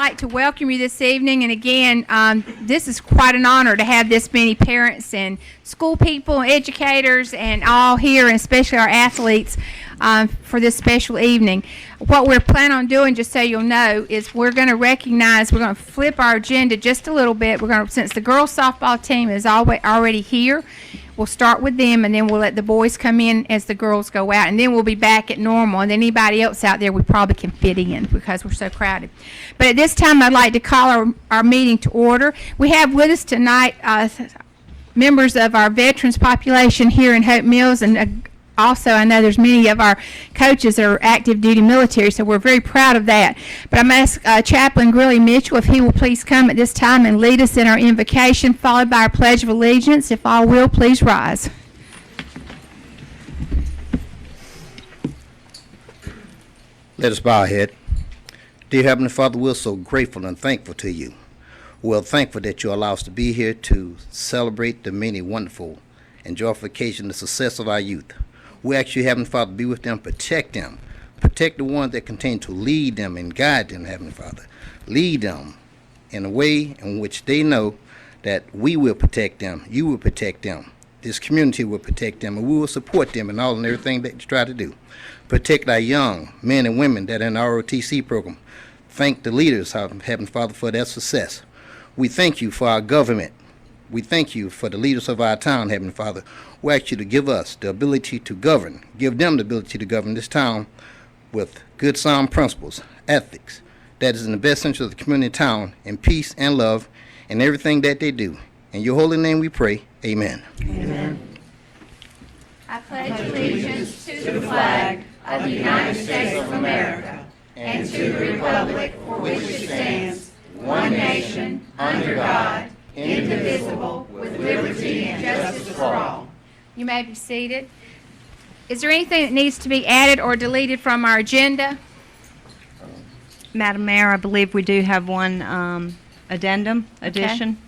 like to welcome you this evening, and again, this is quite an honor to have this many parents and school people, educators, and all here, and especially our athletes, for this special evening. What we're planning on doing, just so you'll know, is we're going to flip our agenda just a little bit. Since the girls softball team is already here, we'll start with them, and then we'll let the boys come in as the girls go out, and then we'll be back at normal, and then anybody else out there we probably can fit in because we're so crowded. But at this time, I'd like to call our meeting to order. We have with us tonight members of our veterans population here in Hope Mills, and also, I know there's many of our coaches that are active duty military, so we're very proud of that. But I'm going to ask Chaplain Grilly Mitchell if he will please come at this time and lead us in our invocation, followed by our Pledge of Allegiance. If all will, please rise. Let us bow our head. Dear Heavenly Father, we're so grateful and thankful to you. We're thankful that you allow us to be here to celebrate the many wonderful and joyful occasions, the success of our youth. We ask you, Heavenly Father, be with them, protect the ones that continue to lead them and guide them, Heavenly Father. Lead them in a way in which they know that we will protect them, you will protect them, this community will protect them, and we will support them in all and everything that you try to do. Protect our young men and women that are in our ROTC program. Thank the leaders, Heavenly Father, for their success. We thank you for our government. We thank you for the leaders of our town, Heavenly Father. We ask you to give us the ability to govern, give them the ability to govern this town with good sound principles, ethics, that is in the best interest of the community town, and peace and love in everything that they do. In your holy name we pray, amen. Amen. I pledge allegiance to the flag of the United States of America and to the republic for which it stands, one nation, under God, indivisible, with liberty and justice for all. You may be seated. Is there anything that needs to be added or deleted from our agenda? Madam Mayor, I believe we do have one addition.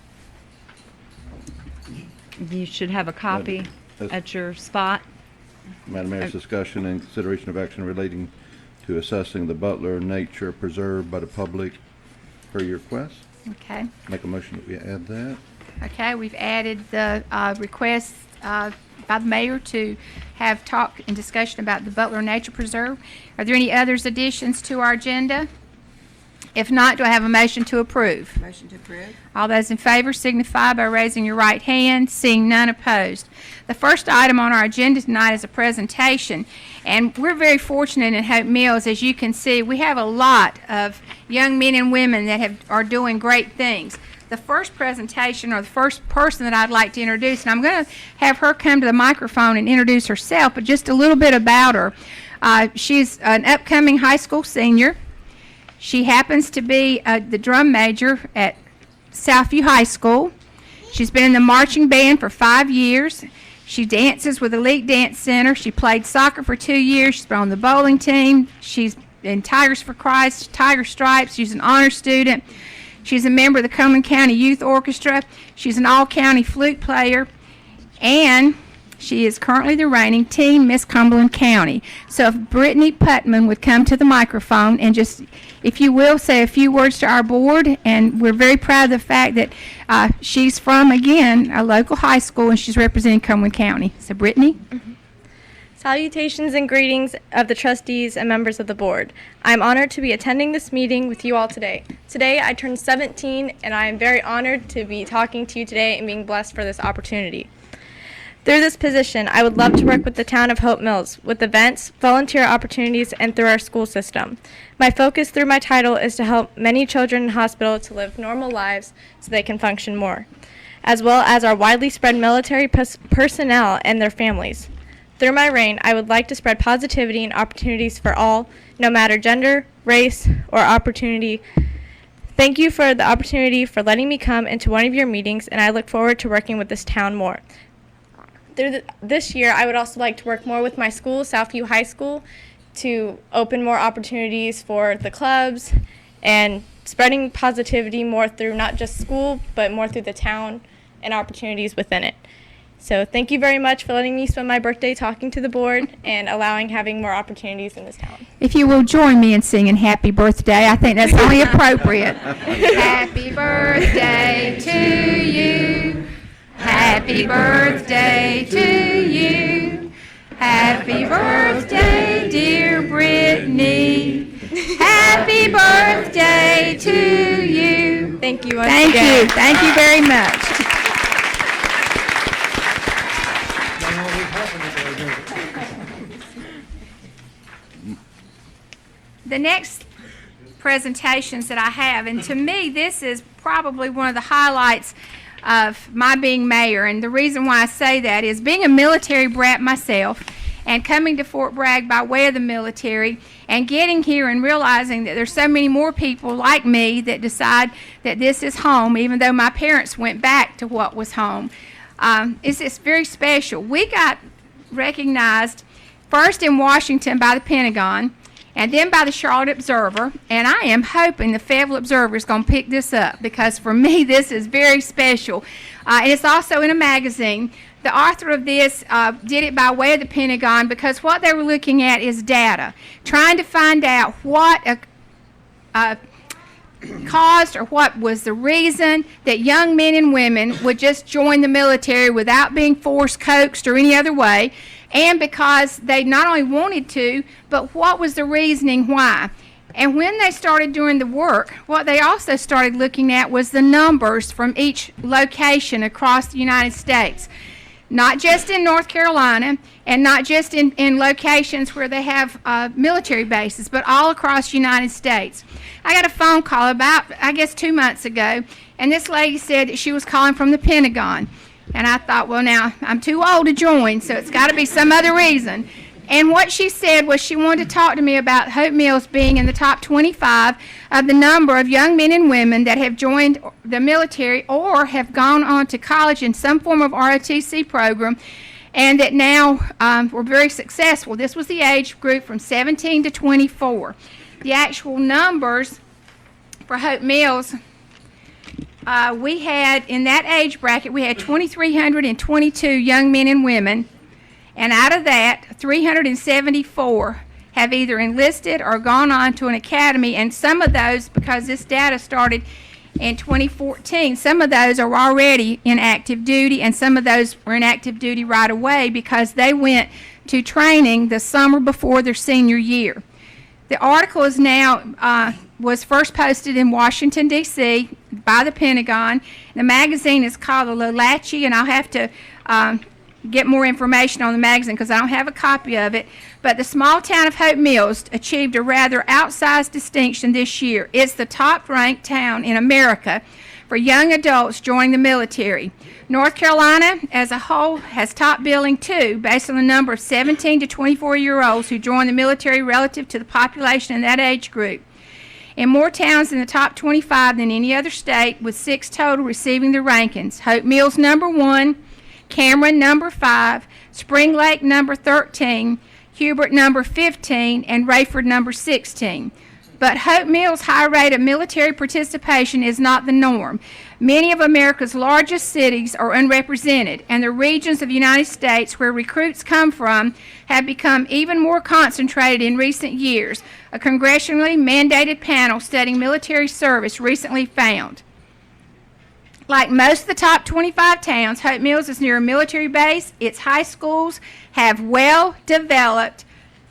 You should have a copy at your spot. Madam Mayor's discussion and consideration of action relating to assessing the Butler Nature Preserve by the public per your request. Okay. Make a motion that we add that. Okay, we've added the request by the mayor to have talk and discussion about the Butler Nature Preserve. Are there any others additions to our agenda? If not, do I have a motion to approve? Motion to approve. All those in favor signify by raising your right hand. Seeing none opposed. The first item on our agenda tonight is a presentation, and we're very fortunate in Hope Mills. As you can see, we have a lot of young men and women that are doing great things. The first presentation, or the first person that I'd like to introduce, and I'm going to have her come to the microphone and introduce herself, but just a little bit about her. She's an upcoming high school senior. She happens to be the drum major at Southview High School. She's been in the marching band for 5 years. She dances with Elite Dance Center. She played soccer for 2 years. She's been on the bowling team. She's in Tigers for Christ, Tiger Stripes. She's an honor student. She's a member of the Cumberland County Youth Orchestra. She's an all-county flute player, and she is currently the reigning Teen Miss Cumberland County. So if Brittany Putman would come to the microphone and just, if you will, say a few words to our board, and we're very proud of the fact that she's from, again, a local high school, and she's representing Cumberland County. So Brittany? Mm-hmm. Salutations and greetings of the trustees and members of the board. I'm honored to be attending this meeting with you all today. Today I turned 17, and I am very honored to be talking to you today and being blessed for this opportunity. Through this position, I would love to work with the town of Hope Mills with events, volunteer opportunities, and through our school system. My focus through my title is to help many children in hospital to live normal lives so they can function more, as well as our widely spread military personnel and their families. Through my reign, I would like to spread positivity and opportunities for all, no matter gender, race, or opportunity. Thank you for the opportunity for letting me come into one of your meetings, and I look forward to working with this town more. Through this year, I would also like to work more with my school, Southview High School, to open more opportunities for the clubs and spreading positivity more through not just school, but more through the town and opportunities within it. So thank you very much for letting me spend my birthday talking to the board and having more opportunities in this town. If you will join me in singing Happy Birthday, I think that's only appropriate. Happy birthday to you. Happy birthday to you. Happy birthday, dear Brittany. Happy birthday to you. Thank you once Thank again. you. Thank you very much. The next presentations that I have, and to me, this is probably one of the highlights of my being mayor. And the reason why I say that is being a military brat myself and coming to Fort Bragg by way of the military and getting here and realizing that there's so many more people like me that decide that this is home, even though my parents went back to what was home. It's very special. We got recognized first in Washington by the Pentagon, and then by the Charlotte Observer, and I am hoping the Fayetteville Observer is going to pick this up, because for me this is very special. And it's also in a magazine. The author of this did it by way of the Pentagon, because what they were looking at is data, trying to find out what caused or what was the reason that young men and women would just join the military without being forced, coaxed, or any other way, and because they not only wanted to, but what was the reasoning why. And when they started doing the work, what they also started looking at was the numbers from each location across the United States. Not just in North Carolina, and not just in locations where they have military bases, but all across the United States. I got a phone call about, I guess, 2 months ago, and this lady said that she was calling from the Pentagon. And I thought, well, now, I'm too old to join, so it's got to be some other reason. And what she said was she wanted to talk to me about Hope Mills being in the top 25 of the number of young men and women that have joined the military or have gone on to college in some form of ROTC program, and that now were very successful. This was the age group from 17 to 24. The actual numbers for Hope Mills, we had, in that age bracket, we had 2,322 young men and women, and out of that, 374 have either enlisted or gone on to an academy, and some of those, because this data started in 2014, some of those are already in active duty, and some of those were in active duty right away because they went to training the summer before their senior year. The article is now was first posted in Washington, D.C. by the Pentagon. The magazine is called the Lolachi, and I'll have to get more information on the magazine because I don't have a copy of it. But the small town of Hope Mills achieved a rather outsized distinction this year. It's the top-ranked town in America for young adults joining the military. North Carolina as a whole has top billing too, based on the number of 17 to 24-year-olds who join the military relative to the population in that age group. In more towns in the top 25 than any other state, with 6 total receiving the rankings. Hope Mills number 1, Cameron number 5, Spring Lake number 13, Hubert number 15, and Rayford number 16. But Hope Mills' high rate of military participation is not the norm. Many of America's largest cities are unrepresented, and the regions of the United States where recruits come from have become even more concentrated in recent years, a congressionally mandated panel studying military service recently found. Like most of the top 25 towns, Hope Mills is near a military base. Its high schools have well-developed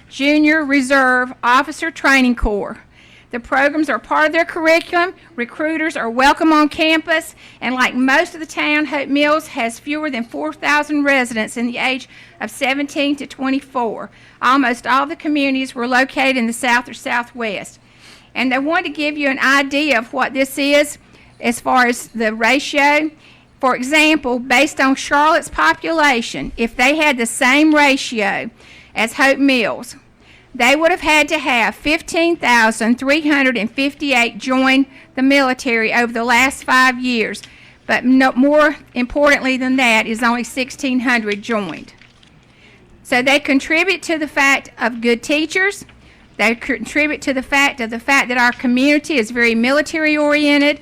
junior reserve officer training corps. The programs are part of their curriculum. Recruiters are welcome on campus. And like most of the town, Hope Mills has fewer than 4,000 residents in the age of 17 to 24. Almost all the communities were located in the south or southwest. And I wanted to give you an idea of what this is as far as the ratio. For example, based on Charlotte's population, if they had the same ratio as Hope Mills, they would have had to have 15,358 join the military over the last 5 years. But no, more importantly than that is only 1,600 joined. So they contribute to the fact of good teachers. They contribute to the fact that our community is very military oriented,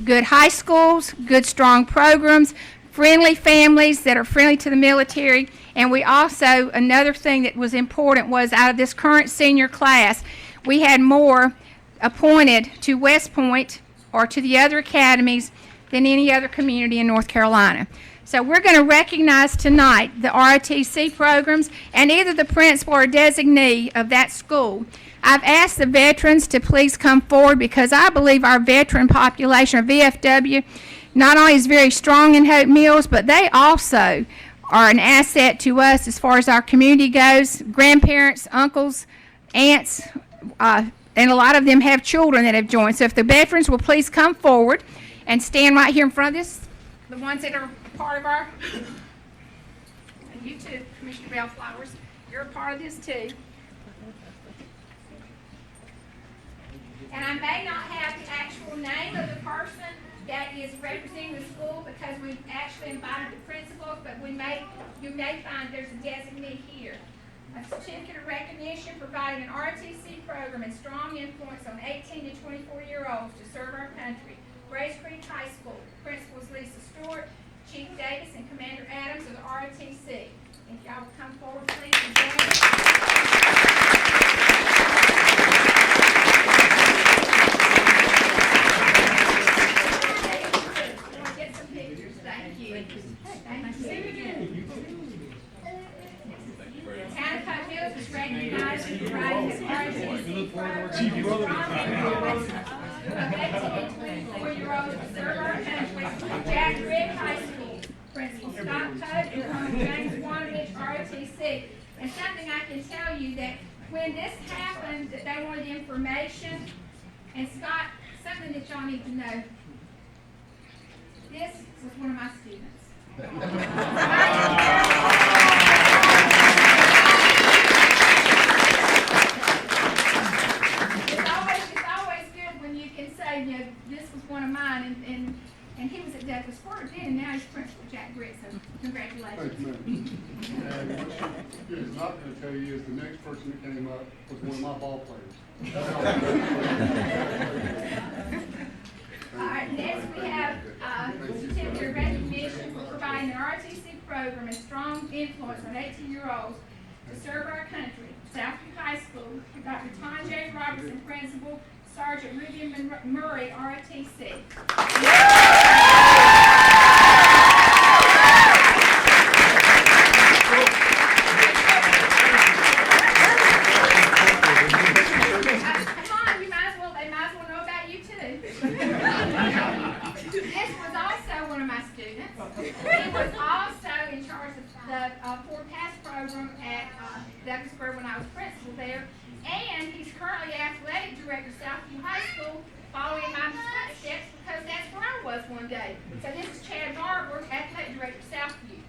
good high schools, good strong programs, friendly families that are friendly to the military. And we also, another thing that was important was out of this current senior class, we had more appointed to West Point or to the other academies than any other community in North Carolina. So we're going to recognize tonight the ROTC programs and either the principal or designee of that school. I've asked the veterans to please come forward because I believe our veteran population, or VFW, not only is very strong in Hope Mills, but they also are an asset to us as far as our community goes. Grandparents, uncles, aunts, and a lot of them have children that have joined. So if the veterans will please come forward and stand right here in front of this, the ones that are part of our, and you too, Commissioner Bellflowers, you're a part of this too. And I may not have the actual name of the person that is representing the school because we've actually invited the principals, but you may find there's a designee here. A certificate of recognition providing an ROTC program and strong influence on 18 to 24-year-olds to serve our country. Grace Creek High School. Principals Lisa Stewart, Chief Davis, and Commander Adams of the ROTC. If y'all will come forward, please, and join us. Get some pictures. Thank you. Thank you. Town of Hope Mills is recognized and providing this ROTC program of 18 to 24-year-olds to serve our country. Jack Rick High School. Principal Scott Pope and Colonel James Wanovich, ROTC. And something I can tell you that when this happened, that they wanted information, and Scott, something that y'all need to know. This was one of my students. It's always good when you can say, you know, this was one of mine, and he was at Douglas Ford then, and now he's Principal Jack Britt, so congratulations. Thank you, ma'am. And what she is not gonna tell you is the next person that came up was one of my ball players. All right, next we have certificate of recognition for providing an ROTC program and strong influence on 18-year-olds to serve our country. Southview High School, Dr. Tom J. Robertson, Principal, Sergeant Ruby Murray, ROTC. This was also one of my students. He was also in charge of the Ford Pass program at Douglasburg when I was principal there. And he's currently athletic director of Southview High School, following my footsteps because that's where I was one day. So this is Chad Barber, athletic director of Southview.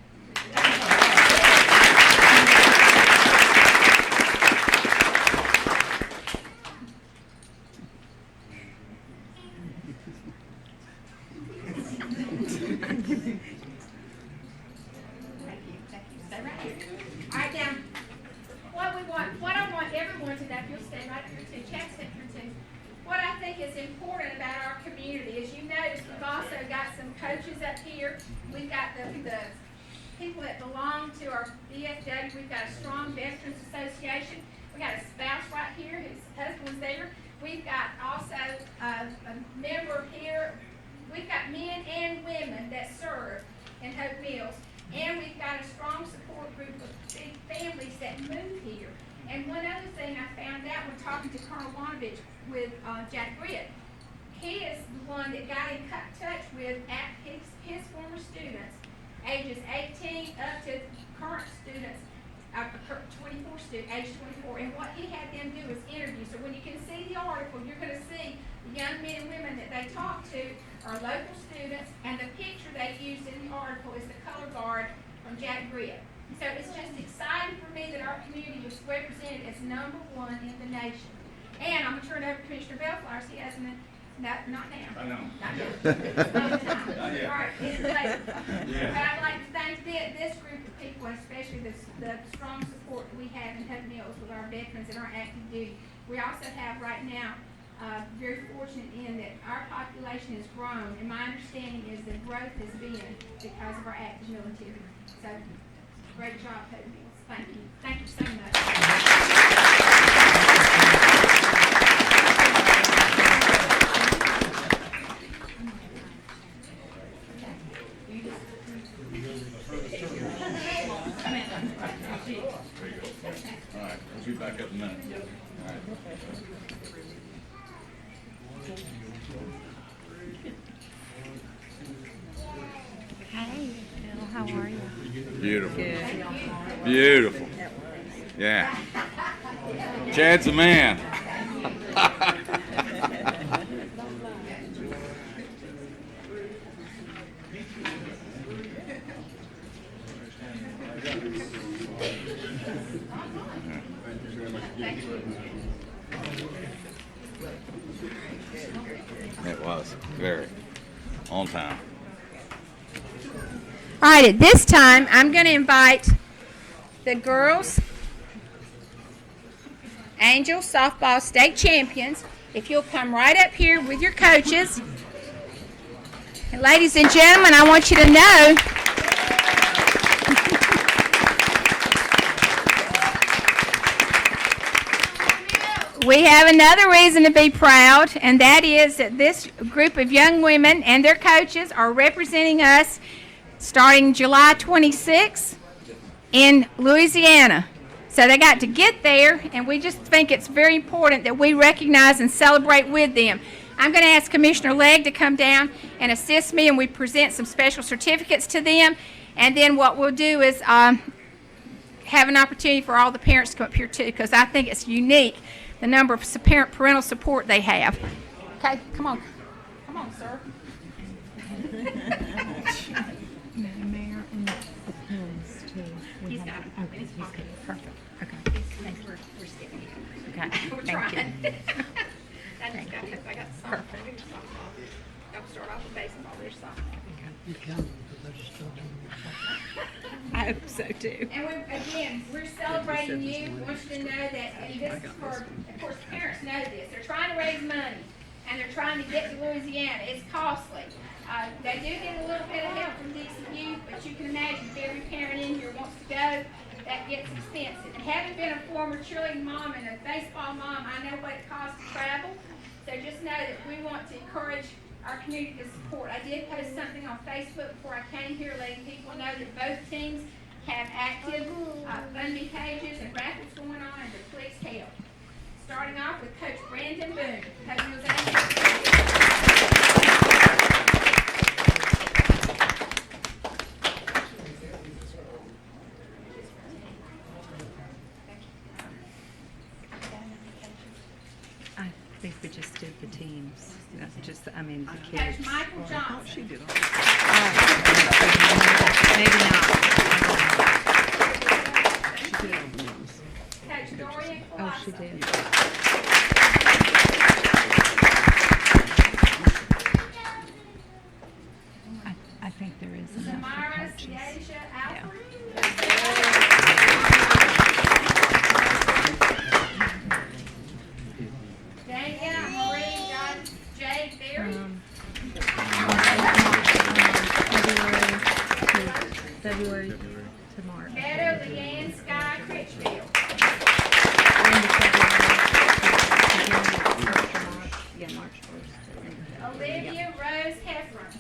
Stay right here. All right, now, what I want everyone to know, if you'll stay right here too, Chad, stay here too. What I think is important about our community is, you notice we've also got some coaches up here. We've got the people that belong to our VFW. We've got a strong Veterans Association. We've got a spouse right here whose husband's there. We've got also a member here. We've got men and women that serve in Hope Mills. And we've got a strong support group of big families that move here. And one other thing I found out when talking to Colonel Wanovich with Jack Britt, he is the one that got in touch with his former students, ages 18 up to current students, 24 students, age 24. And what he had them do was interview. So when you can see the article, you're going to see the young men and women that they talked to are local students, and the picture they used in the article is the color guard from Jack Britt. So it's just exciting for me that our community is represented as #1 in the nation. And I'm going to turn it over to Commissioner Bellflowers. He hasn't, not now. I know. Not yet. It's no time. All right, it's later. But I'd like to thank this group of people, and especially the strong support that we have in Hope Mills with our veterans and our active duty. We also have right now very fortunate in that our population has grown, and my understanding is the growth has been because of our active military. So, great job, Hope Mills. Thank you. Thank you so much. All right, we'll be back up in a minute. All right. Hey, Bill, how are you? Beautiful. Good. Beautiful. Yeah. Chad's the man. It was very on time. All right, at this time, I'm going to invite the girls, Angel softball state champions, if you'll come right up here with your coaches. And ladies and gentlemen, I want you to know we have another reason to be proud, and that is that this group of young women and their coaches are representing us starting July 26th in Louisiana. So they got to get there, and we just think it's very important that we recognize and celebrate with them. I'm going to ask Commissioner Legg to come down and assist me, and we present some special certificates to them. And then what we'll do is have an opportunity for all the parents to come up here too, because I think it's unique, the number of parental support they have. Okay, come on. Come on, sir. Mayor and the pins too. He's got it. Okay, He's he's got good. it. Perfect. Okay. We're skipping it. Okay. We're Thank you. trying. I just got this. I got the softball. Here's softball. Don't start off with baseball. There's softball. I hope so too. And we're celebrating you. We want you to know that, and this is for, of course, parents know this. They're trying to raise money, and they're trying to get to Louisiana. It's costly. They do get a little bit of help from Dixie Youth, but you can imagine if every parent in here wants to go, that gets expensive. And having been a former cheerleading mom and a baseball mom, I know what it costs to travel. So just know that we want to encourage our community to support. I did post something on Facebook before I came here letting people know that both teams have active funding pages and raffles going on, and to please help. Starting off with Coach Brandon Boone. Coach Mills, I think we just did the teams. Just, I mean, the Coach kids. Michael Johnson. Maybe not. Coach Dorian Oh, she Colosso. did. I think there is enough for Samara coaches. Siasia Alford. Danielle Marie John J. Berry. February to March. Meadow Leanne Sky Critchfield. Yeah, March 1st. Olivia Rose Heffron.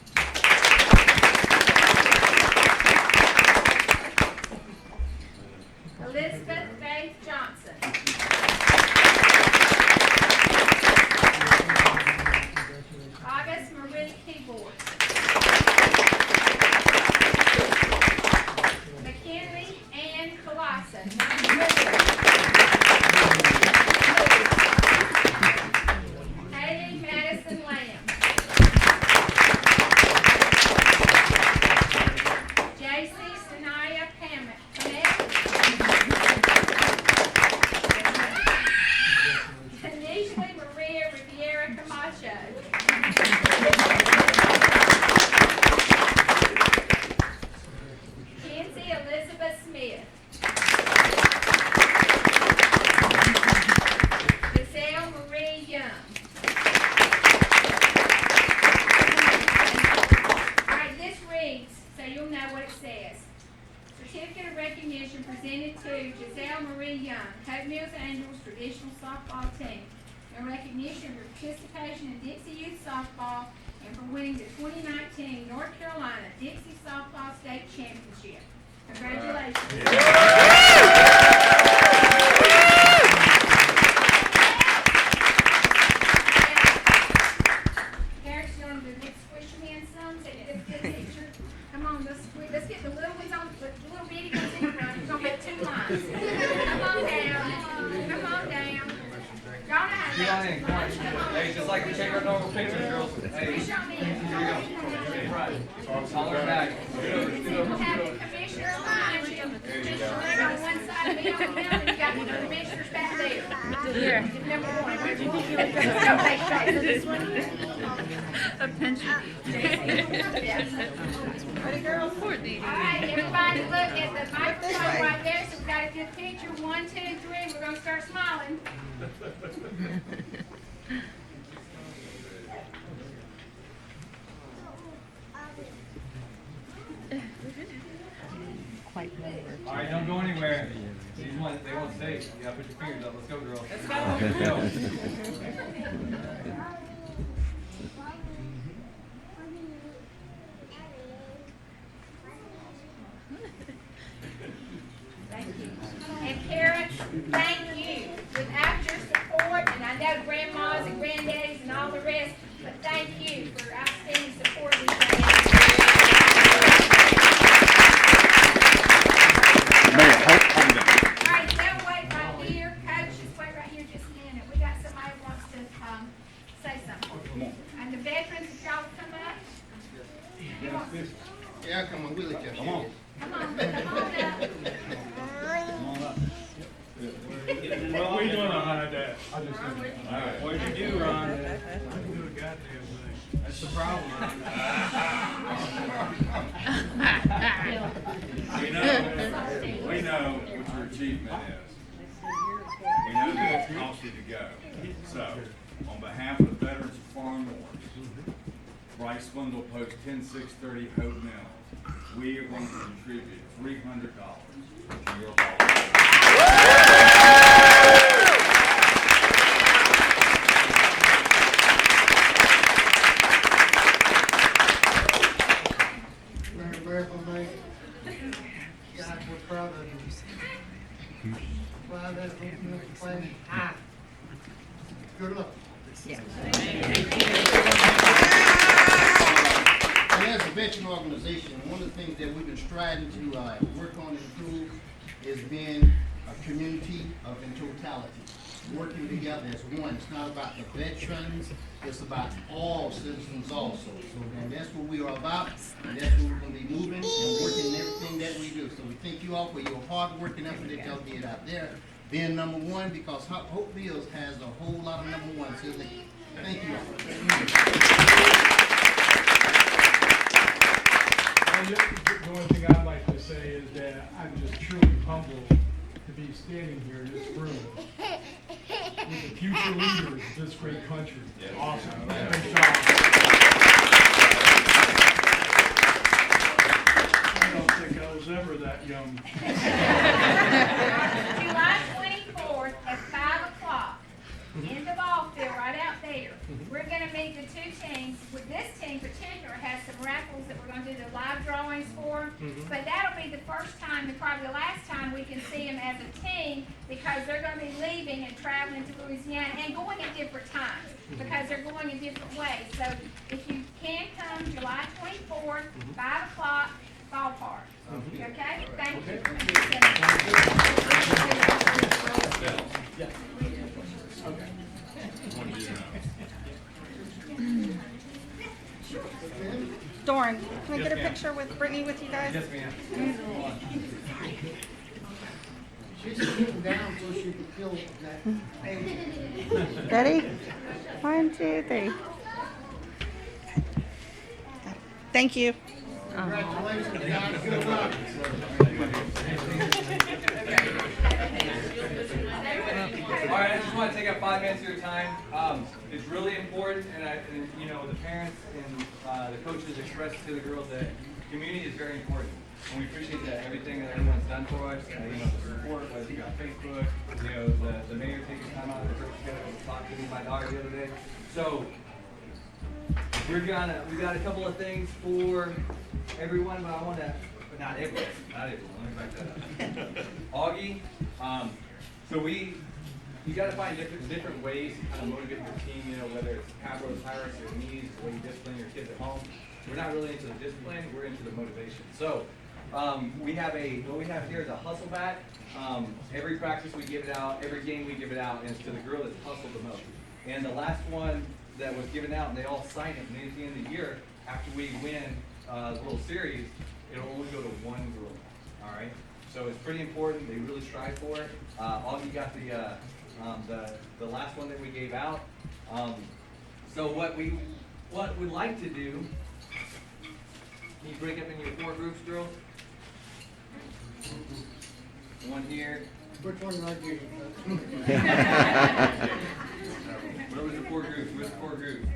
Elizabeth Faith Johnson. August Marie Keyboard. McKinley Ann Colosso. Haley Madison Lamb. JC Sanaya Pamet. Tanisha Maria Riviera Camacho. Hope Mills Angels traditional softball team in recognition of your participation in Dixie Youth Softball and for winning the 2019 North Carolina Dixie Softball State Championship. Congratulations. Parents, you want to squish your hands some, so you get a good picture. Come on, let's get the little ones on, the little bitty ones in front. We're gonna make 2 lines. Come on down. Come on down. Y'all know how to make 2 lines. Come on. Hey, just like we take our normal pictures, girls. Hey, Squish your hands. holler back. We'll have the commissioners behind you. Commissioner Leg on one side, me on the middle, and you got the commissioners back there. Here. Number 1. This one. A pension. Ready, girls? All right, everybody look at the microphone right there, so we got a good picture. 1, 2, 3, we're gonna start smiling. All right, don't go anywhere. These ones, they won't stay. You gotta put your fingers up. Let's go, girls. Let's go. Thank you. And parents, thank you. Without your support, and I know grandmas and granddaddies and all the rest, but thank you for outstanding support we've had. All right, they'll wait right here. Coach, just wait right here just a minute. We got somebody who wants to say something. And the veterans, if y'all will come up. Yeah, come on, we'll let you. Come on. Come on up. What we doing on that, Dad? All right. What'd you do, Ron? That's the problem, Ron. We know what your achievement is. We know that it's cost you to go. So, on behalf of the veterans of Foreign Wars, Bryce Swindle Post 10630 Hope Mills, we are going to contribute $300 to your ball. Very grateful, mate. God, we're proud of you. Proud of you, playing high. Good luck. And as a veteran organization, one of the things that we've been striving to work on and improve is being a community of in totality, working together as one. It's not about the veterans, it's about all citizens also. So and that's what we are about, and that's what we're going to be moving and working in everything that we do. So we thank you all for your hard work and effort that y'all did out there, being number 1, because Hope Mills has a whole lot of number 1. So thank you all. The only thing I'd like to say is that I'm just truly humbled to be standing here in this room with the future leaders of this great country. Awesome. Great job. I don't think I was ever that young. July 24th at 5 o'clock in the ball field right out there. We're going to meet the 2 teams. With this team in particular has some raffles that we're going to do the live drawings for. But that'll be the first time and probably the last time we can see them as a team, because they're going to be leaving and traveling to Louisiana and going at different times because they're going in different ways. So if you can come July 24th, 5 o'clock, ballpark. Okay? Thank you. Doran, can I get a picture with Brittany with you guys? Yes, ma'am. She's sitting down so she can feel that pain. Ready? 1, 2, 3. Thank you. Congratulations, guys. Good luck. All right, I just want to take up 5 minutes of your time. It's really important, and you know, the parents and the coaches expressed to the girls that community is very important. And we appreciate that everything that everyone's done for us, you know, the support, whether it's on Facebook, you know, the mayor taking time out of the church together to talk to me, my daughter the other day. So, we got a couple of things for everyone, but I want to, but not everyone, let me back that up. Augie, so you got to find different ways to kind of motivate your team, you know, whether it's capital tyrants or needs, the way you discipline your kids at home. We're not really into the discipline, we're into the motivation. So, what we have here is a hustle bat. Every practice we give it out, every game we give it out, and it's to the girl that's hustled the most. And the last one that was given out, and they all sign it, and then at the end of the year, after we win the World Series, it'll only go to one girl. All right. So it's pretty important. They really strive for it. Augie got the last one that we gave out. So what we'd like to do. Can you break up into your 4 groups, girls? One here. Which one am I getting? Where was the 4 groups? Where's the 4 groups?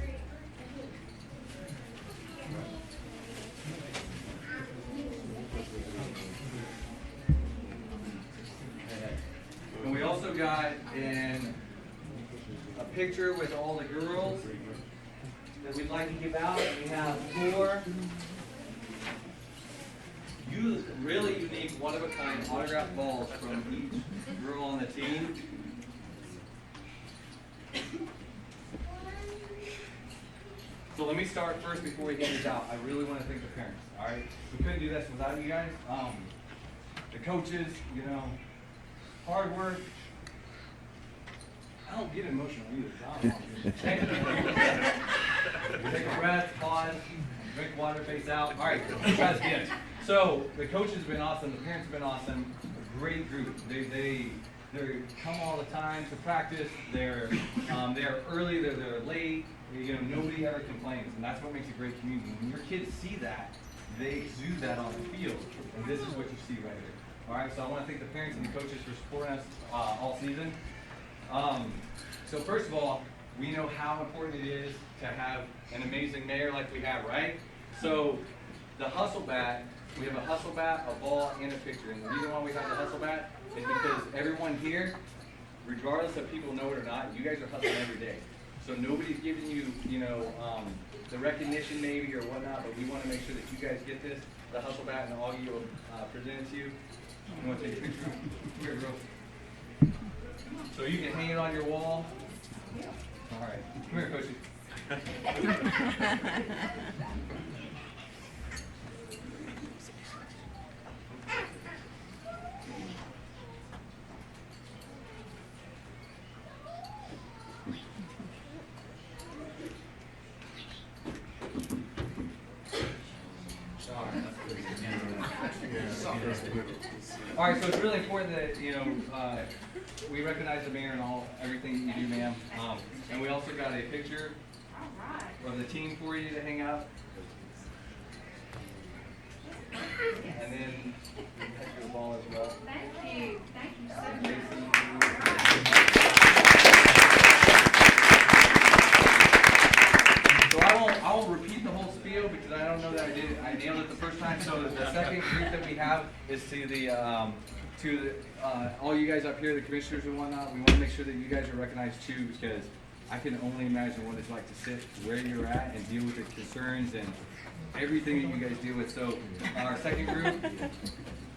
And we also got a picture with all the girls that we'd like to give out. We have 4 really unique, one-of-a-kind autographed balls from each girl on the team. So let me start first before we hand this out. I really want to thank the parents. All right, we couldn't do this without you guys. The coaches, you know, hard work. I don't get emotional either. Take a breath, pause, drink water, face out. All right, let's try this again. So the coaches have been awesome. The parents have been awesome. A great group. They come all the time to practice. They're early. They're late. You know, nobody ever complains, and that's what makes a great community. When your kids see that, they exude that on the field, and this is what you see right here. All right. So I want to thank the parents and the coaches for supporting us all season. So first of all, we know how important it is to have an amazing mayor like we have, right? So the hustle bat. We have a hustle bat, a ball, and a picture. And the reason why we have the hustle bat is because everyone here, regardless if people know it or not, you guys are hustling every day. So nobody's giving you, you know, the recognition maybe or whatnot, but we want to make sure that you guys get this, the hustle bat, and Augie will present it to you. You want to take a picture? Come here, girl. So you can hang it on your wall. All right. Come here, Coachy. All right, so it's really important that, you know, we recognize the mayor and everything that you do, ma'am. And we also got a picture of the team for you to hang out. And then we have your ball as well. Thank you. Thank you so much. So I won't repeat the whole spiel because I don't know that I nailed it the first time. So the second group that we have is to all you guys up here, the commissioners and whatnot. We want to make sure that you guys are recognized too, because I can only imagine what it's like to sit where you're at and deal with the concerns and everything that you guys deal with. So our second group,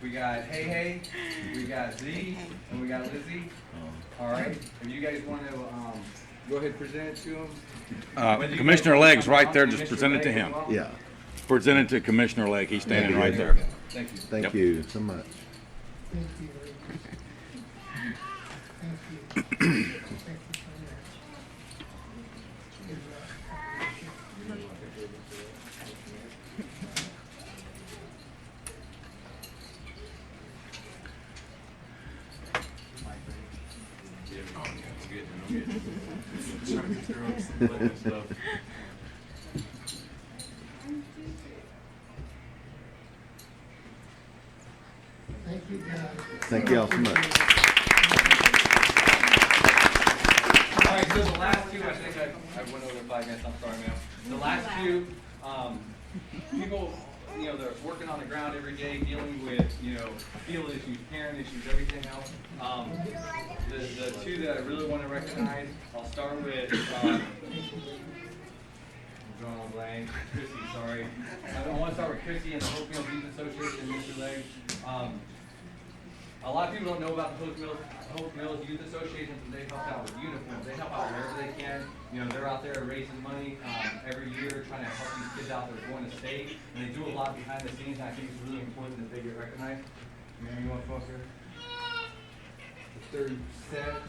we got Hey, we got Z, and we got Lizzie. All right, if you guys want to go ahead and present it to them. Commissioner Legg's right there, just present it to him. Well. Yeah. Present it to Commissioner Legg, he's standing right there. Thank you. Thank Yep. you so much. Thank you. Thank you. Thank you, guys. Thank you all so much. So the last two, I think I went over 5 minutes, I'm sorry, ma'am. The last two, people, they're working on the ground every day, dealing with, field issues, parent issues, everything else. The two that I really want to recognize, I'll start with, I'm drawing a blank, Chrissy, sorry. I want to start with Chrissy and the Hope Mills Youth Association, Mr. Legg. A lot of people don't know about the Hope Mills Youth Association, but they help out with uniforms. They help out wherever they can. They're out there raising money every year, trying to help these kids out that are going to state. And they do a lot behind the scenes, and I think it's really important that they get recognized. Mary, you want to come up here? The third set.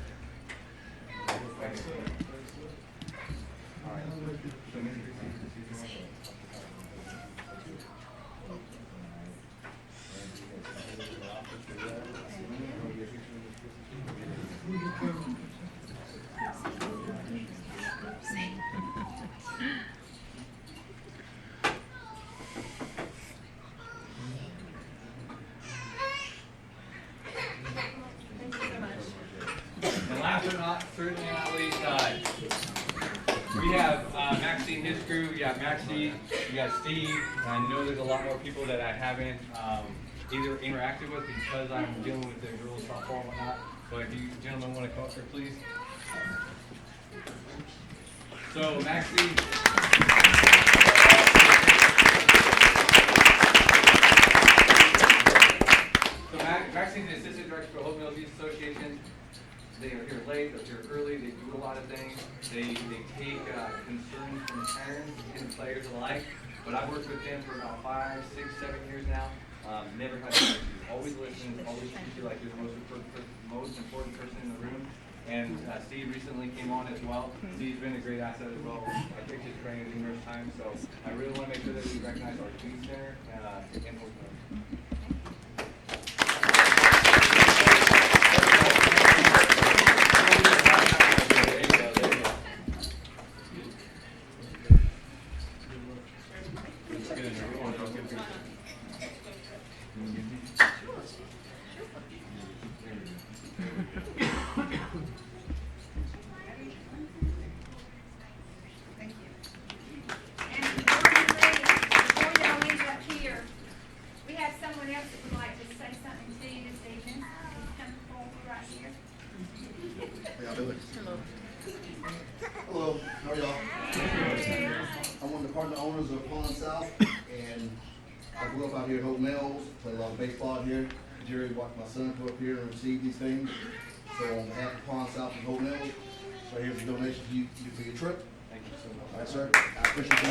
All right. So, Mr. And last but certainly not least, we have Maxie and his crew. You got Maxie, you got Steve. And I know there's a lot more people that I haven't either interacted with because I'm dealing with the girls softball and whatnot. So if you gentlemen want to come up here, please. So Maxie. Maxine's the assistant director for Hope Mills Youth Association. They are here late, they're here early, they do a lot of things. They take concerns from parents and players alike. But I've worked with them for about 5, 6, 7 years now. Never had an issue. Always listens, always treats you like you're the most important person in the room. And Steve recently came on as well. Steve's been a great asset as well. I picked his brain numerous times, so I really want to make sure that we recognize our youth center and Hope Mills. Hello, how are y'all? I'm one of the partner owners of Pond South, and I grew up out here at Hope Mills, played a lot of baseball out here. Jerry watched my son go up here and receive these things. So on behalf of Pond South and Hope Mills, right here's a donation to you for your trip. Thank you so much. All right, sir. I appreciate you.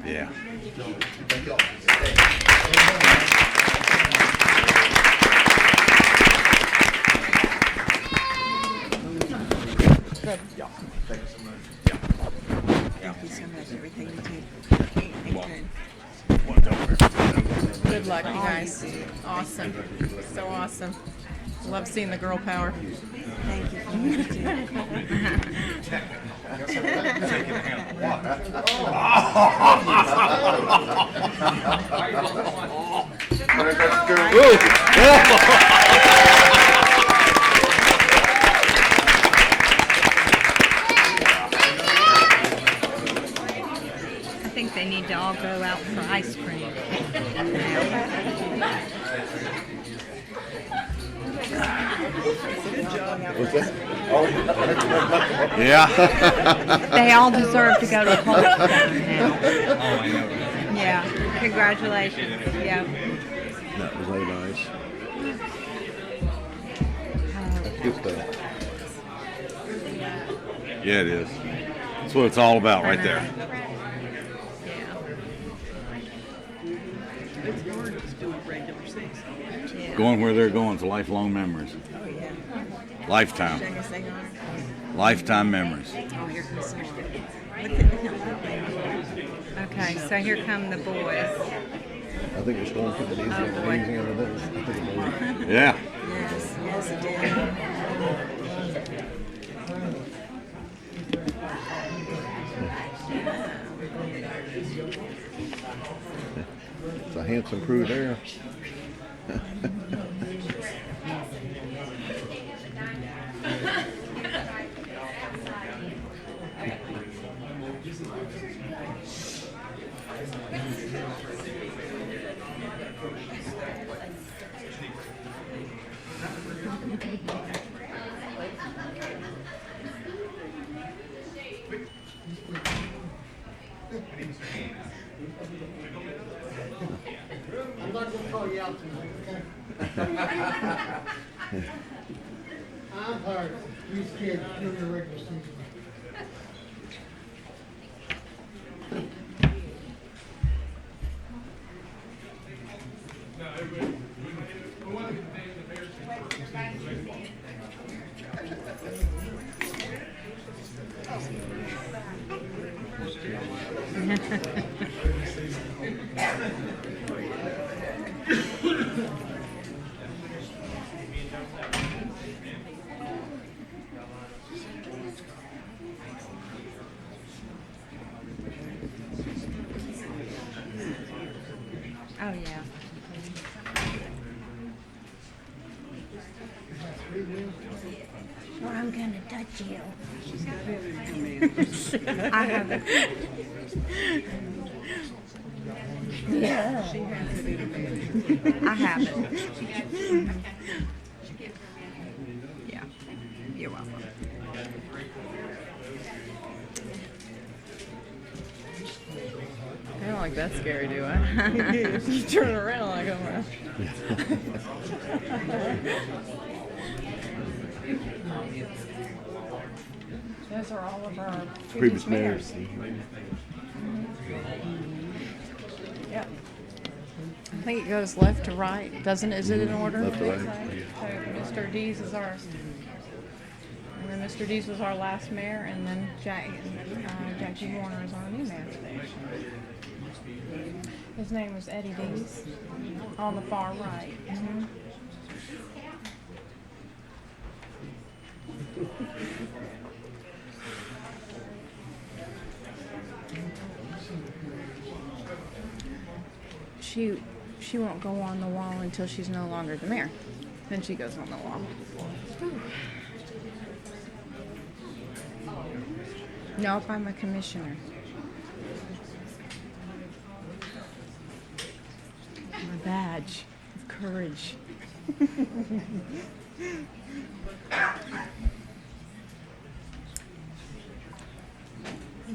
Yeah. Thank y'all. Good. Yeah. Thank you so much. Thank you so much, everything you do. Good luck, you guys. Awesome. So awesome. Love seeing the girl power. Thank you. I think they need to all go out for ice cream. Yeah. They all deserve to go to Polk now. Yeah, congratulations. Yeah. That was really nice. That's good stuff. Yeah, it is. That's what it's all about right there. Yeah. It's hard to do a regular season. Yeah. Going where they're going is lifelong memories. Oh, yeah. Lifetime. Should I guess they are? Lifetime memories. Oh, here comes some more. Okay, so here come the boys. I think we're still putting these Oh, boy. in there. Yeah. Yes, yes, it did. It's a handsome crew there. I'm not gonna call you out tonight, okay? I'm tired. You scared during the regular season. Oh, yeah. Well, I'm gonna touch you. I haven't. Yeah. I haven't. Yeah. You're welcome. I don't like that scary, do I? You turn around like, oh my. Those are all of our previous mayors. Yep. I think it goes left to right, doesn't it? Is it in order? Left to right. So Mr. Dees is ours. And then Mr. Dees was our last mayor, and then Jackie Warner is our new mayor today. His name was Eddie Dees, on the far right. She won't go on the wall until she's no longer the mayor. Then she goes on the wall. Nope, I'm a commissioner. My badge of courage. He's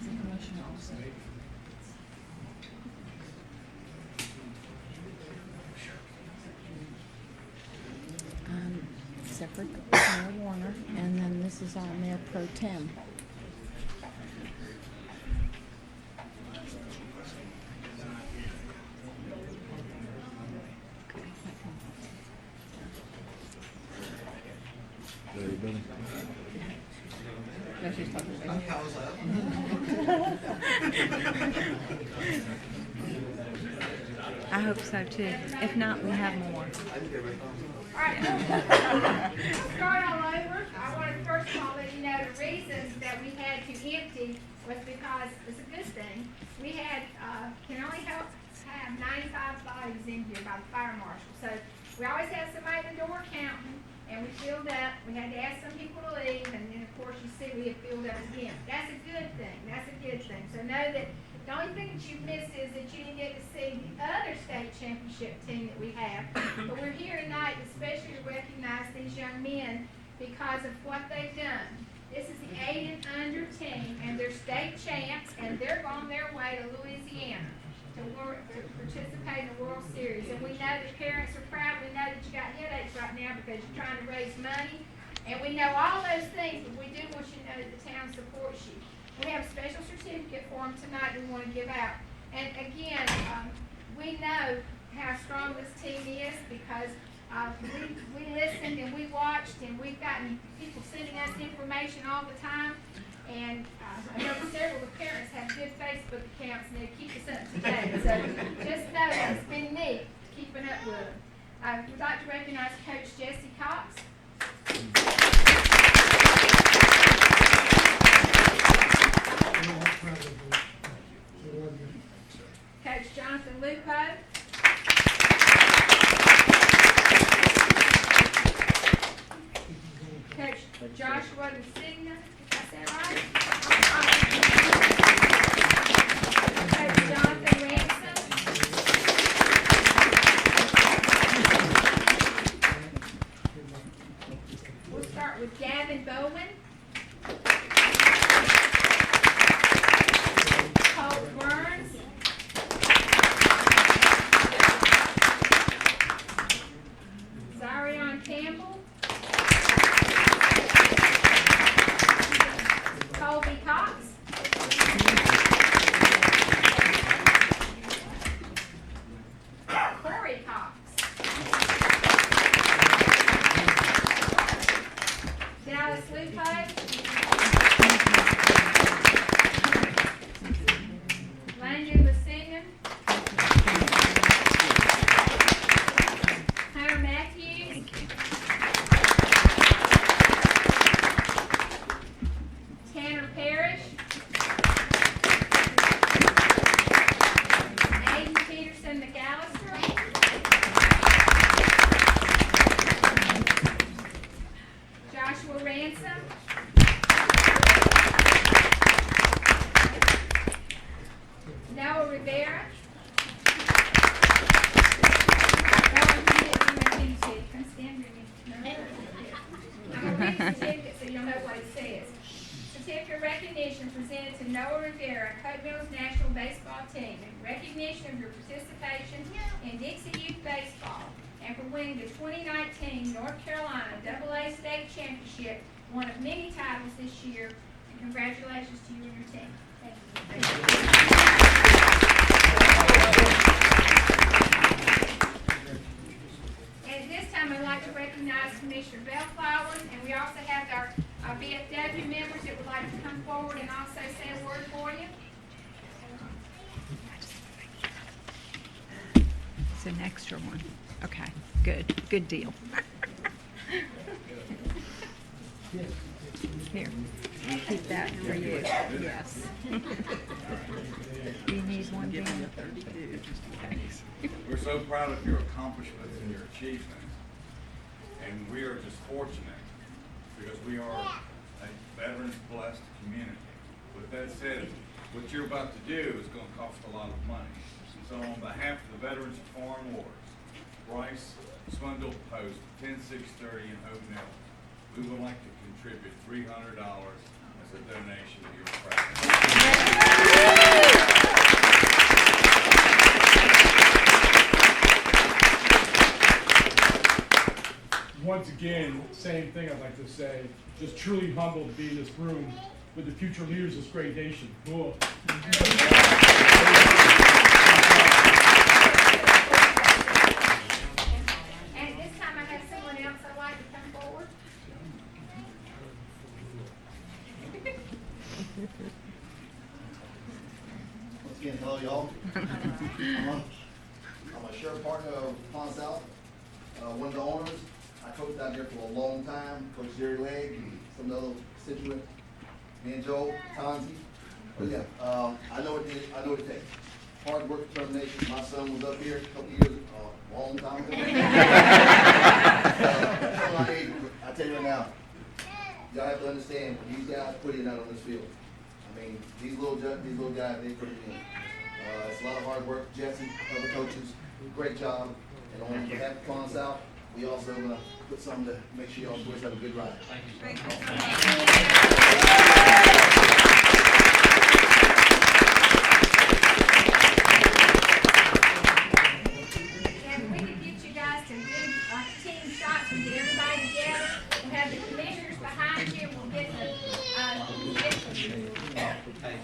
a commissioner also. Separate Mayor Warner, and then this is our Mayor Pro Tem. Everybody. No, she's talking to me. I hope so too. If not, we have more. Start all over. I want to first of all let you know the reason that we had to empty was because it's a good thing. We had can only have 95 bodies in here by the fire marshal. So we always have somebody at the door counting, and we filled up. We had to ask some people to leave, and then of course you see we have filled up again. That's a good thing. That's a good thing. So know that the only thing that you missed is that you didn't get to see the other state championship team that we have. But we're here tonight especially to recognize these young men because of what they've done. This is the 8 and under team, and they're state champs, and they're on their way to Louisiana to participate in the World Series. And we know that parents are proud. We know that you got headaches right now because you're trying to raise money. And we know all those things, but we do want you to know that the town supports you. We have a special certificate for them tonight we want to give out. And again, we know how strong this team is because We listened and we watched, and we've gotten people sending us information all the time. And I know several of the parents have good Facebook accounts and they keep us up to date. So just know that it's been neat keeping up with them. We'd like to recognize Coach Jesse Cox. Coach Jonathan Lupo. Coach Joshua Lusigna, is that right? Coach Jonathan Ransom. We'll start with Gavin Bowman. Colt Burns. Zarion Campbell. Colby Cox. Corey Cox. Dallas Lupo. Landon Lusingham. Hunter Matthews. Tanner Parrish. Aiden Peterson McAllister. Joshua Ransom. Noah Rivera. Noah, come stand with me. I'm going to read the certificate so you'll know what it says. Certificate of recognition presented to Noah Rivera, Hope Mills National Baseball Team, in recognition of your participation in Dixie Youth Baseball and for winning the 2019 North Carolina AA State Championship, one of many titles this year. And congratulations to you and your team. Thank you. And at this time, I'd like to recognize Commissioner Bellflower, and we also have our VFW members that would like to come forward and also say a word for you. It's an extra one. Okay, good deal. Here, keep that for you. Yes. Do you need one, Ben? Thanks. We're so proud of your accomplishments and your achievements. And we are just fortunate because we are a veterans blessed community. With that said, what you're about to do is going to cost a lot of money. So on behalf of the Veterans of Foreign Wars, Bryce Swindle Post 10630 in Hope Mills, we would like to contribute $300 as a donation to your practice. Once again, same thing I'd like to say, just truly humbled to be in this room with the future leaders of this great nation. Cool. And at this time, I have someone else I'd like to come forward. Once again, hello y'all. I'm a sheriff partner of Pond South, one of the owners. I coached out there for a long time, Coach Jerry Legg and some of the other constituents, me and Joe, Tonzi. But yeah, I know what it takes. Hard work, determination. My son was up here a couple years, a long time ago. I tell you right now, y'all have to understand what these guys put in out on this field. I mean, these little guys, they put it in. It's a lot of hard work. Jesse, other coaches, great job. And on behalf of Pond South, we also going to put something to make sure y'all boys have a good ride. Thank you. And if we could get you guys to do team shots and get everybody together, we'll have the commissioners behind you, we'll get the Come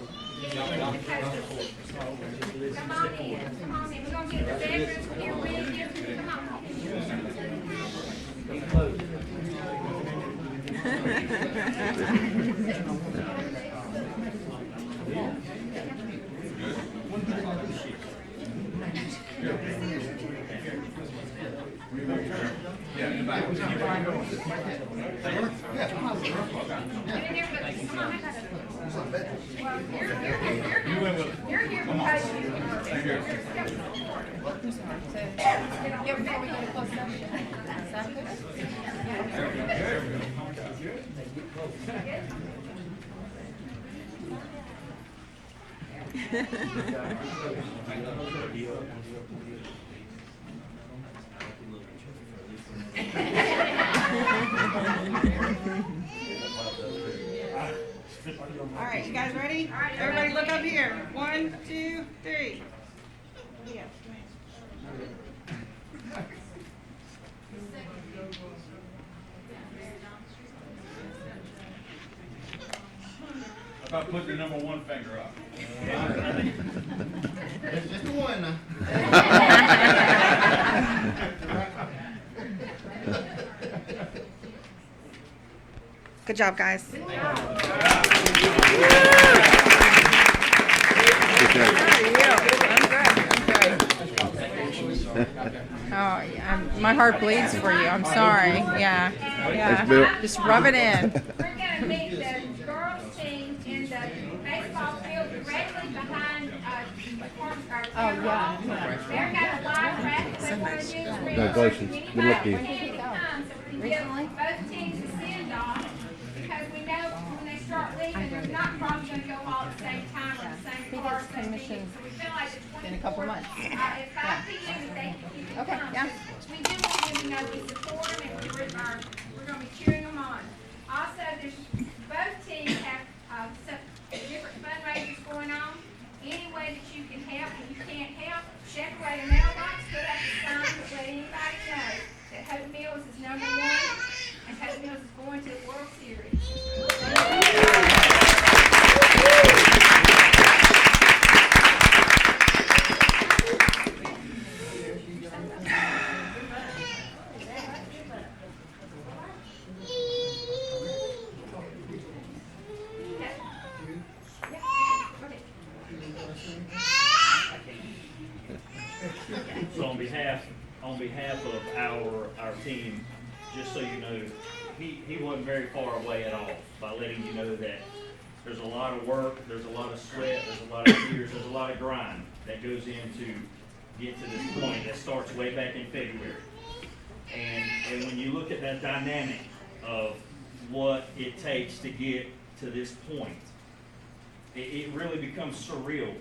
on in, come on in. We're gonna get the veterans here with you. Come on. You're here because All right, you guys ready? Everybody look up here. 1, 2, 3. How about putting the number 1 finger up? It's just the one now. Good job, guys. Oh, yeah, my heart bleeds for you. I'm sorry. Yeah. Thanks, Bill. Just rub it in. we're gonna meet the girls team in the baseball field directly behind, Oh, yeah. they're got a live racket. They wanna do is bring Congratulations. as Good luck to you. many times so we can give both teams a send-off, because we know when they start leaving, they're not probably gonna go all at the same time or the same car. So we feel like the 24th, in a couple months. At 5 p.m. if they can keep it Okay, coming. yeah. We do want them to know we support them and we're gonna be cheering them on. Also, both teams have, some different fundraisers going on. Any way that you can help, and you can't help, check away the mailbox, put up a sign to let anybody know that Hope Mills is #1 and Hope Mills is going to the World Series. So on behalf of our team, just so you know, he wasn't very far away at all by letting you know that there's a lot of work, there's a lot of sweat, there's a lot of tears, there's a lot of grind that goes into get to this point that starts way back in February. And when you look at that dynamic of what it takes to get to this point, it really becomes surreal,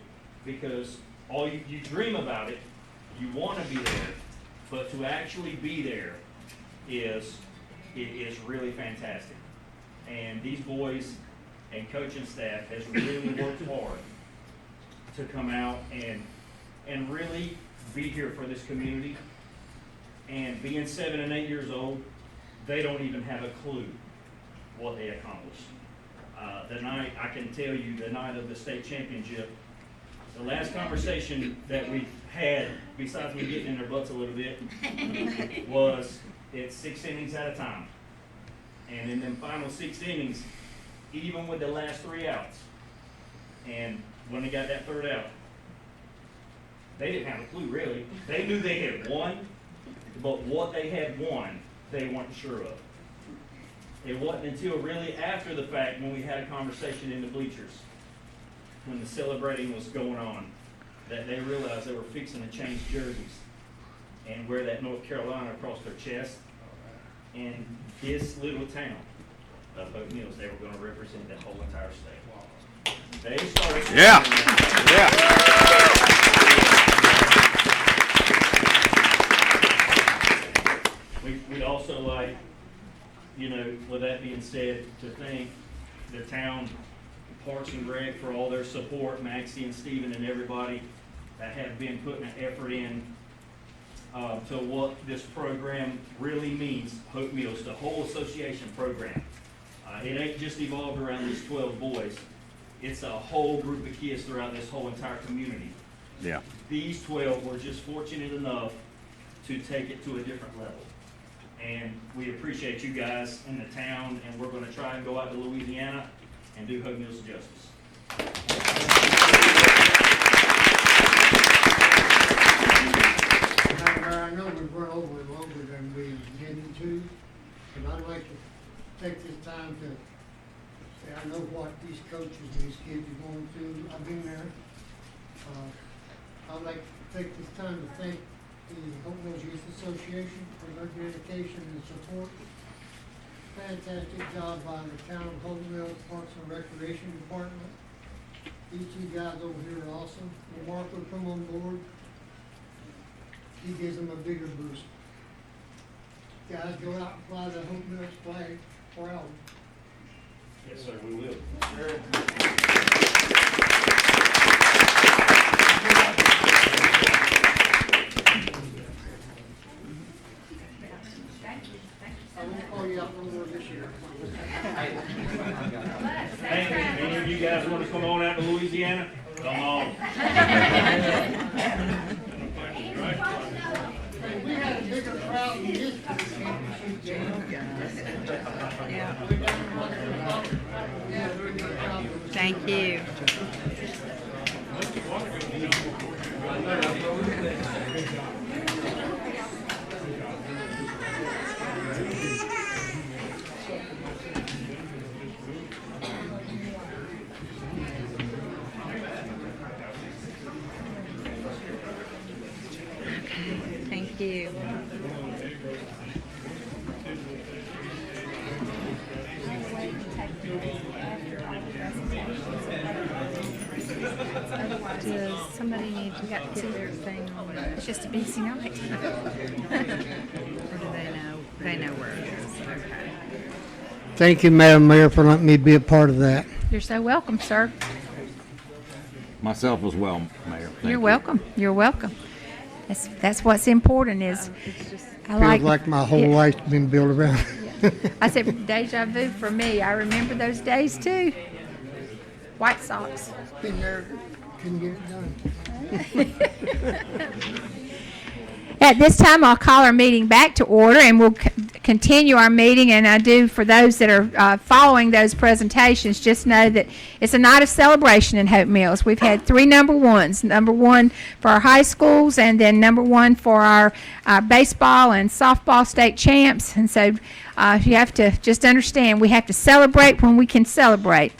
because all you dream about it, you want to be there, but to actually be there is really fantastic. And these boys and coaching staff has really worked hard to come out and really be here for this community. And being 7 and 8 years old, they don't even have a clue what they accomplished. The night, I can tell you, the night of the state championship, the last conversation that we had, besides me getting in their butts a little bit, was it's 6 innings at a time. And in them final 6 innings, even with the last 3 outs, and when they got that 3rd out, they didn't have a clue really. They knew they had won, but what they had won, they weren't sure of. It wasn't until really after the fact, when we had a conversation in the bleachers, when the celebrating was going on, that they realized they were fixing to change jerseys and wear that North Carolina across their chest. And this little town of Hope Mills, they were going to represent that whole entire state. They started. Yeah. We'd also like, with that being said, to thank the town, Parks and Rec, for all their support, Maxie and Steven and everybody that have been putting an effort in to what this program really means, Hope Mills, the whole association program. It ain't just evolved around these 12 boys. it's a whole group of kids throughout this whole entire community. Yeah. These 12 were just fortunate enough to take it to a different level. And we appreciate you guys in the town, and we're gonna try and go out to Louisiana and do Hope Mills justice. I know we've run over it longer than we intended to, but I'd like to take this time to say I know what these coaches and these kids are going through. I've been there. I'd like to take this time to thank the Hope Mills Youth Association for their dedication and support. Fantastic job by the town of Hope Mills Parks and Recreation Department. These two guys over here are awesome. When Mark will come on board, he gives them a bigger boost. Guys, go out and fly the Hope Mills flag proud. Yes, sir, we will. I won't call you out no more this year. Hey, any of you guys want to come on out to Louisiana? Come on. We had a bigger crowd than this. Thank you. Thank you. Does somebody need to get their thing on it? It's just a busy night. Or do they know? They know where it is. Okay. Thank you, Madam Mayor, for letting me be a part of that. You're so welcome, sir. Myself as well, Mayor. Thank You're you. welcome. You're welcome. That's what's important is It's just I Feels like my whole yeah. life's been built around. I said deja vu for me. I remember those days too. White Sox. Been there, couldn't get it done. At this time, I'll call our meeting back to order, and we'll continue our meeting. And I do, for those that are following those presentations, just know that it's a night of celebration in Hope Mills. We've had 3 number ones. Number 1 for our high schools, and then number 1 for our baseball and softball state champs. And so you have to just understand, we have to celebrate when we can celebrate.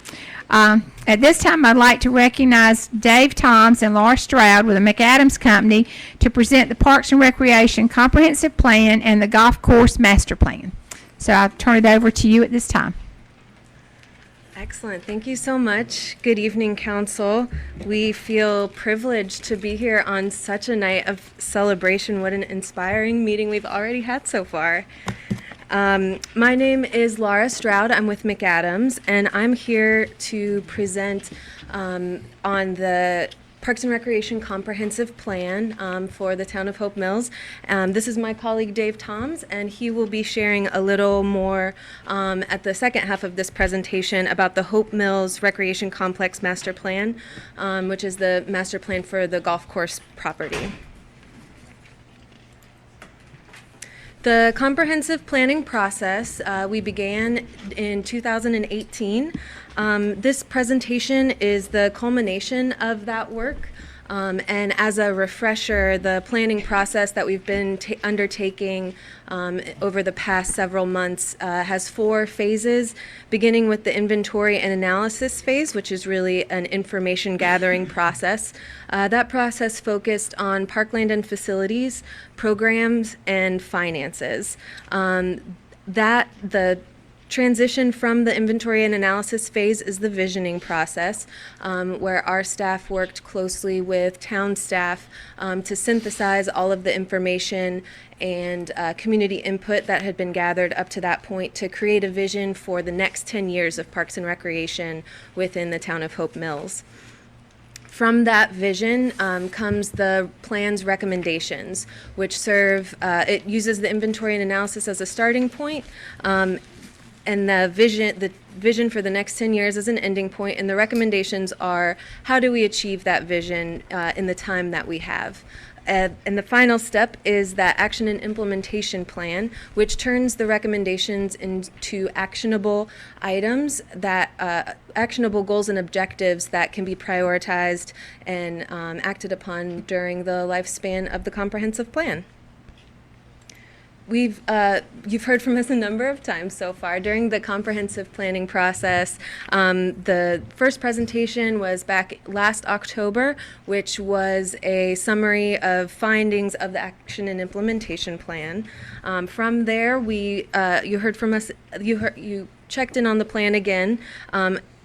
At this time, I'd like to recognize Dave Toms and Laura Stroud with the McAdams Company to present the Parks and Recreation Comprehensive Plan and the Golf Course Master Plan. So I'll turn it over to you at this time. Excellent. Thank you so much. Good evening, Council. We feel privileged to be here on such a night of celebration. What an inspiring meeting we've already had so far. My name is Laura Stroud. I'm with McAdams, and I'm here to present on the Parks and Recreation Comprehensive Plan for the town of Hope Mills. This is my colleague Dave Toms, and he will be sharing a little more at the second half of this presentation about the Hope Mills Recreation Complex Master Plan, which is the master plan for the golf course property. The comprehensive planning process we began in 2018. This presentation is the culmination of that work. And as a refresher, the planning process that we've been undertaking over the past several months has 4 phases, beginning with the inventory and analysis phase, which is really an information gathering process. That process focused on parkland and facilities, programs, and finances. The transition from the inventory and analysis phase is the visioning process, where our staff worked closely with town staff to synthesize all of the information and community input that had been gathered up to that point to create a vision for the next 10 years of Parks and Recreation within the town of Hope Mills. From that vision comes the plan's recommendations, which serve, it uses the inventory and analysis as a starting point. and the vision for the next 10 years as an ending point, and the recommendations are how do we achieve that vision in the time that we have. And the final step is that action and implementation plan, which turns the recommendations into actionable items, that actionable goals and objectives that can be prioritized and acted upon during the lifespan of the comprehensive plan. You've heard from us a number of times so far during the comprehensive planning process. The first presentation was back last October, which was a summary of findings of the action and implementation plan. From there, you heard from us. You checked in on the plan again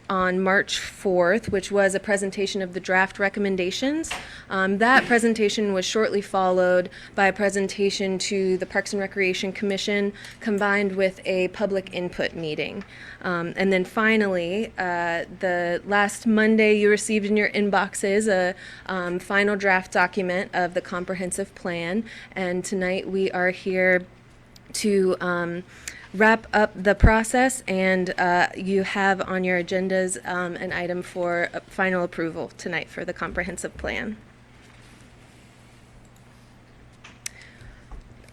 on March 4th, which was a presentation of the draft recommendations. That presentation was shortly followed by a presentation to the Parks and Recreation Commission, combined with a public input meeting. And then finally, the last Monday, you received in your inboxes a final draft document of the comprehensive plan. And tonight we are here to wrap up the process, and you have on your agendas an item for final approval tonight for the comprehensive plan.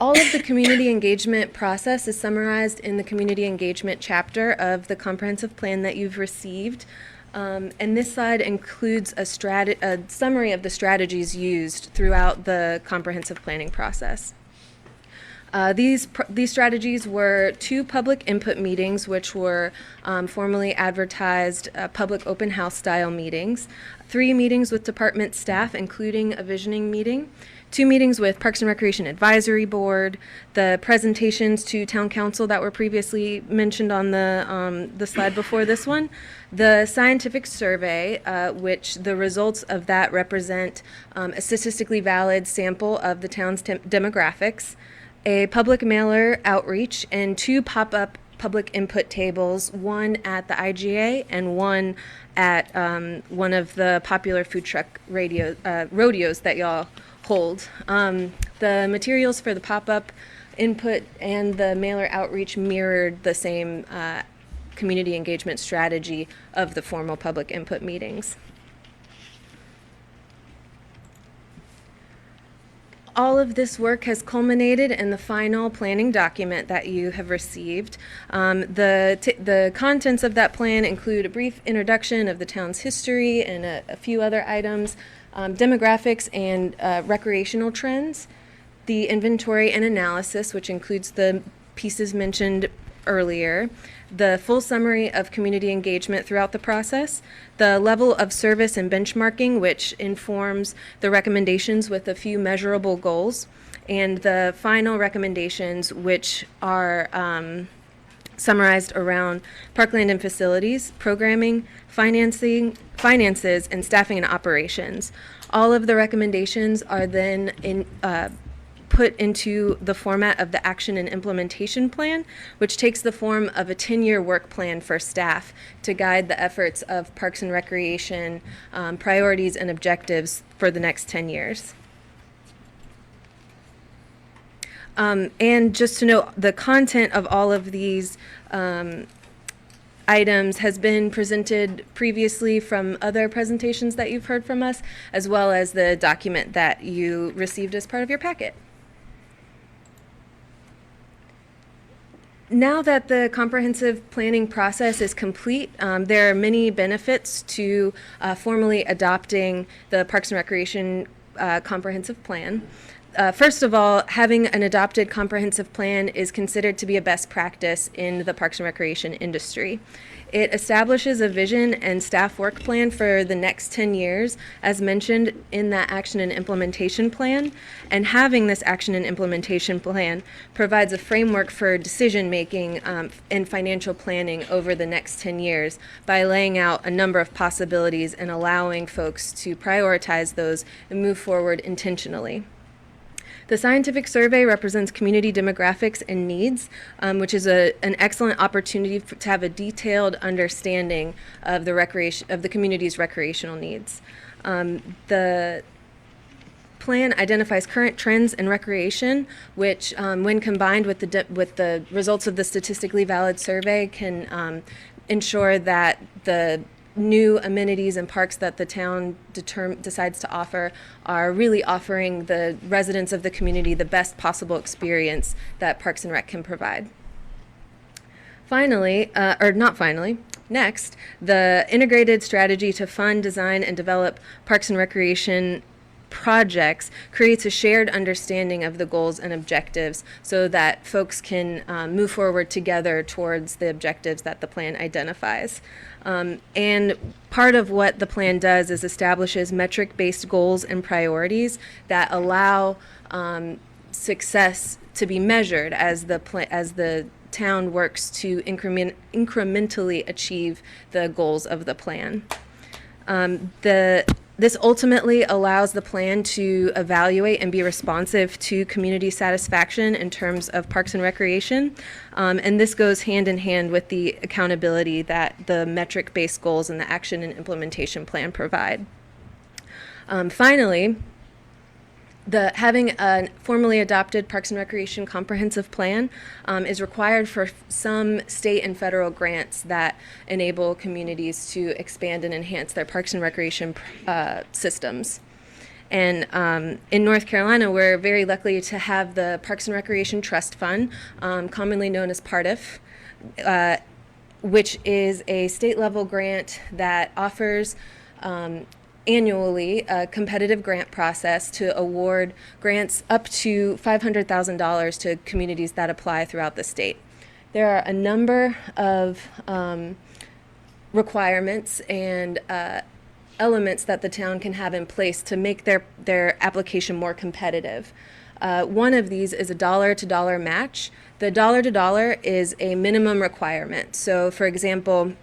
All of the community engagement process is summarized in the community engagement chapter of the comprehensive plan that you've received. And this slide includes a summary of the strategies used throughout the comprehensive planning process. These strategies were 2 public input meetings, which were formally advertised public open house style meetings, 3 meetings with department staff, including a visioning meeting, 2 meetings with Parks and Recreation Advisory Board, the presentations to Town Council that were previously mentioned on the slide before this one, the scientific survey, which the results of that represent a statistically valid sample of the town's demographics, a public mailer outreach, and 2 pop-up public input tables, one at the IGA and one at one of the popular food truck rodeos that y'all hold. The materials for the pop-up input and the mailer outreach mirrored the same community engagement strategy of the formal public input meetings. All of this work has culminated in the final planning document that you have received. The contents of that plan include a brief introduction of the town's history and a few other items, demographics and recreational trends, the inventory and analysis, which includes the pieces mentioned earlier, the full summary of community engagement throughout the process, the level of service and benchmarking, which informs the recommendations with a few measurable goals, and the final recommendations, which are summarized around parkland and facilities, programming, finances, and staffing and operations. All of the recommendations are then put into the format of the action and implementation plan, which takes the form of a 10-year work plan for staff to guide the efforts of Parks and Recreation priorities and objectives for the next 10 years. And just to note, the content of all of these items has been presented previously from other presentations that you've heard from us, as well as the document that you received as part of your packet. Now that the comprehensive planning process is complete, there are many benefits to formally adopting the Parks and Recreation comprehensive plan. First of all, having an adopted comprehensive plan is considered to be a best practice in the Parks and Recreation industry. It establishes a vision and staff work plan for the next 10 years, as mentioned in that action and implementation plan. And having this action and implementation plan provides a framework for decision making and financial planning over the next 10 years by laying out a number of possibilities and allowing folks to prioritize those and move forward intentionally. The scientific survey represents community demographics and needs, which is an excellent opportunity to have a detailed understanding of the community's recreational needs. The plan identifies current trends in recreation, which, when combined with the results of the statistically valid survey, can ensure that the new amenities and parks that the town decides to offer are really offering the residents of the community the best possible experience that Parks and Rec can provide. Finally, or not finally, next, the integrated strategy to fund, design, and develop parks and recreation projects creates a shared understanding of the goals and objectives so that folks can move forward together towards the objectives that the plan identifies. And part of what the plan does is establishes metric-based goals and priorities that allow success to be measured as the town works to incrementally achieve the goals of the plan. This ultimately allows the plan to evaluate and be responsive to community satisfaction in terms of parks and recreation. And this goes hand in hand with the accountability that the metric-based goals and the action and implementation plan provide. Finally, having a formally adopted Parks and Recreation Comprehensive Plan is required for some state and federal grants that enable communities to expand and enhance their parks and recreation systems. And in North Carolina, we're very lucky to have the Parks and Recreation Trust Fund, commonly known as PARTIF, which is a state-level grant that offers annually a competitive grant process to award grants up to $500,000 to communities that apply throughout the state. There are a number of requirements and elements that the town can have in place to make their application more competitive. One of these is a dollar-to-dollar match. The dollar-to-dollar is a minimum requirement. So, for example,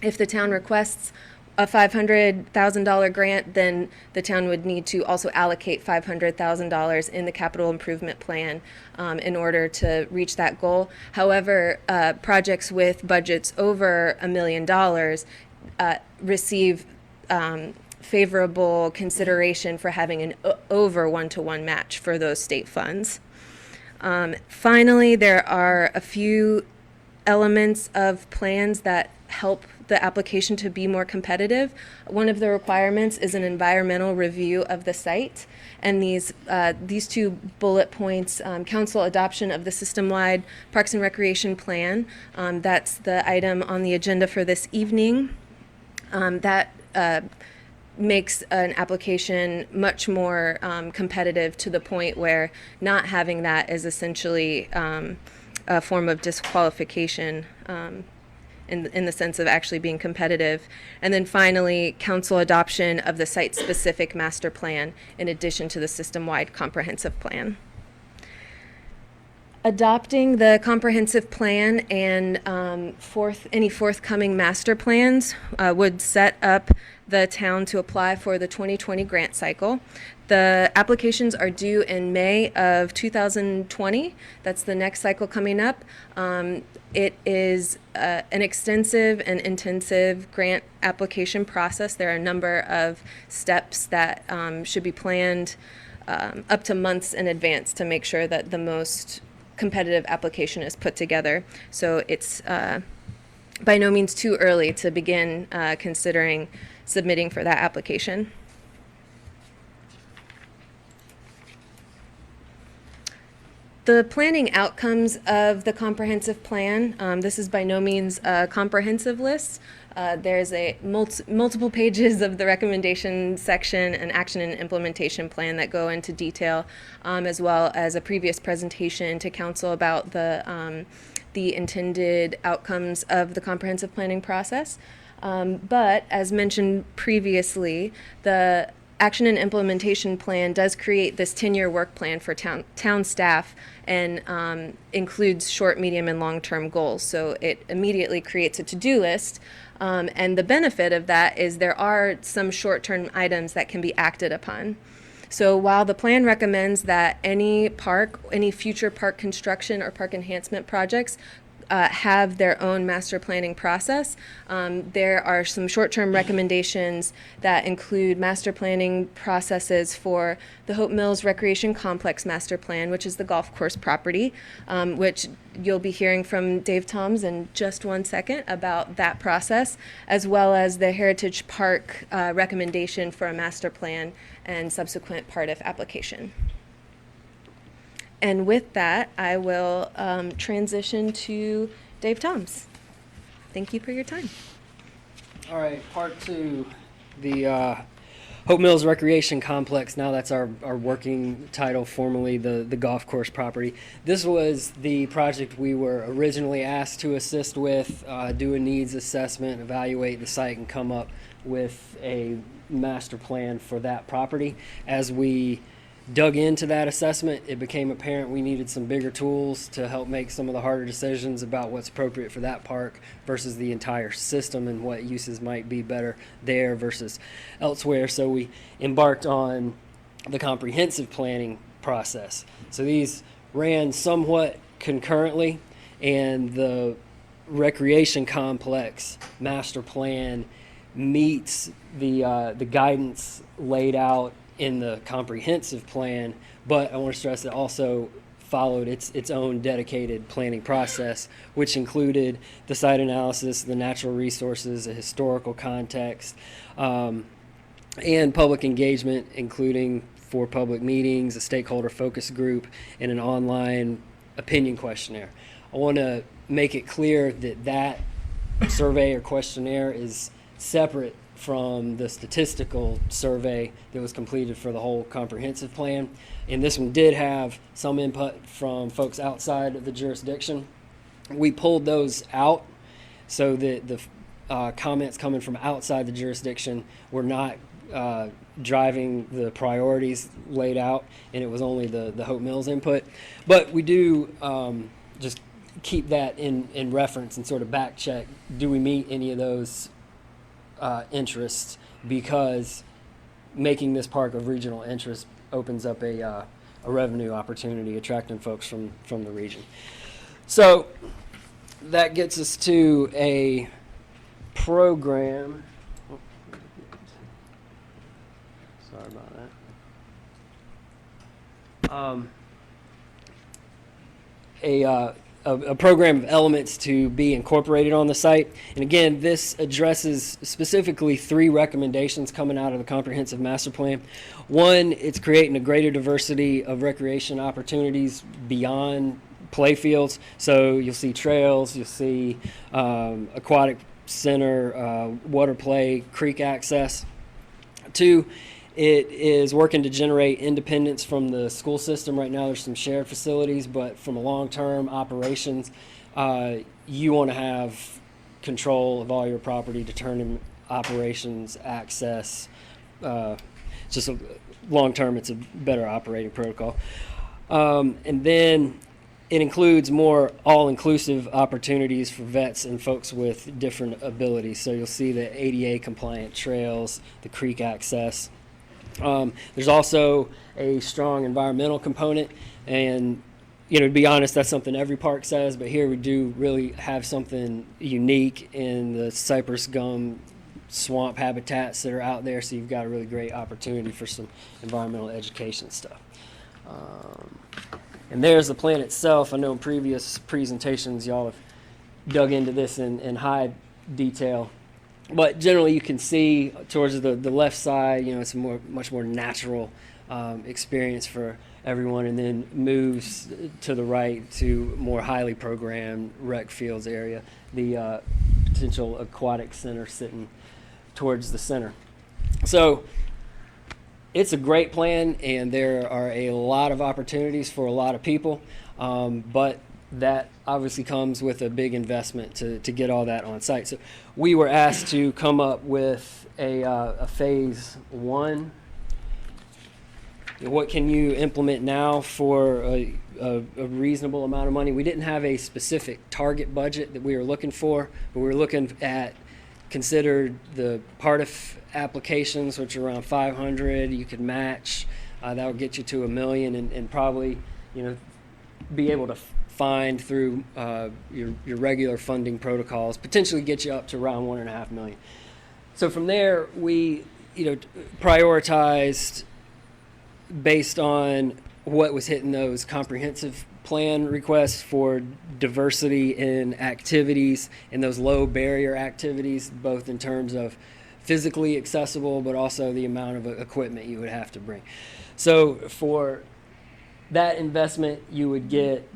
if the town requests a $500,000 grant, then the town would need to also allocate $500,000 in the capital improvement plan in order to reach that goal. However, projects with budgets over $1 million receive favorable consideration for having an over one-to-one match for those state funds. Finally, there are a few elements of plans that help the application to be more competitive. One of the requirements is an environmental review of the site, and these two bullet points, council adoption of the system-wide Parks and Recreation Plan, that's the item on the agenda for this evening. That makes an application much more competitive, to the point where not having that is essentially a form of disqualification in the sense of actually being competitive. And then finally, council adoption of the site-specific master plan in addition to the system-wide comprehensive plan. Adopting the comprehensive plan and any forthcoming master plans would set up the town to apply for the 2020 grant cycle. The applications are due in May of 2020. That's the next cycle coming up. It is an extensive and intensive grant application process. There are a number of steps that should be planned up to months in advance to make sure that the most competitive application is put together. So it's by no means too early to begin considering submitting for that application. The planning outcomes of the comprehensive plan, this is by no means a comprehensive list. There's multiple pages of the recommendation section and action and implementation plan that go into detail, as well as a previous presentation to council about the intended outcomes of the comprehensive planning process. But as mentioned previously, the action and implementation plan does create this 10-year work plan for town staff and includes short, medium, and long-term goals. So it immediately creates a to-do list. And the benefit of that is there are some short-term items that can be acted upon. So while the plan recommends that any future park construction or park enhancement projects have their own master planning process. There are some short-term recommendations that include master planning processes for the Hope Mills Recreation Complex Master Plan, which is the golf course property, which you'll be hearing from Dave Toms in just 1 second about that process, as well as the Heritage Park recommendation for a master plan and subsequent part of application. And with that, I will transition to Dave Toms. Thank you for your time. All right, part two, the Hope Mills Recreation Complex. Now that's our working title, formerly the golf course property. This was the project we were originally asked to assist with, do a needs assessment, evaluate the site, and come up with a master plan for that property. As we dug into that assessment, it became apparent we needed some bigger tools to help make some of the harder decisions about what's appropriate for that park versus the entire system and what uses might be better there versus elsewhere. So we embarked on the comprehensive planning process. So these ran somewhat concurrently, and the recreation complex master plan meets the guidance laid out in the comprehensive plan, but I want to stress it also followed its own dedicated planning process, which included the site analysis, the natural resources, a historical context, and public engagement, including 4 public meetings, a stakeholder focus group, and an online opinion questionnaire. I want to make it clear that that survey or questionnaire is separate from the statistical survey that was completed for the whole comprehensive plan. And this one did have some input from folks outside of the jurisdiction. We pulled those out so that the comments coming from outside the jurisdiction were not driving the priorities laid out, and it was only the Hope Mills input. But we do just keep that in reference and sort of back check, do we meet any of those interests, because making this park of regional interest opens up a revenue opportunity, attracting folks from the region. So that gets us to a program. Sorry about that. A program of elements to be incorporated on the site. And again, this addresses specifically 3 recommendations coming out of the comprehensive master plan. One, it's creating a greater diversity of recreation opportunities beyond playfields. So you'll see trails, you'll see aquatic center, water play, creek access. 2, it is working to generate independence from the school system. Right now there's some shared facilities, but from a long-term operations, you want to have control of all your property, determine operations, access. Just a long-term, it's a better operating protocol. And then it includes more all-inclusive opportunities for vets and folks with different abilities. So you'll see the ADA compliant trails, the creek access. There's also a strong environmental component, and to be honest, that's something every park says, but here we do really have something unique in the cypress gum swamp habitats that are out there, so you've got a really great opportunity for some environmental education stuff. And there's the plan itself. I know in previous presentations y'all have dug into this in high detail. But generally, you can see towards the left side, it's a much more natural experience for everyone, and then moves to the right to more highly programmed rec fields area, the potential aquatic center sitting towards the center. So it's a great plan, and there are a lot of opportunities for a lot of people, but that obviously comes with a big investment to get all that on site. So we were asked to come up with a phase 1. What can you implement now for a reasonable amount of money? We didn't have a specific target budget that we were looking for, but we were looking at considered the PARTIF applications, which are around 500. You could match. That would get you to $1 million, and probably be able to find through your regular funding protocols, potentially get you up to around $1.5 million. So from there, we prioritized based on what was hitting those comprehensive plan requests for diversity in activities and those low barrier activities, both in terms of physically accessible, but also the amount of equipment you would have to bring. So for that investment, you would get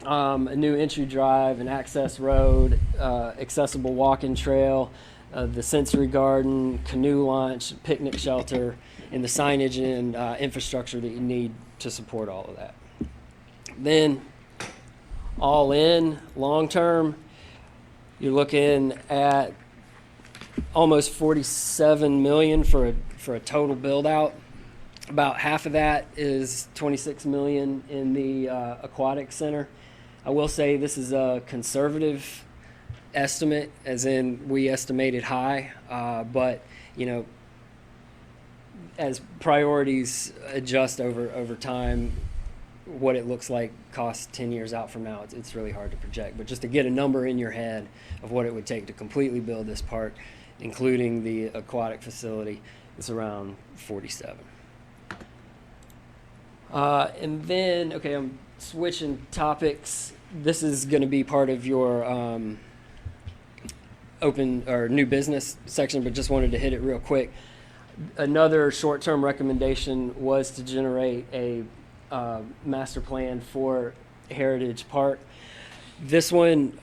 a new entry drive, an access road, accessible walking trail, the sensory garden, canoe launch, picnic shelter, and the signage and infrastructure that you need to support all of that. Then, all in, long term, you're looking at almost $47 million for a total build out. About half of that is $26 million in the aquatic center. I will say this is a conservative estimate, as in we estimated high, but as priorities adjust over time, what it looks like costs 10 years out from now, it's really hard to project. But just to get a number in your head of what it would take to completely build this park, including the aquatic facility, it's around 47. And then, okay, I'm switching topics. This is going to be part of your open or new business section, but just wanted to hit it real quick. Another short-term recommendation was to generate a master plan for Heritage Park. This one,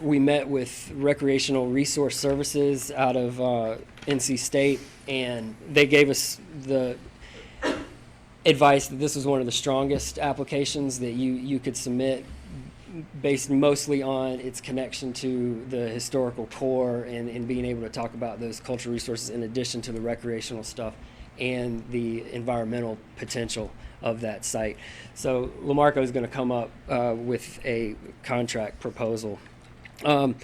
we met with Recreational Resource Services out of NC State, and they gave us the advice that this was one of the strongest applications that you could submit, based mostly on its connection to the historical core and being able to talk about those cultural resources in addition to the recreational stuff and the environmental potential of that site. So Lamarco is going to come up with a contract proposal. But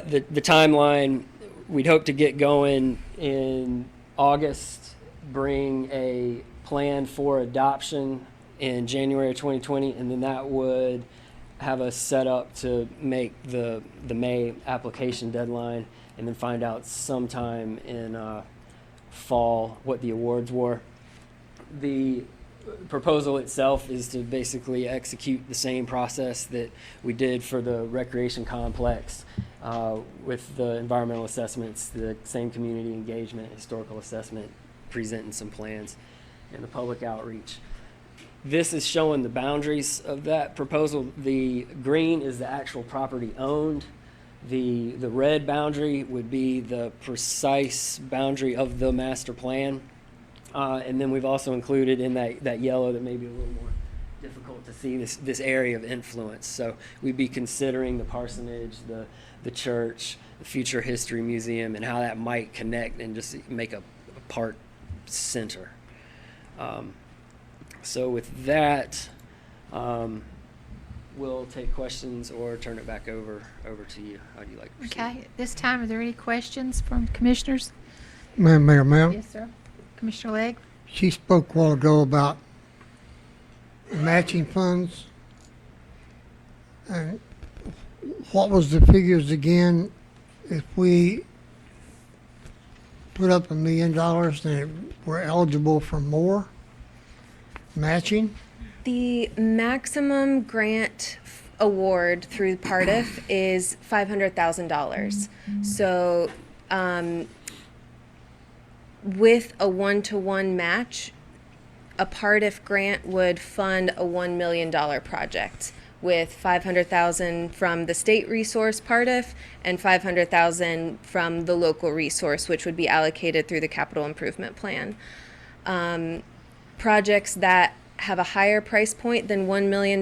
the timeline, we'd hope to get going in August, bring a plan for adoption in January of 2020, and then that would have us set up to make the May application deadline, and then find out sometime in fall what the awards were. The proposal itself is to basically execute the same process that we did for the recreation complex with the environmental assessments, the same community engagement, historical assessment, presenting some plans, and the public outreach. This is showing the boundaries of that proposal. The green is the actual property owned. The red boundary would be the precise boundary of the master plan. And then we've also included in that yellow that may be a little more difficult to see, this area of influence. So we'd be considering the parsonage, the church, the Future History Museum, and how that might connect and just make a park center. So with that, we'll take questions or turn it back over to you. How do you like to proceed? Okay, at this time, are there any questions from commissioners? Ma'am. Yes, sir. Commissioner Legg? She spoke a while ago about matching funds. And what was the figures again? If we put up $1 million, then we're eligible for more matching? The maximum grant award through Partif is $500,000. So with a 1-to-1 match, a Partif grant would fund a $1 million project, with $500,000 from the state resource Partif and $500,000 from the local resource, which would be allocated through the capital improvement plan. Projects that have a higher price point than $1 million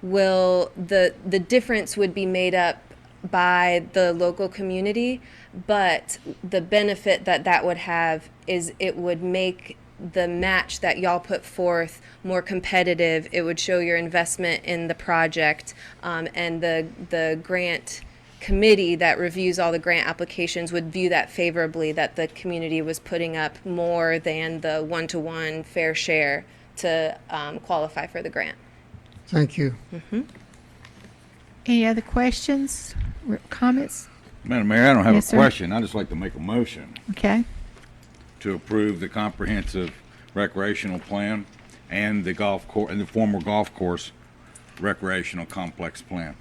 will, the difference would be made up by the local community, but the benefit that would have is it would make the match that y'all put forth more competitive. It would show your investment in the project, and the grant committee that reviews all the grant applications would view that favorably, that the community was putting up more than the 1-to-1 fair share to qualify for the grant. Thank you. Any other questions, comments? Madam Mayor, I don't have Yes, a sir. question. I'd just like to make a motion Okay. to approve the comprehensive recreational plan and the and the former golf course recreational complex plan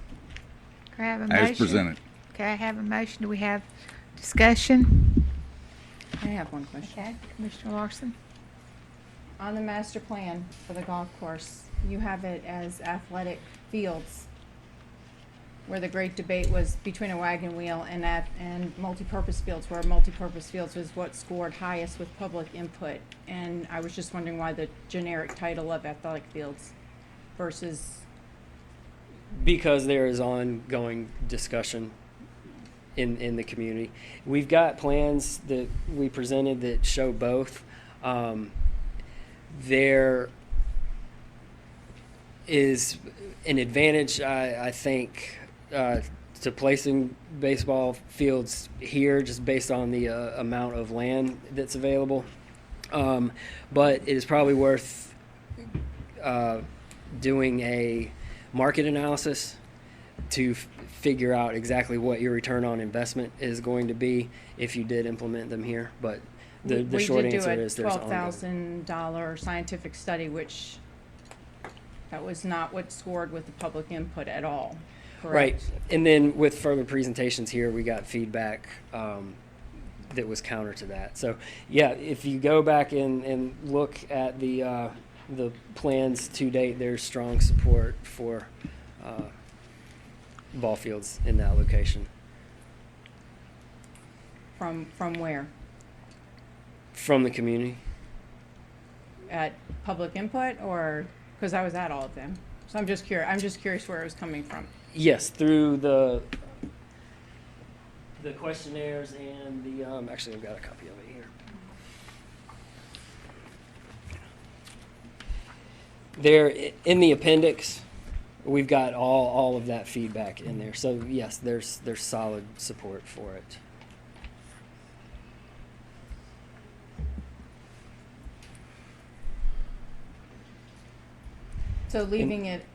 Can I have a motion? as presented. Okay, I have a motion. Do we have discussion? I have one question. Okay, Commissioner Larson? On the master plan for the golf course, you have it as athletic fields, where the great debate was between a wagon wheel and multipurpose fields, where multipurpose fields was what scored highest with public input. And I was just wondering why the generic title of athletic fields versus, Because there is ongoing discussion in the community. We've got plans that we presented that show both. There is an advantage, I think, to placing baseball fields here just based on the amount of land that's available. But it is probably worth doing a market analysis to figure out exactly what your return on investment is going to be if you did implement them here. But the short answer is there's we did do a $12,000 scientific study, which that was not what scored with the public input at all, Right. correct? And then with further presentations here, we got feedback that was counter to that. So, yeah, if you go back and look at the plans to date, there's strong support for ball fields in that location. From where? From the community. At public input, or, because I was at all of them. So I'm just curious where it was coming from. Yes, through the questionnaires and the actually I've got a copy of it here. There in the appendix, we've got all of that feedback in there. So yes, there's solid support for it. So leaving it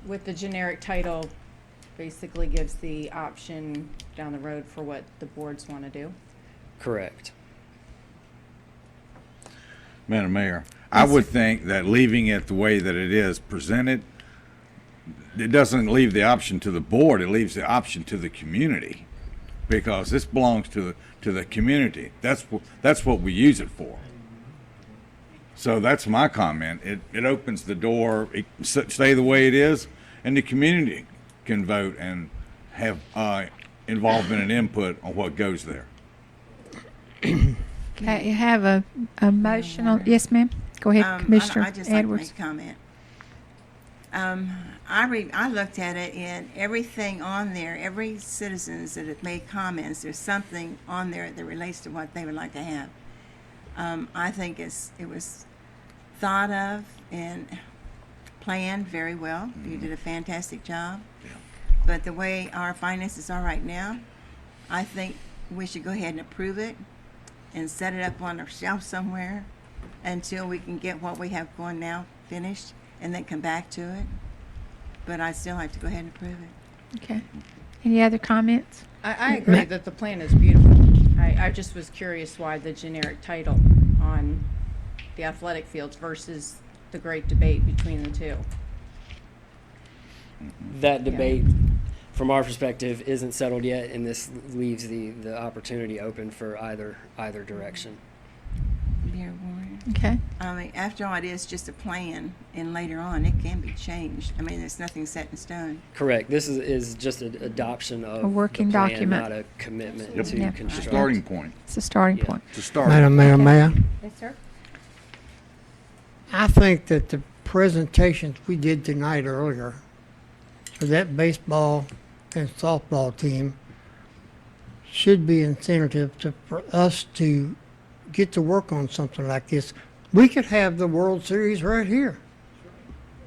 with the generic title basically gives the option down the road for what the boards want to do? Correct. Madam Mayor, I would think that leaving it the way that it is presented, it doesn't leave the option to the board, it leaves the option to the community. Because this belongs to the community. That's what we use it for. So that's my comment. It opens the door, it stay the way it is, and the community can vote and have involvement and input on what goes there. Okay, you have a motion on, yes, ma'am? Go ahead, Commissioner I'd just like to Edwards. make a comment. I looked at it, and everything on there, every citizens that have made comments, there's something on there that relates to what they would like to have. I think it was thought of and planned very well. You did a fantastic job. But the way our finances are right now, I think we should go ahead and approve it and set it up on our shelf somewhere until we can get what we have going now finished and then come back to it. But I'd still like to go ahead and approve it. Okay. Any other comments? I agree that the plan is beautiful. I just was curious why the generic title on the athletic fields versus the great debate between the two. That debate, from our perspective, isn't settled yet, and this leaves the opportunity open for either direction. Mayor Warren. Okay. I mean, after all, it is just a plan, and later on, it can be changed. I mean, there's nothing set in stone. Correct. This is just an adoption of A working the plan, document. not a commitment Yep. to Yep. It's a construct. starting point. It's a starting Yeah. point. It's a start. Madam Mayor, may I? Yes, sir. I think that the presentations we did tonight earlier for that baseball and softball team should be incentive for us to get to work on something like this. We could have the World Series right here,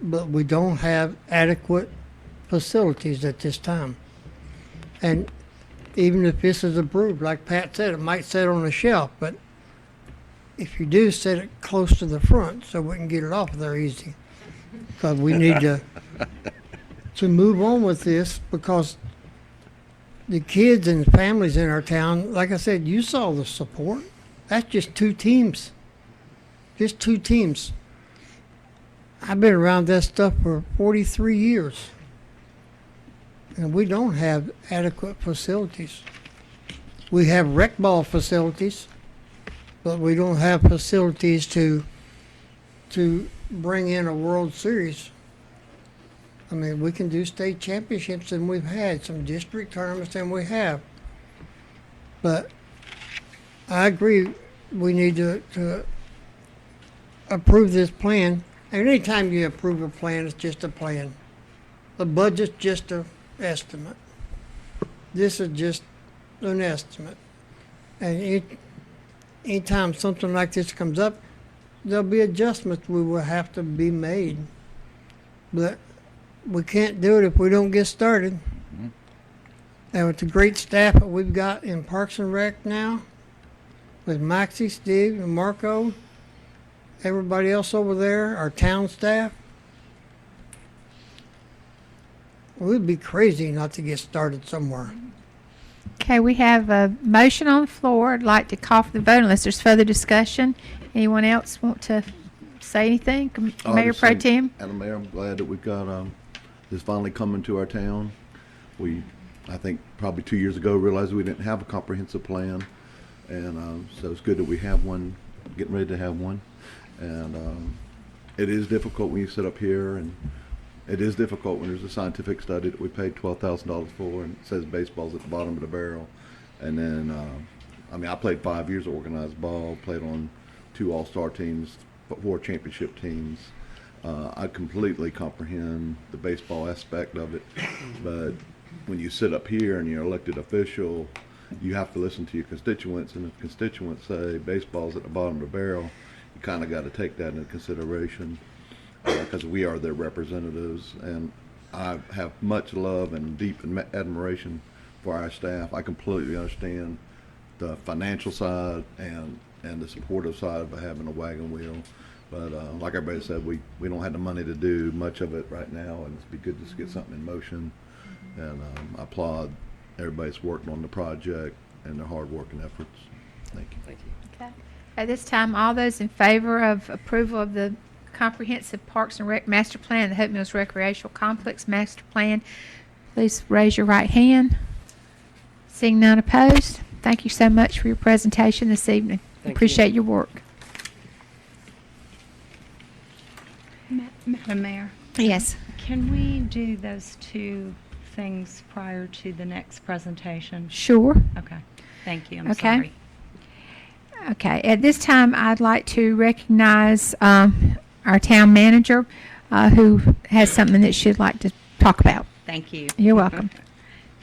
but we don't have adequate facilities at this time. And even if this is approved, like Pat said, it might sit on a shelf, but if you do, set it close to the front so we can get it off of there easy. because we need to move on with this, because the kids and families in our town, like I said, you saw the support. That's just 2 teams. Just 2 teams. I've been around that stuff for 43 years. And we don't have adequate facilities. We have rec ball facilities, but we don't have facilities to bring in a World Series. I mean, we can do state championships, and we've had some district tournaments, and we have. But I agree, we need to approve this plan. And anytime you approve a plan, it's just a plan. The budget's just an estimate. This is just an estimate. And anytime something like this comes up, there'll be adjustments we will have to be made. But we can't do it if we don't get started. And with the great staff that we've got in Parks and Rec now, with Maxie, Steve, and Marco, everybody else over there, our town staff, we'd be crazy not to get started somewhere. Okay, we have a motion on the floor. I'd like to call for the vote unless there's further discussion. Anyone else want to say anything? Mayor Pro Tem? Madam Mayor, I'm glad that we've got this finally coming to our town. We, I think, probably 2 years ago realized we didn't have a comprehensive plan, and so it's good that we have one, getting ready to have one. And it is difficult when you sit up here, and it is difficult when there's a scientific study that we paid $12,000 for, and it says baseball's at the bottom of the barrel. And then, I mean, I played 5 years of organized ball, played on 2 all-star teams, 4 championship teams. I completely comprehend the baseball aspect of it, but when you sit up here and you're an elected official, you have to listen to your constituents, and if constituents say baseball's at the bottom of the barrel, you kind of got to take that into consideration, because we are their representatives. And I have much love and deep admiration for our staff. I completely understand the financial side and the supportive side of having a wagon wheel. But like everybody said, we don't have the money to do much of it right now, and it'd be good to get something in motion. And I applaud everybody's working on the project and their hard work and efforts. Thank you. Thank you. Okay. At this time, all those in favor of approval of the Comprehensive Parks and Rec Master Plan, the Hope Mills Recreational Complex Master Plan, please raise your right hand. Seeing none opposed, thank you so much for your presentation this evening. Thank Appreciate your work. Madam Mayor, Yes. can we do those 2 things prior to the next presentation? Sure. Okay, thank you, I'm Okay. sorry. Okay, at this time, I'd like to recognize our town manager who has something that she'd like to talk about. Thank you. You're welcome.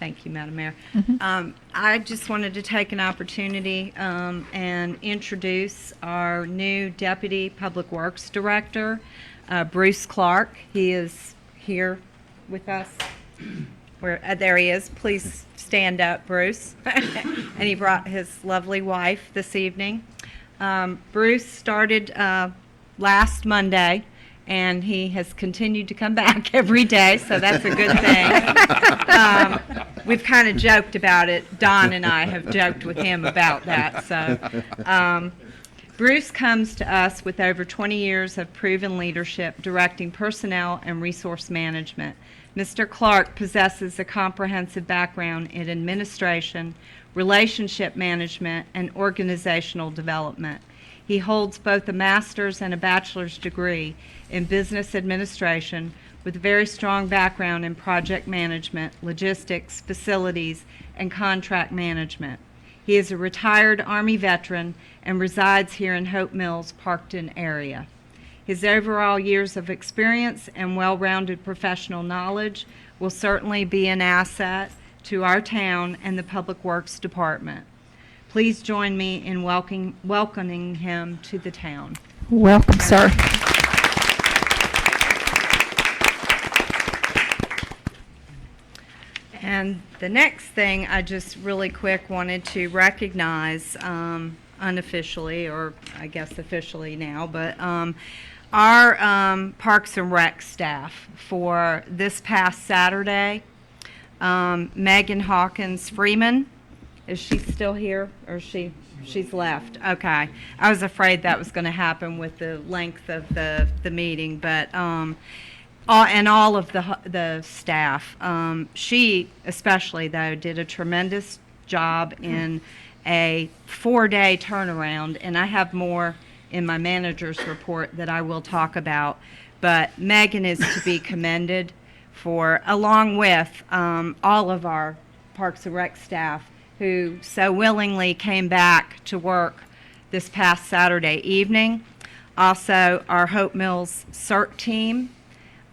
Thank you, Madam Mayor. Mhm. I just wanted to take an opportunity and introduce our new Deputy Public Works Director, Bruce Clark. He is here with us. There he is. Please stand up, Bruce. And he brought his lovely wife this evening. Bruce started last Monday, and he has continued to come back every day, so that's a good thing. We've kind of joked about it. Don and I have joked with him about that. So, Bruce comes to us with over 20 years of proven leadership directing personnel and resource management. Mr. Clark possesses a comprehensive background in administration, relationship management, and organizational development. He holds both a master's and a bachelor's degree in business administration with a very strong background in project management, logistics, facilities, and contract management. He is a retired Army veteran and resides here in Hope Mills, Parkton area. His overall years of experience and well-rounded professional knowledge will certainly be an asset to our town and the Public Works Department. Please join me in welcoming him to the town. Welcome, sir. And the next thing I just really quick wanted to recognize unofficially, or I guess officially now, but our Parks and Rec staff for this past Saturday, Megan Hawkins Freeman, is she still here, or she's left? Okay. I was afraid that was going to happen with the length of the meeting, but all of the staff. She especially, though, did a tremendous job in a 4-day turnaround, and I have more in my manager's report that I will talk about. But Megan is to be commended for, along with all of our Parks and Rec staff who so willingly came back to work this past Saturday evening. Also, our Hope Mills CERT team.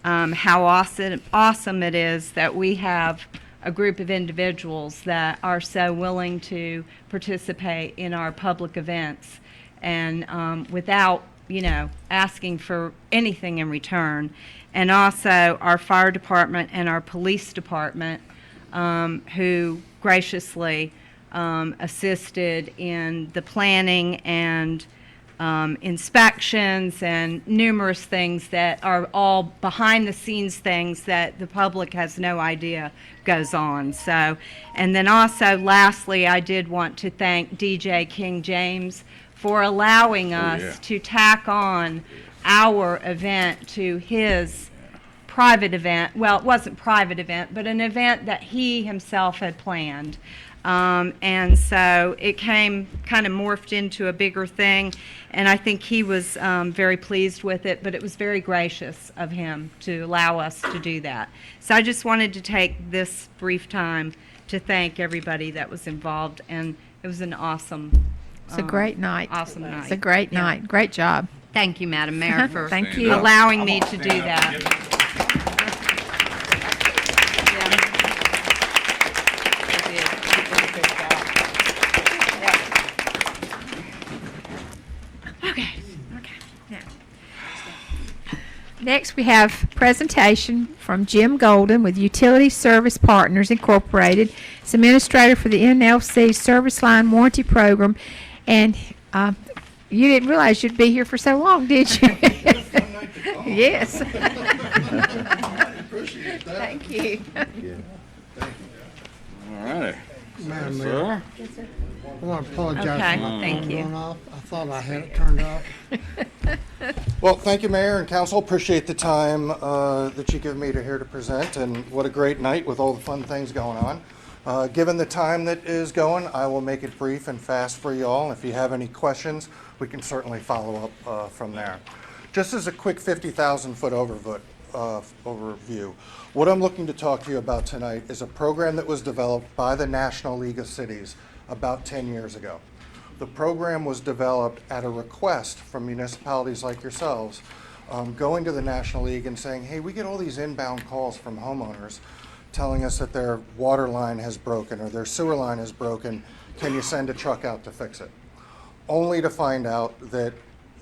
How awesome it is that we have a group of individuals that are so willing to participate in our public events and without, asking for anything in return. And also our fire department and our police department who graciously assisted in the planning and inspections and numerous things that are all behind the scenes things that the public has no idea goes on. So, and then also lastly, I did want to thank DJ King James for allowing us to tack on our event to his private event. Well, it wasn't private event, but an event that he himself had planned. And so it kind of morphed into a bigger thing, and I think he was very pleased with it, but it was very gracious of him to allow us to do that. So I just wanted to take this brief time to thank everybody that was involved, and it was an awesome It's a great night. Awesome night. It's a great night. Great job. Thank you, Madam Mayor, for Thank you. allowing me to do that. Next, we have presentation from Jim Golden with Utility Service Partners Incorporated. He's administrator for the NLC Service Line Warranty Program. And you didn't realize you'd be here for so long, did you? Yes. Thank you. All righty. Madam Yes, Mayor. sir. I want to apologize Okay, for my thank phone you. going off. I thought I had it turned off. Well, thank you, Mayor and Council. Appreciate the time that you give me to here to present, and what a great night with all the fun things going on. Given the time that is going, I will make it brief and fast for you all. If you have any questions, we can certainly follow up from there. Just as a quick 50,000-foot overview, what I'm looking to talk to you about tonight is a program that was developed by the National League of Cities about 10 years ago. The program was developed at a request from municipalities like yourselves, going to the National League and saying, hey, we get all these inbound calls from homeowners telling us that their water line has broken or their sewer line is broken. Can you send a truck out to fix it? Only to find out that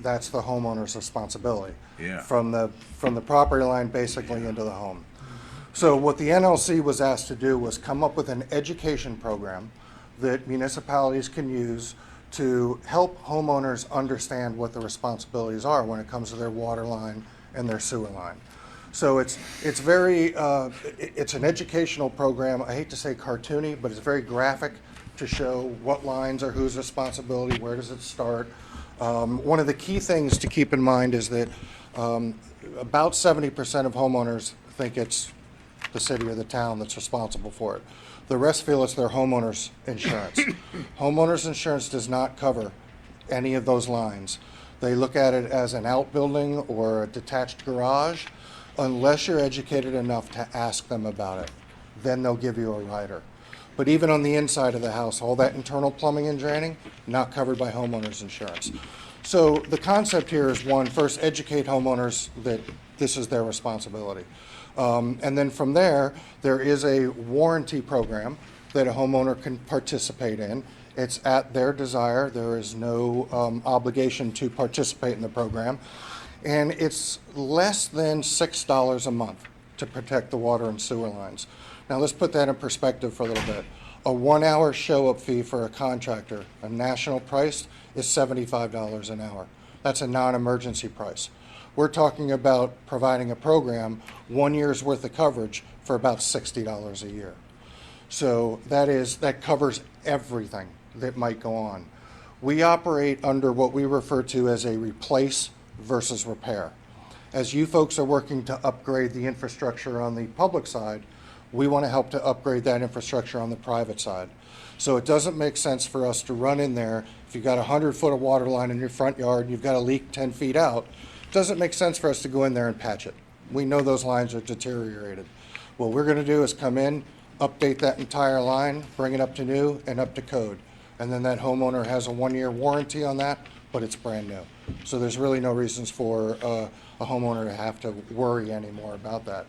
that's the homeowner's responsibility. Yeah. From the property line basically into the home. So what the NLC was asked to do was come up with an education program that municipalities can use to help homeowners understand what the responsibilities are when it comes to their water line and their sewer line. So it's very it's an educational program. I hate to say cartoony, but it's very graphic to show what lines are whose responsibility, where does it start. One of the key things to keep in mind is that about 70% of homeowners think it's the city or the town that's responsible for it. The rest feel it's their homeowner's insurance. Homeowner's insurance does not cover any of those lines. They look at it as an outbuilding or a detached garage unless you're educated enough to ask them about it. Then they'll give you a rider. But even on the inside of the house, all that internal plumbing and draining, not covered by homeowner's insurance. So the concept here is, one, first educate homeowners that this is their responsibility. And then from there is a warranty program that a homeowner can participate in. It's at their desire. There is no obligation to participate in the program. And it's less than $6 a month to protect the water and sewer lines. Now let's put that in perspective for a little bit. A 1-hour show-up fee for a contractor, a national price, is $75 an hour. That's a non-emergency price. we're talking about providing a program, 1 year's worth of coverage for about $60 a year. So that covers everything that might go on. We operate under what we refer to as a replace versus repair. As you folks are working to upgrade the infrastructure on the public side, we want to help to upgrade that infrastructure on the private side. So it doesn't make sense for us to run in there. If you've got 100 foot of water line in your front yard and you've got a leak 10 feet out, it doesn't make sense for us to go in there and patch it. We know those lines are deteriorated. What we're going to do is come in, update that entire line, bring it up to new and up to code. And then that homeowner has a 1 year warranty on that, but it's brand new. So there's really no reasons for a homeowner to have to worry anymore about that.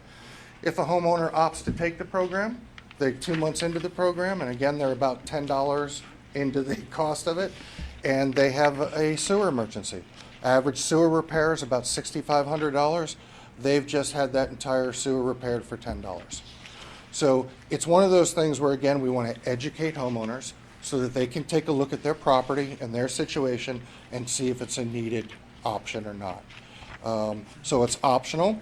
If a homeowner opts to take the program, they're 2 months into the program, and again, they're about $10 into the cost of it, and they have a sewer emergency. Average sewer repair is about $6,500. They've just had that entire sewer repaired for $10. So it's one of those things where, again, we want to educate homeowners so that they can take a look at their property and their situation and see if it's a needed option or not. So it's optional.